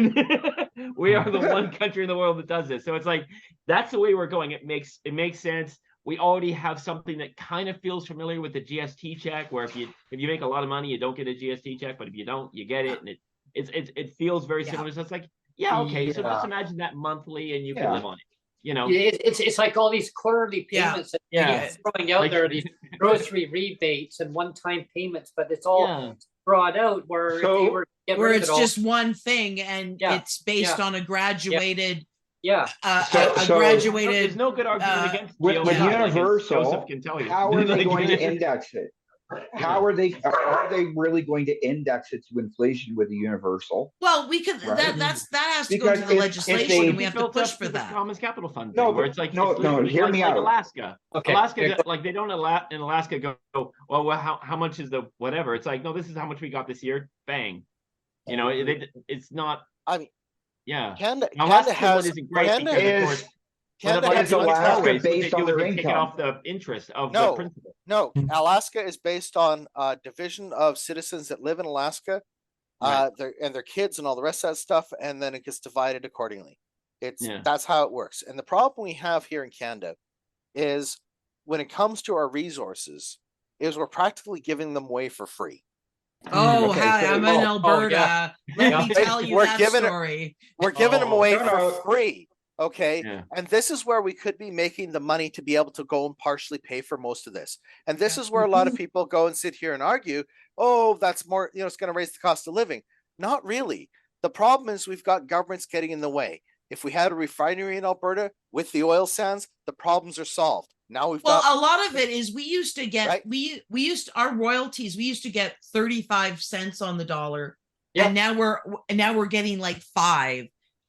We are the one country in the world that does this. So it's like, that's the way we're going. It makes sense. We already have something that kind of feels familiar with the GST check, where if you make a lot of money, you don't get a GST check, but if you don't, you get it, and it feels very similar. So it's like, okay, so just imagine that monthly, and you can live on it. You know, it's like all these quarterly payments that throwing out, like, there, these grocery rebates and one-time payments, but it's all brought out where it's just one thing, and it's based on a graduated. Graduated. There's no good argument against with Universal. Like, Joseph can tell you. How are they going to index it? How are they really going to index it to inflation with the Universal? Well, we could that has to go to the legislation, and we have to push for that. Commons Capital Fund. No, where it's like, no. Hear me out. Alaska. Okay. Alaska, like, they don't in Alaska go, well, how much is the whatever? It's like, no, this is how much we got this year. Bang. You know, it's not. I mean, Canada Alaska has isn't great Canada because, of course, Canada has Alaska based on their taking income. off the interest of the principal. No, Alaska is based on division of citizens that live in Alaska, their kids and all the rest of that stuff, and then it gets divided accordingly. That's how it works. And the problem we have here in Canada is, when it comes to our resources, is we're practically giving them away for free. Oh, hi, I'm in Alberta. Let me tell you story. We're giving them away for free. Okay. And this is where we could be making the money to be able to go and partially pay for most of this. And this is where a lot of people go and sit here and argue, oh, that's more, it's going to raise the cost of living. Not really. The problem is we've got governments getting in the way. If we had a refinery in Alberta with the oil sands, the problems are solved. Now we've got a lot of it is we used to get our royalties, we used to get 35 cents on the dollar. And now we're getting like 5.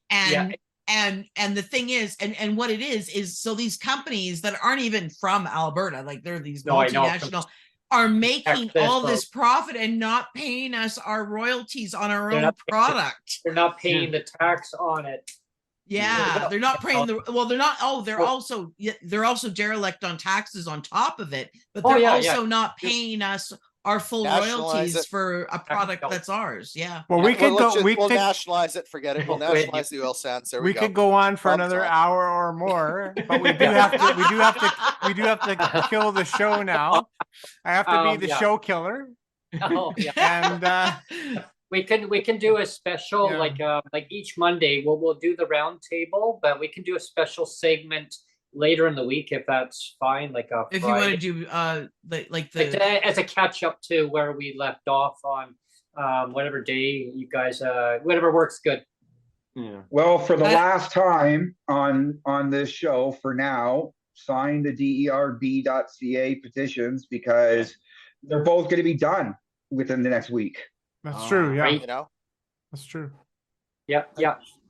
And the thing is, and what it is so these companies that aren't even from Alberta, like they're these multinational, are making all this profit and not paying us our royalties on our own product. They're not paying the tax on it. Yeah, they're not paying they're not. Oh, they're also derelict on taxes on top of it, but they're also not paying us our full royalties for a product that's ours. Yeah. Well, we'll nationalize it. Forget it. We'll nationalize the oil sands. There we go. We could go on for another hour or more, but we do have to kill the show now. I have to be the show killer. Oh, yeah. And we can do a special like each Monday. We'll do the round table, but we can do a special segment later in the week if that's fine. Like if you want to do as a catch up to where we left off on whatever day you guys whatever works good. Yeah. Well, for the last time on this show, for now, sign the derb.ca petitions, because they're both going to be done within the next week. That's true. Yeah. Right? That's true. Yeah.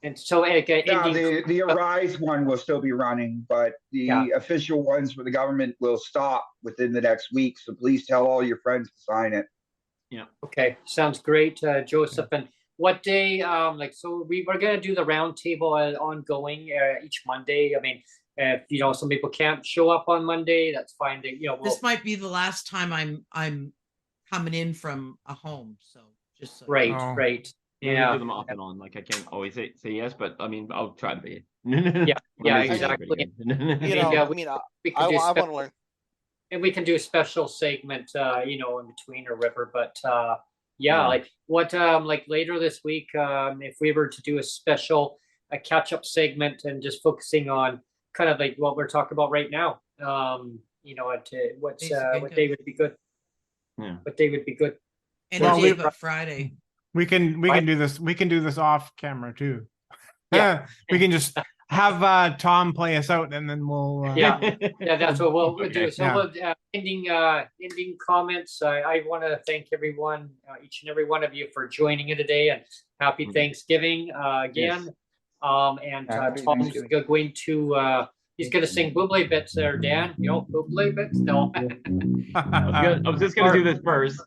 And so the Arise one will still be running, but the official ones for the government will stop within the next week. So please tell all your friends to sign it. Yeah. Okay. Sounds great, Joseph. And what day? So we're gonna do the roundtable ongoing each Monday. I mean, if some people can't show up on Monday, that's fine. This might be the last time I'm coming in from a home. So just right. Yeah, do them off and on. Like, I can't always say yes, but I mean, I'll try to be. Exactly. I want to learn. And we can do a special segment, in between or whatever. But Yeah, like what like later this week, if we were to do a catch-up segment and just focusing on kind of like what we're talking about right now. You know, what day would be good? Yeah. What day would be good? Any Well, day we- but Friday. We can do this. We can do this off camera too. Yeah. We can just have Tom play us out, and then we'll. Yeah, that's what we'll do. Okay. So, ending comments. I want to thank everyone, each and every one of you, for joining in today, and happy Thanksgiving again. Yes. And Happy Tom is Thanksgiving. going to. He's going to sing Buble bits there, Dan. You know, Buble bits. No. I was just gonna do this first.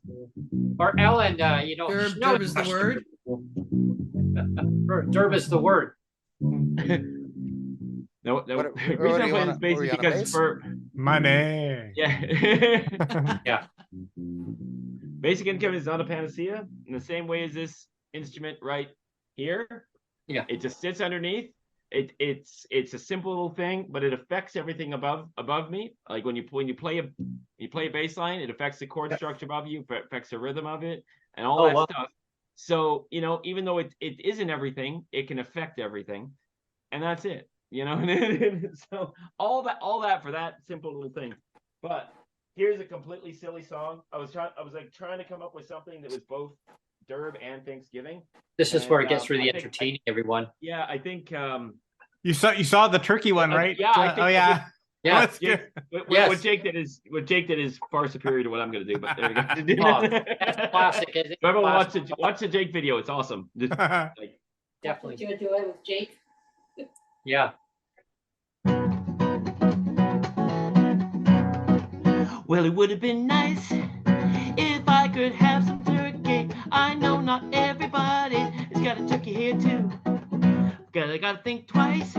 Or Ellen, you know, Derb is the word. Derb is the word. No, What- the what reason do I'm you playing wanna- this bass what is are you on a because bass? for Money. yeah. Basic income is not a panacea in the same way as this instrument right here. Yeah. It just sits underneath. It's a simple little thing, but it affects everything above me. Like when you play a bass line, it affects the chord structure above you, affects the rhythm of it, and all that stuff. So, you know, even though it isn't everything, it can affect everything. And that's it, you know. So all that for that simple little thing. But here's a completely silly song. I was trying to come up with something that was both Derb and Thanksgiving. This is where it gets I really think- entertaining, everyone. Yeah, I think You saw the turkey one, right? yeah, I think- oh yeah. Yeah. That's good. what Jake did is far superior to what I'm gonna do. But there we go. Oh, that's classic. Isn't it? Whoever Classic. watch the Jake video, it's awesome. Just, like, Definitely. You're doing with Jake. Yeah. well, it would have been nice if I could have some turkey. I know not everybody has got a turkey here too. Gotta think twice.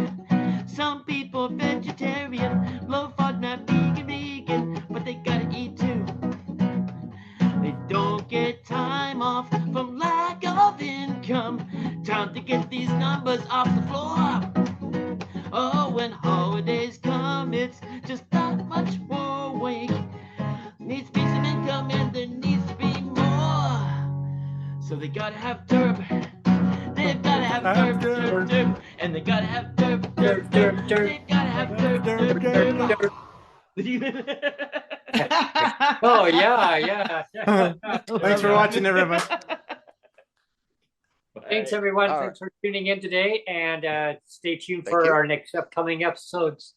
Some people vegetarian, low fat, not vegan, but they gotta eat too. They don't get time off from lack of income. Time to get these numbers off the floor. Oh, when holidays come, it's just that much more weight. Needs to be some income and there needs to be more. So they gotta have Derb. They've gotta have Derb. And they gotta have Derb. They gotta have Derb. Oh yeah. Thanks for watching, everybody. Thanks everyone. All right. Thanks for tuning in today, and stay tuned Thank for you. our next upcoming episodes.